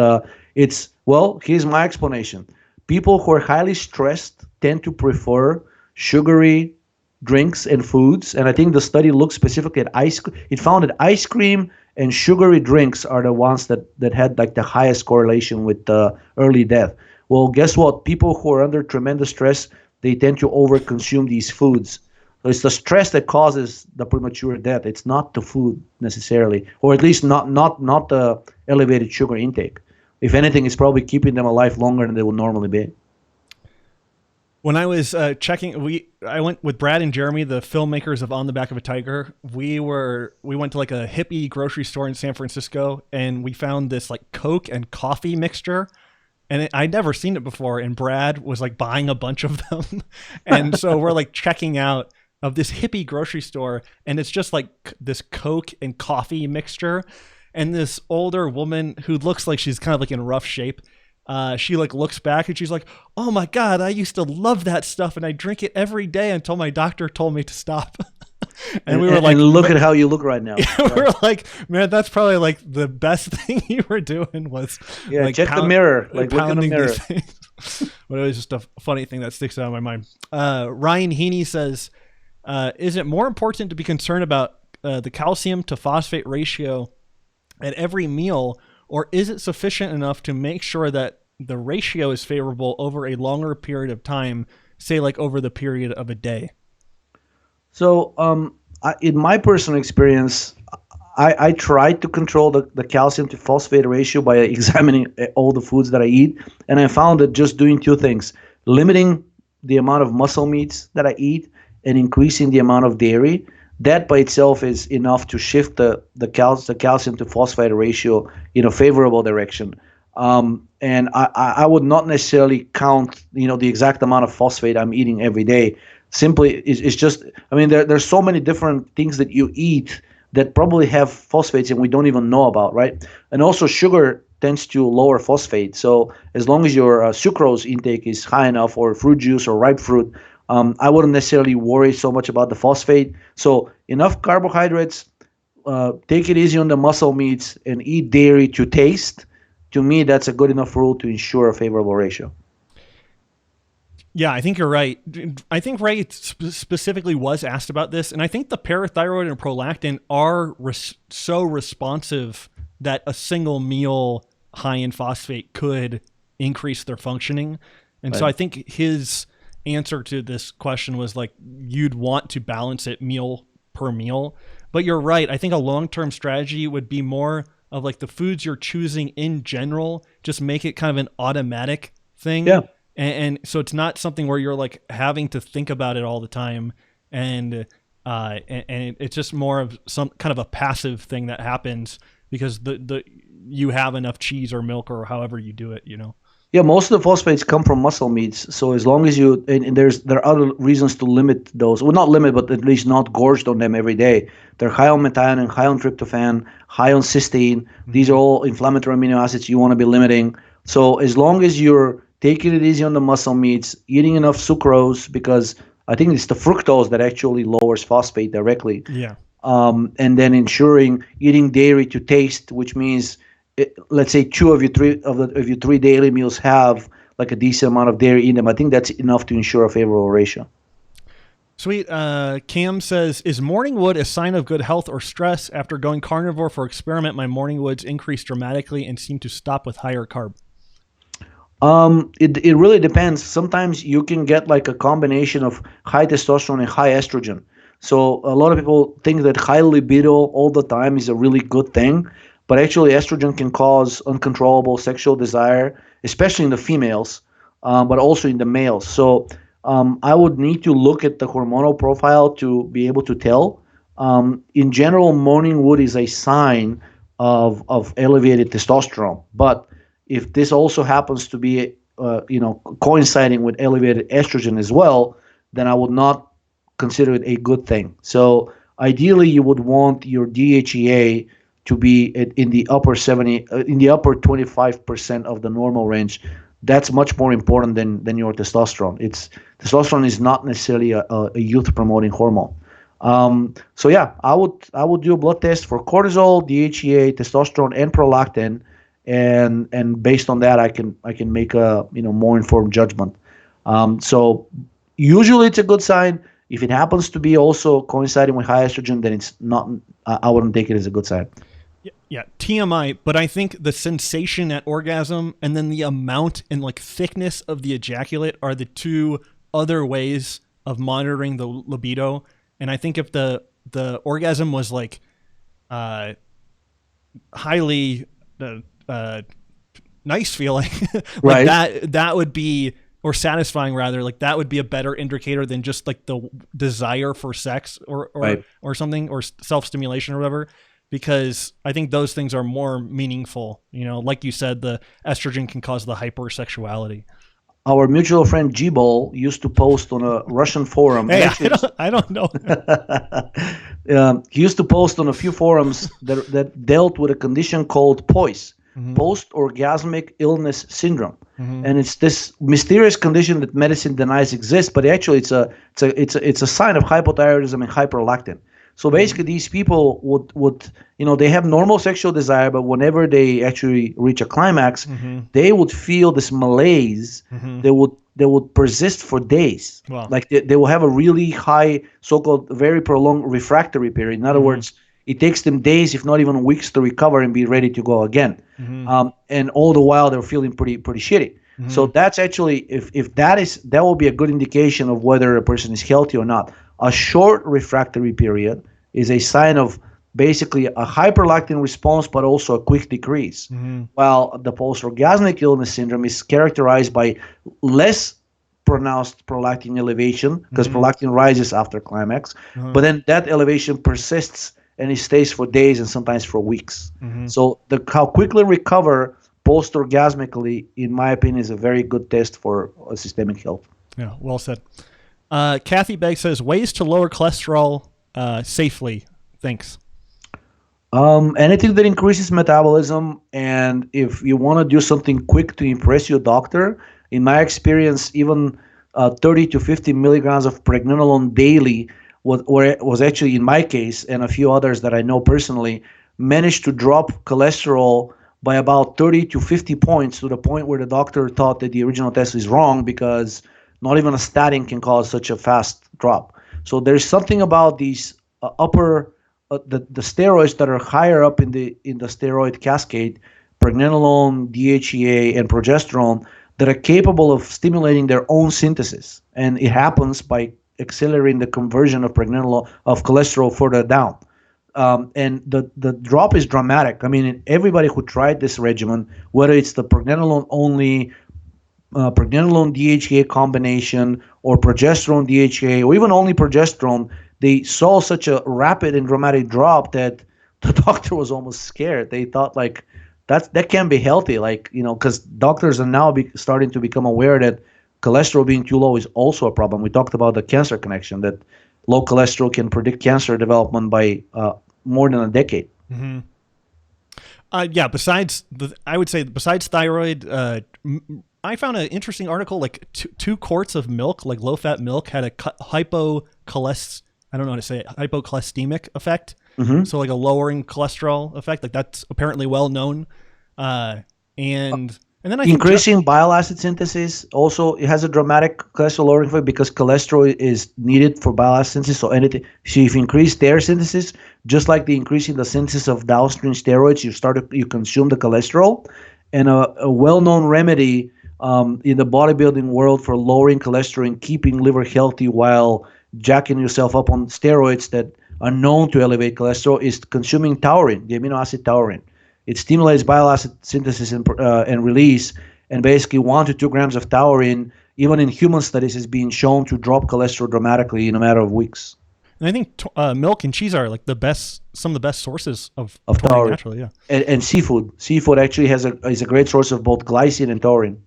here's my explanation. People who are highly stressed tend to prefer sugary drinks and foods, and I think the study looked specifically at ice cream. It found that ice cream and sugary drinks are the ones that had like the highest correlation with early death. Well, guess what? People who are under tremendous stress, they tend to overconsume these foods. So it's the stress that causes the premature death. It's not the food necessarily, or at least not the elevated sugar intake. If anything, it's probably keeping them alive longer than they would normally be. When I was checking, I went with Brad and Jeremy, the filmmakers of On the Back of a Tiger. We went to like a hippie grocery store in San Francisco, and we found this like Coke and coffee mixture. And I'd never seen it before. And Brad was like buying a bunch of them. And so we're like checking out of this hippie grocery store. And it's just like this Coke and coffee mixture. And this older woman who looks like she's kind of like in rough shape. She like looks back and she's like, oh my God, I used to love that stuff. And I drink it every day until my doctor told me to stop. And we were like, look at how you look right now. Yeah, right? We were like, man, that's probably like the best thing you were doing was like check the mirror, like look in the mirror. But it was just a funny thing that sticks out in my mind. Ryan Heaney says, is it more important to be concerned about the calcium to phosphate ratio at every meal, or is it sufficient enough to make sure that the ratio is favorable over a longer period of time, say like over the period of a day? So in my personal experience, I tried to control the calcium to phosphate ratio by examining all the foods that I eat. And I found that just doing two things, limiting the amount of muscle meats that I eat and increasing the amount of dairy, that by itself is enough to shift the calcium to phosphate ratio in a favorable direction. And I would not necessarily count, the exact amount of phosphate I'm eating every day. Simply, it's just, I mean, there's so many different things that you eat that probably have phosphates and we don't even know about, right? And also sugar tends to lower phosphate. So as long as your sucrose intake is high enough, or fruit juice or ripe fruit, I wouldn't necessarily worry so much about the phosphate. So enough carbohydrates, take it easy on the muscle meats, and eat dairy to taste. To me, that's a good enough rule to ensure a favorable ratio. Yeah, I think you're right. I think Ray specifically was asked about this, and I think the parathyroid and prolactin are so responsive that a single meal high in phosphate could increase their functioning. And so I think his answer to this question was like, you'd want to balance it meal per meal. But you're right. I think a long-term strategy would be more of like the foods you're choosing in general, just make it kind of an automatic thing. Yeah. And so it's not something where you're like having to think about it all the time. And it's just more of some kind of a passive thing that happens because you have enough cheese or milk or however you do it, you know? Yeah, most of the phosphates come from muscle meats. So as long as you, and there are other reasons to limit those. Well, not limit, but at least not gorged on them every day. They're high on methionine, high on tryptophan, high on cysteine. These are all inflammatory amino acids you want to be limiting. So as long as you're taking it easy on the muscle meats, eating enough sucrose, because I think it's the fructose that actually lowers phosphate directly. Yeah. And then ensuring eating dairy to taste, which means let's say two of your three daily meals have like a decent amount of dairy in them. I think that's enough to ensure a favorable ratio. Sweet. Cam says, is morning wood a sign of good health or stress? After going carnivore for experiment, my morning woods increased dramatically and seem to stop with higher carb. It really depends. Sometimes you can get like a combination of high testosterone and high estrogen. So a lot of people think that high libido all the time is a really good thing. But actually, estrogen can cause uncontrollable sexual desire, especially in the females, but also in the males. So I would need to look at the hormonal profile to be able to tell. In general, morning wood is a sign of elevated testosterone. But if this also happens to be, coinciding with elevated estrogen as well, then I would not consider it a good thing. So ideally, you would want your DHEA to be in the upper 25% of the normal range. That's much more important than your testosterone. Testosterone is not necessarily a youth promoting hormone. So yeah, I would do a blood test for cortisol, DHEA, testosterone, and prolactin, and based on that, I can make a more informed judgment. So usually it's a good sign. If it happens to be also coinciding with high estrogen, then it's not. I wouldn't take it as a good sign. Yeah, TMI, but I think the sensation at orgasm and then the amount and like thickness of the ejaculate are the two other ways of monitoring the libido. And I think if the orgasm was like highly nice feeling, like right, that would be, or satisfying rather, like that would be a better indicator than just like the desire for sex or something, or self-stimulation or whatever. Because I think those things are more meaningful. Like you said, the estrogen can cause the hypersexuality. Our mutual friend G-Ball used to post on a Russian forum. Hey, I don't know. He used to post on a few forums that dealt with a condition called POIS, post-orgasmic illness syndrome. And it's this mysterious condition that medicine denies exists, but actually it's a sign of hypothyroidism and hyperlactin. So basically, these people would they have normal sexual desire, but whenever they actually reach a climax, they would feel this malaise. They would persist for days. Wow. Like they will have a really high, so-called very prolonged refractory period. In other words, it takes them days, if not even weeks, to recover and be ready to go again. And all the while, they're feeling pretty shitty. So that's actually, if that will be a good indication of whether a person is healthy or not. A short refractory period is a sign of basically a hyperlactin response, but also a quick decrease. While the post-orgasmic illness syndrome is characterized by less pronounced prolactin elevation, because prolactin rises after climax, but then that elevation persists and it stays for days and sometimes for weeks. So how quickly recover post-orgasmically, in my opinion, is a very good test for systemic health. Yeah, well said. Kathy Begg says, ways to lower cholesterol safely. Thanks. Anything that increases metabolism, and if you want to do something quick to impress your doctor, in my experience, even 30 to 50 milligrams of pregnenolone daily was actually, in my case, and a few others that I know personally, managed to drop cholesterol by about 30 to 50 points, to the point where the doctor thought that the original test is wrong, because Not even a statin can cause such a fast drop. So there's something about these the steroids that are higher up in the steroid cascade, pregnenolone, DHEA, and progesterone, that are capable of stimulating their own synthesis, and it happens by accelerating the conversion of pregnenolone of cholesterol further down. And the drop is dramatic. I mean, everybody who tried this regimen, whether it's the pregnenolone only, pregnenolone DHEA combination, or progesterone DHEA, or even only progesterone, they saw such a rapid and dramatic drop that the doctor was almost scared. They thought like that can't be healthy, like, because doctors are now starting to become aware that cholesterol being too low is also a problem. We talked about the cancer connection, that low cholesterol can predict cancer development by more than a decade. Mm-hmm. Yeah. I would say besides thyroid, I found an interesting article, like 2 quarts of milk, like low-fat milk, had a hypocholestemic effect. Mm-hmm. So like a lowering cholesterol effect, like that's apparently well known. And then I increasing bile acid synthesis also, it has a dramatic cholesterol lowering effect, because cholesterol is needed for bile acid synthesis. So if you increase their synthesis, just like the increasing the synthesis of downstream steroids, you consume the cholesterol. And a well-known remedy in the bodybuilding world for lowering cholesterol and keeping liver healthy while jacking yourself up on steroids that are known to elevate cholesterol is consuming taurine, the amino acid taurine. It stimulates bile acid synthesis and release, and basically 1 to 2 grams of taurine, even in human studies, is being shown to drop cholesterol dramatically in a matter of weeks. And I think milk and cheese are like some of the best sources of taurine naturally. Yeah, and seafood. Seafood actually is a great source of both glycine and taurine.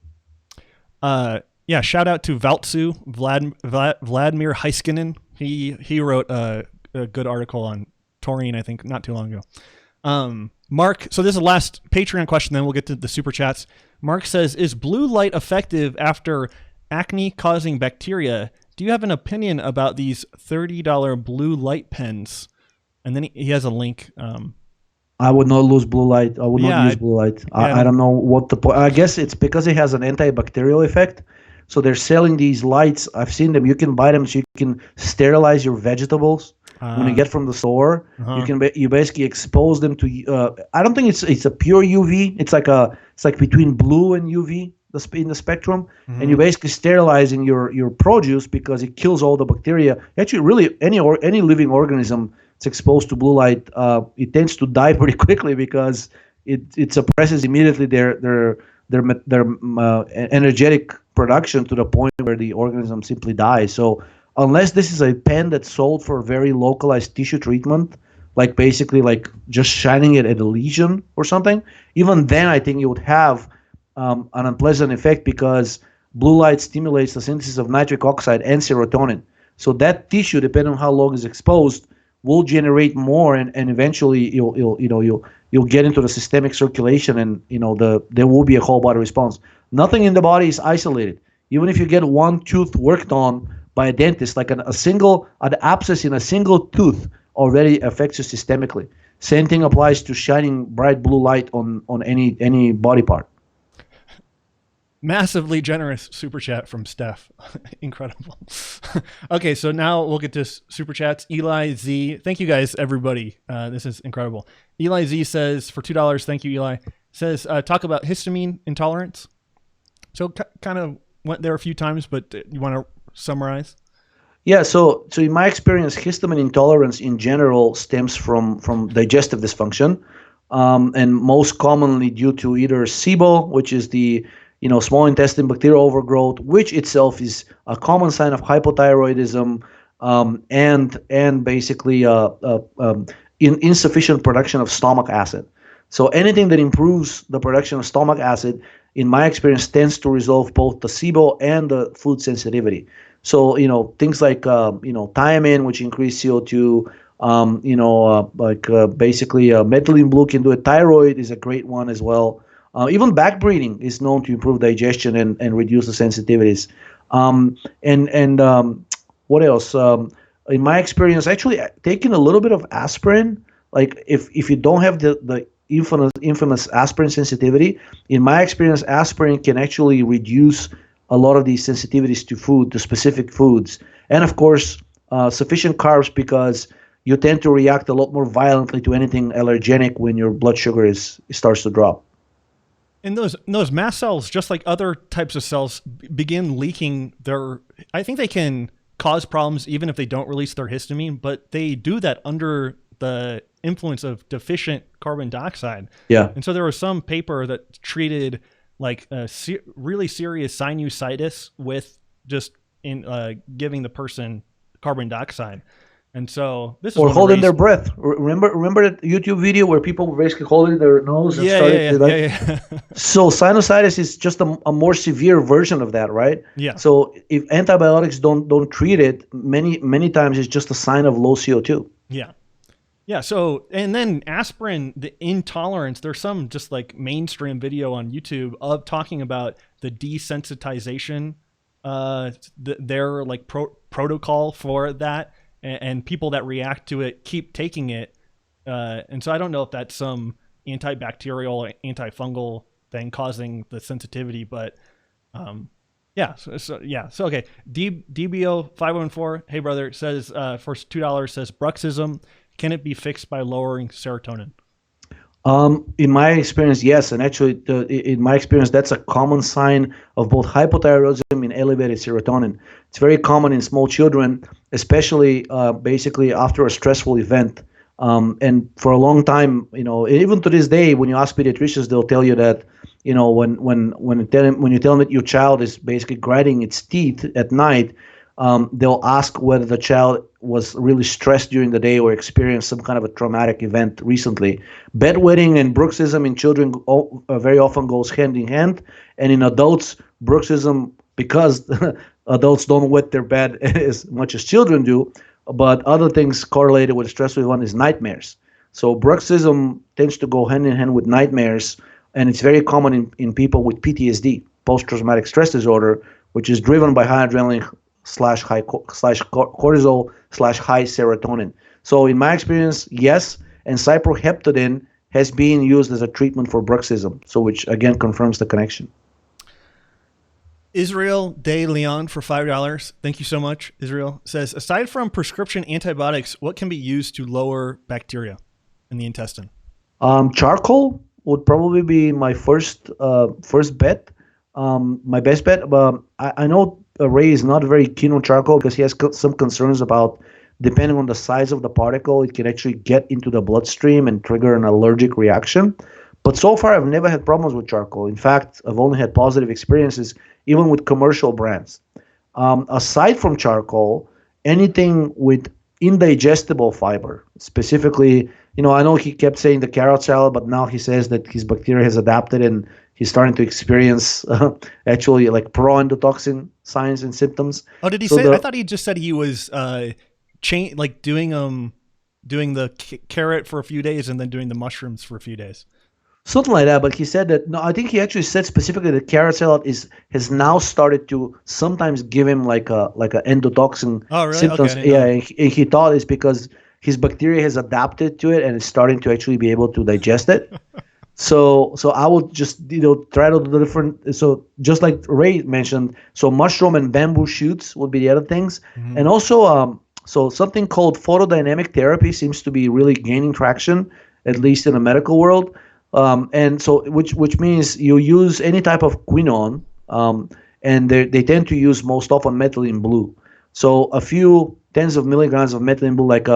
Yeah, shout out to Valtsu, Vladimir Heiskanen. He wrote a good article on taurine, I think, not too long ago. Mark, so this is the last Patreon question, then we'll get to the super chats. Mark says, is blue light effective after acne-causing bacteria? Do you have an opinion about these $30 blue light pens? And then he has a link. I would not use blue light. I would not use blue light. I don't know what the point. I guess it's because it has an antibacterial effect. So they're selling these lights. I've seen them. You can buy them so you can sterilize your vegetables. When you get from the store, you basically expose them to. I don't think it's a pure UV. It's like between blue and UV in the spectrum, and you're basically sterilizing your produce because it kills all the bacteria. Actually, really any living organism that's exposed to blue light, it tends to die pretty quickly because it suppresses immediately their energetic production to the point where the organism simply dies. So unless this is a pen that's sold for very localized tissue treatment, like basically like just shining it at a lesion or something, even then I think it would have an unpleasant effect, because blue light stimulates the synthesis of nitric oxide and serotonin. So that tissue, depending on how long it's exposed, will generate more, and eventually you'll get into the systemic circulation, and there will be a whole body response. Nothing in the body is isolated. Even if you get one tooth worked on by a dentist, like an abscess in a single tooth already affects you systemically. Same thing applies to shining bright blue light on any body part. Massively generous super chat from Steph. Incredible. Okay, so now we'll get to super chats. Eli Z, thank you guys, everybody. This is incredible. Eli Z says, for $2, thank you, Eli, says, talk about histamine intolerance. So kind of went there a few times, but you want to summarize? Yeah, so in my experience, histamine intolerance in general stems from digestive dysfunction, and most commonly due to either SIBO, which is the small intestine bacterial overgrowth, which itself is a common sign of hypothyroidism, and basically insufficient production of stomach acid. So anything that improves the production of stomach acid, in my experience, tends to resolve both the SIBO and the food sensitivity. So things like thiamine, which increase CO2, basically methylene blue can do it. Thyroid is a great one as well. Even back breathing is known to improve digestion and reduce the sensitivities. What else? In my experience, actually taking a little bit of aspirin, like if you don't have the infamous aspirin sensitivity, in my experience, aspirin can actually reduce a lot of these sensitivities to food, to specific foods, and of course sufficient carbs, because you tend to react a lot more violently to anything allergenic when your blood sugar starts to drop. And those mast cells, just like other types of cells, begin leaking their. I think they can cause problems even if they don't release their histamine, but they do that under the influence of deficient carbon dioxide. Yeah. And so there was some paper that treated like a really serious sinusitis with just giving the person carbon dioxide. And so this is or holding their breath. Remember that YouTube video where people were basically holding their nose and started to yeah. So sinusitis is just a more severe version of that, right? Yeah. So if antibiotics don't treat it, many times it's just a sign of low CO2. Yeah. Yeah. So, and then aspirin, the intolerance, there's some just like mainstream video on YouTube of talking about the desensitization, their like protocol for that. And people that react to it keep taking it. And so I don't know if that's some antibacterial, antifungal thing causing the sensitivity, but yeah. So okay. DBO 514, hey brother, says for $2, says bruxism, can it be fixed by lowering serotonin? In my experience, yes. And actually, in my experience, that's a common sign of both hypothyroidism and elevated serotonin. It's very common in small children, especially basically after a stressful event. And for a long time, even to this day, when you ask pediatricians, they'll tell you that, when you tell them that your child is basically grinding its teeth at night, they'll ask whether the child was really stressed during the day or experienced some kind of a traumatic event recently. Bedwetting and bruxism in children very often goes hand in hand, and in adults, bruxism, because adults don't wet their bed as much as children do, but other things correlated with stressful event is nightmares. So bruxism tends to go hand in hand with nightmares, and it's very common in people with PTSD, post-traumatic stress disorder, which is driven by high adrenaline /high cortisol /high serotonin. So in my experience, yes, and cyproheptadine has been used as a treatment for bruxism, so which again confirms the connection. Israel De Leon for $5. Thank you so much. Israel says, aside from prescription antibiotics, what can be used to lower bacteria in the intestine? Charcoal would probably be my first bet. My best bet. I know Ray is not very keen on charcoal because he has some concerns about, depending on the size of the particle, it can actually get into the bloodstream and trigger an allergic reaction. But so far, I've never had problems with charcoal. In fact, I've only had positive experiences, even with commercial brands. Aside from charcoal, anything with indigestible fiber, specifically, I know he kept saying the carrot salad, but now he says that his bacteria has adapted and he's starting to experience actually like pro-endotoxin signs and symptoms. Oh, did he say? I thought he just said he was doing the carrot for a few days and then doing the mushrooms for a few days. Something like that, but he said that, no, I think he actually said specifically that carrot salad has now started to sometimes give him like a endotoxin symptoms. Okay, yeah, and he thought it's because his bacteria has adapted to it and is starting to actually be able to digest it. So I would just try to do the different. So just like Ray mentioned, so mushroom and bamboo shoots would be the other things, and also so something called photodynamic therapy seems to be really gaining traction, at least in the medical world. And so which means you use any type of quinone, and they tend to use most often methylene blue. So a few tens of milligrams of methylene blue, like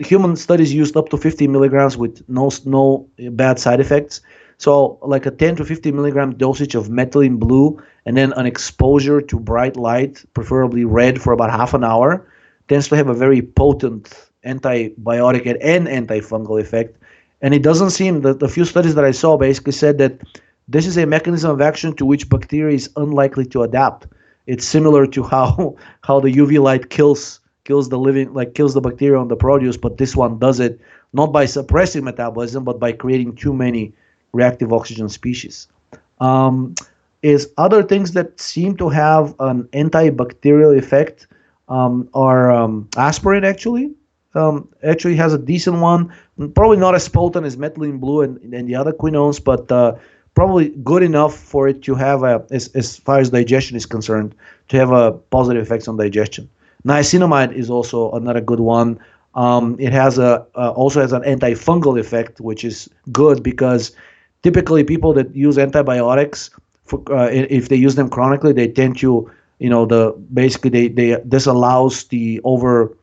human studies used up to 50 milligrams with no bad side effects. So like a 10 to 50 milligram dosage of methylene blue, and then an exposure to bright light, preferably red, for about half an hour, tends to have a very potent antibiotic and antifungal effect. And it doesn't seem that the few studies that I saw basically said that this is a mechanism of action to which bacteria is unlikely to adapt. It's similar to how the UV light kills the bacteria on the produce, but this one does it not by suppressing metabolism, but by creating too many reactive oxygen species. Is other things that seem to have an antibacterial effect are aspirin actually. Actually has a decent one, probably not as potent as methylene blue and the other quinones, but probably good enough for it to have as far as digestion is concerned, to have a positive effects on digestion. Niacinamide is also another good one. It has also has an antifungal effect, which is good because typically people that use antibiotics, if they use them chronically, they tend to, basically this allows the over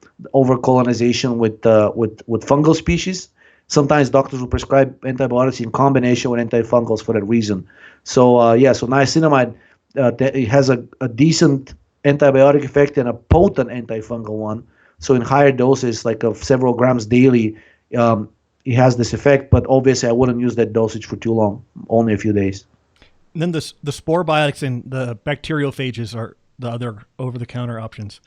colonization with fungal species. Sometimes doctors will prescribe antibiotics in combination with antifungals for that reason. So so niacinamide it has a decent antibiotic effect and a potent antifungal one. So in higher doses, like of several grams daily, it has this effect. But obviously, I wouldn't use that dosage for too long, only a few days. And then the spore biotics and the bacteriophages are the other over-the-counter options.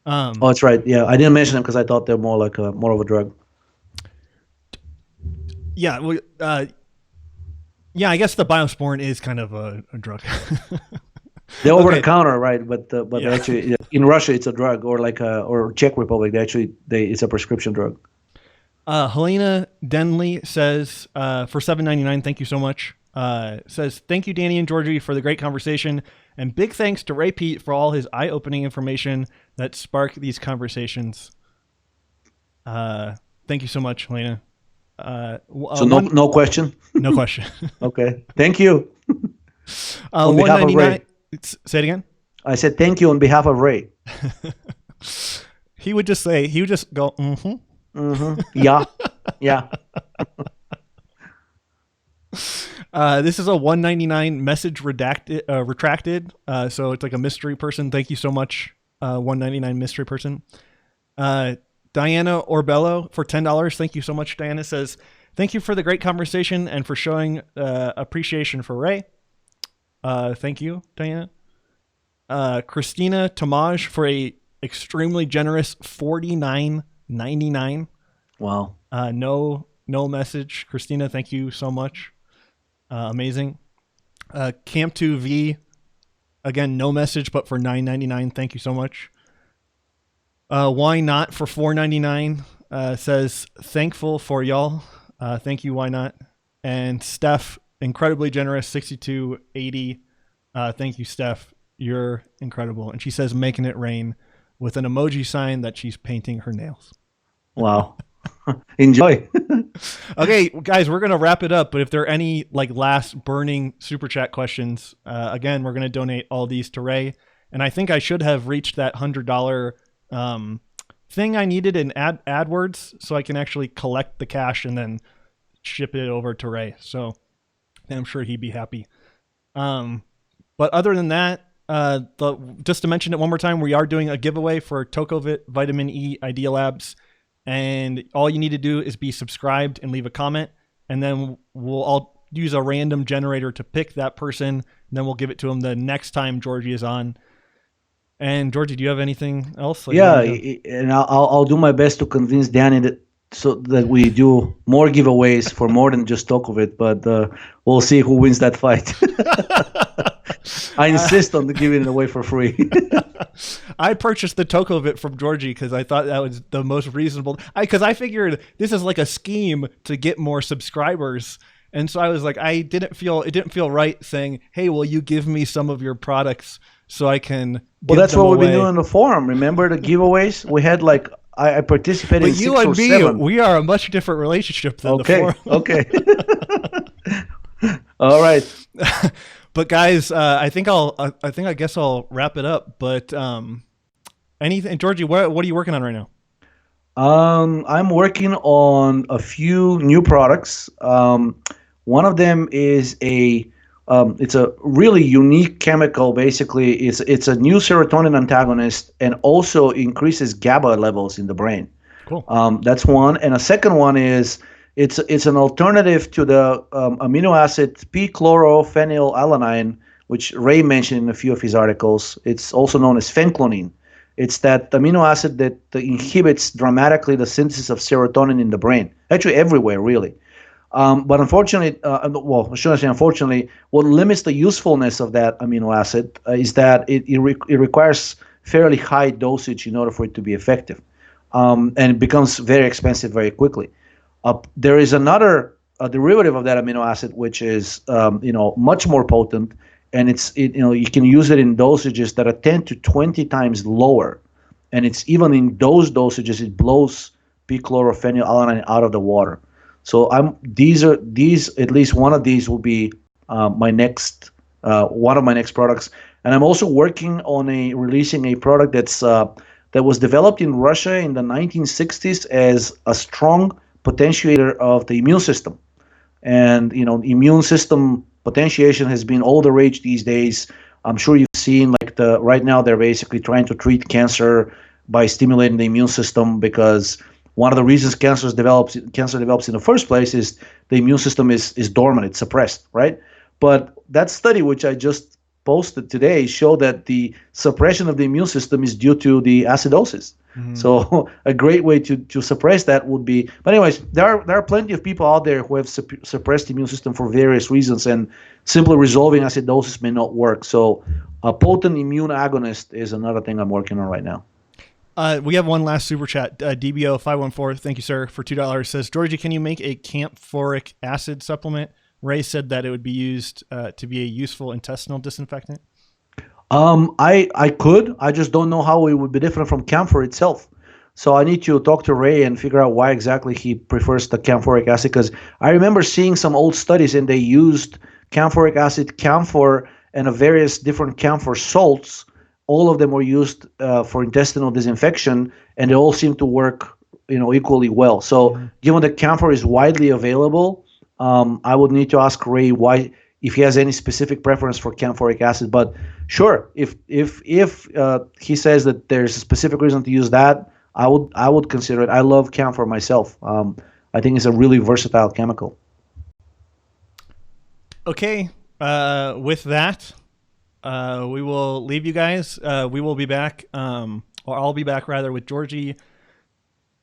Oh, that's right. Yeah, I didn't mention them because I thought they're more like more of a drug. Yeah, well, I guess the Biosporin is kind of a drug. They're over the counter, right? But actually, in Russia, it's a drug, or Czech Republic, it's a prescription drug. Helena Denley says for $7.99, thank you so much. Says thank you, Danny and Georgie, for the great conversation, and big thanks to Ray Pete for all his eye-opening information that spark these conversations. Thank you so much, Helena. So no question. No question. Okay, thank you. On behalf of Ray. Say it again. I said thank you on behalf of Ray. He would just go, mm-hmm. Mm-hmm. Yeah. Yeah. This is a $1.99 message retracted. So it's like a mystery person. Thank you so much, $1.99 mystery person. Diana Orbello for $10. Thank you so much. Diana says, thank you for the great conversation and for showing appreciation for Ray. Thank you, Diana. Christina Tomaj for a extremely generous $49.99. Wow. No message. Christina, thank you so much. Amazing. Camp2V, again, no message, but for $9.99. Thank you so much. Why Not for $4.99 says, thankful for y'all. Thank you, Why Not. And Steph, incredibly generous, $62.80. Thank you, Steph. You're incredible. And she says, making it rain with an emoji sign that she's painting her nails. Wow. Enjoy. Okay, guys, we're going to wrap it up. But if there are any last burning super chat questions, again, we're going to donate all these to Ray. And I think I should have reached that $100 thing I needed in AdWords so I can actually collect the cash and then ship it over to Ray. So I'm sure he'd be happy. But other than that, just to mention it one more time, we are doing a giveaway for Tocovit Vitamin E Idea Labs. And all you need to do is be subscribed and leave a comment. And then I'll use a random generator to pick that person. And then we'll give it to them the next time Georgie is on. And Georgie, do you have anything else? And I'll do my best to convince Danny so that we do more giveaways for more than just talk of it. But we'll see who wins that fight. I insist on giving it away for free. I purchased the Tocovit from Georgie because I thought that was the most reasonable. Because I figured this is like a scheme to get more subscribers. And so I was like, it didn't feel right saying, hey, will you give me some of your products so I can Well, that's what we've been doing on the forum. Remember the giveaways? We had I participated in 6 or 7. But you and me, we are a much different relationship than the forum. Okay. All right. But guys, I guess I'll wrap it up. But anything, Georgie, what are you working on right now? I'm working on a few new products. One of them is it's a really unique chemical. Basically, it's a new serotonin antagonist and also increases GABA levels in the brain. Cool. That's one, and a second one is it's an alternative to the amino acid p-chlorophenylalanine, which Ray mentioned in a few of his articles. It's also known as phenclonine. It's that amino acid that inhibits dramatically the synthesis of serotonin in the brain, actually everywhere, really. But unfortunately, should I say unfortunately, what limits the usefulness of that amino acid is that it requires fairly high dosage in order for it to be effective. And it becomes very expensive very quickly. There is another a derivative of that amino acid, which is much more potent, and you can use it in dosages that are 10 to 20 times lower, and it's even in those dosages it blows p-chlorophenylalanine out of the water. So these at least one of these will be my next one of my next products, and I'm also working on releasing a product that was developed in Russia in the 1960s as a strong potentiator of the immune system. And immune system potentiation has been all the rage these days. I'm sure you've seen right now they're basically trying to treat cancer by stimulating the immune system, because one of the reasons cancer develops in the first place is the immune system is dormant, it's suppressed, right? But that study, which I just posted today, showed that the suppression of the immune system is due to the acidosis. Mm-hmm. So a great way to suppress that would be. But anyways, there are plenty of people out there who have suppressed the immune system for various reasons, and simply resolving acidosis may not work. So a potent immune agonist is another thing I'm working on right now. We have one last super chat. DBO514, thank you, sir, for $2. Says, Georgie, can you make a camphoric acid supplement? Ray said that it would be used to be a useful intestinal disinfectant. I could. I just don't know how it would be different from camphor itself. So I need to talk to Ray and figure out why exactly he prefers the camphoric acid. Because I remember seeing some old studies and they used camphoric acid, camphor, and various different camphor salts. All of them were used for intestinal disinfection, and they all seem to work, equally well. So given that camphor is widely available, I would need to ask Ray why, if he has any specific preference for camphoric acid. But sure, if he says that there's a specific reason to use that, I would consider it. I love camphor myself. I think it's a really versatile chemical. Okay, with that, we will leave you guys. We will be back, or I'll be back rather, with Georgi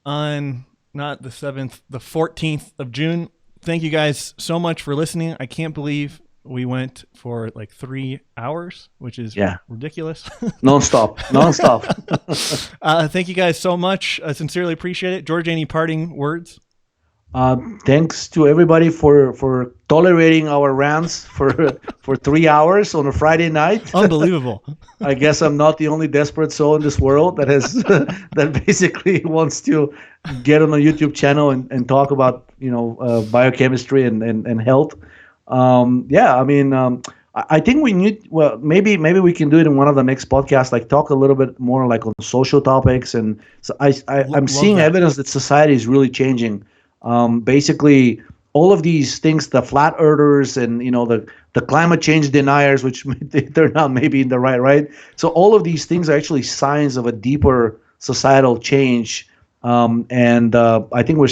on not the 7th, the 14th of June. Thank you guys so much for listening. I can't believe we went for like 3 hours, which is ridiculous. Non-stop. Thank you guys so much. I sincerely appreciate it. George, any parting words? Thanks to everybody for tolerating our rants for 3 hours on a Friday night. Unbelievable. I guess I'm not the only desperate soul in this world that has that basically wants to get on a YouTube channel and talk about biochemistry and health. I think we need, maybe we can do it in one of the next podcasts, like talk a little bit more like on social topics. And so I'm seeing evidence that society is really changing. Basically all of these things, the flat earthers and the climate change deniers, which they're not maybe in the right. So all of these things are actually signs of a deeper societal change. I think we're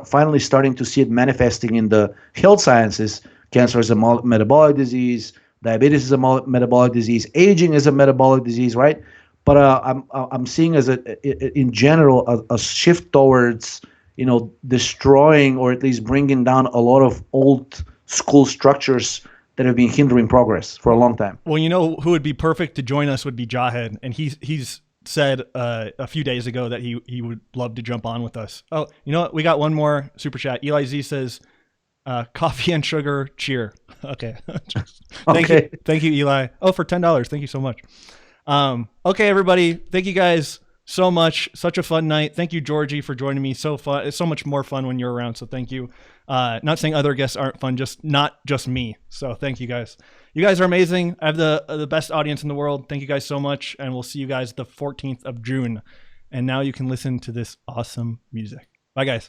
finally starting to see it manifesting in the health sciences. Cancer is a metabolic disease. Diabetes is a metabolic disease. Aging is a metabolic disease, right? But I'm seeing in general a shift towards destroying, or at least bringing down, a lot of old school structures that have been hindering progress for a long time. Well, who would be perfect to join us would be Jahed, and he's said a few days ago that he would love to jump on with us. Oh, you know what? We got one more super chat. Eli Z says, coffee and sugar, cheer. Okay. Thank you, Eli. Oh, for $10. Thank you so much. Okay, everybody. Thank you guys so much. Such a fun night. Thank you, Georgi, for joining me. So fun. It's so much more fun when you're around. So thank you. Not saying other guests aren't fun, not just me. So thank you guys. You guys are amazing. I have the best audience in the world. Thank you guys so much. And we'll see you guys the 14th of June. And now you can listen to this awesome music. Bye, guys.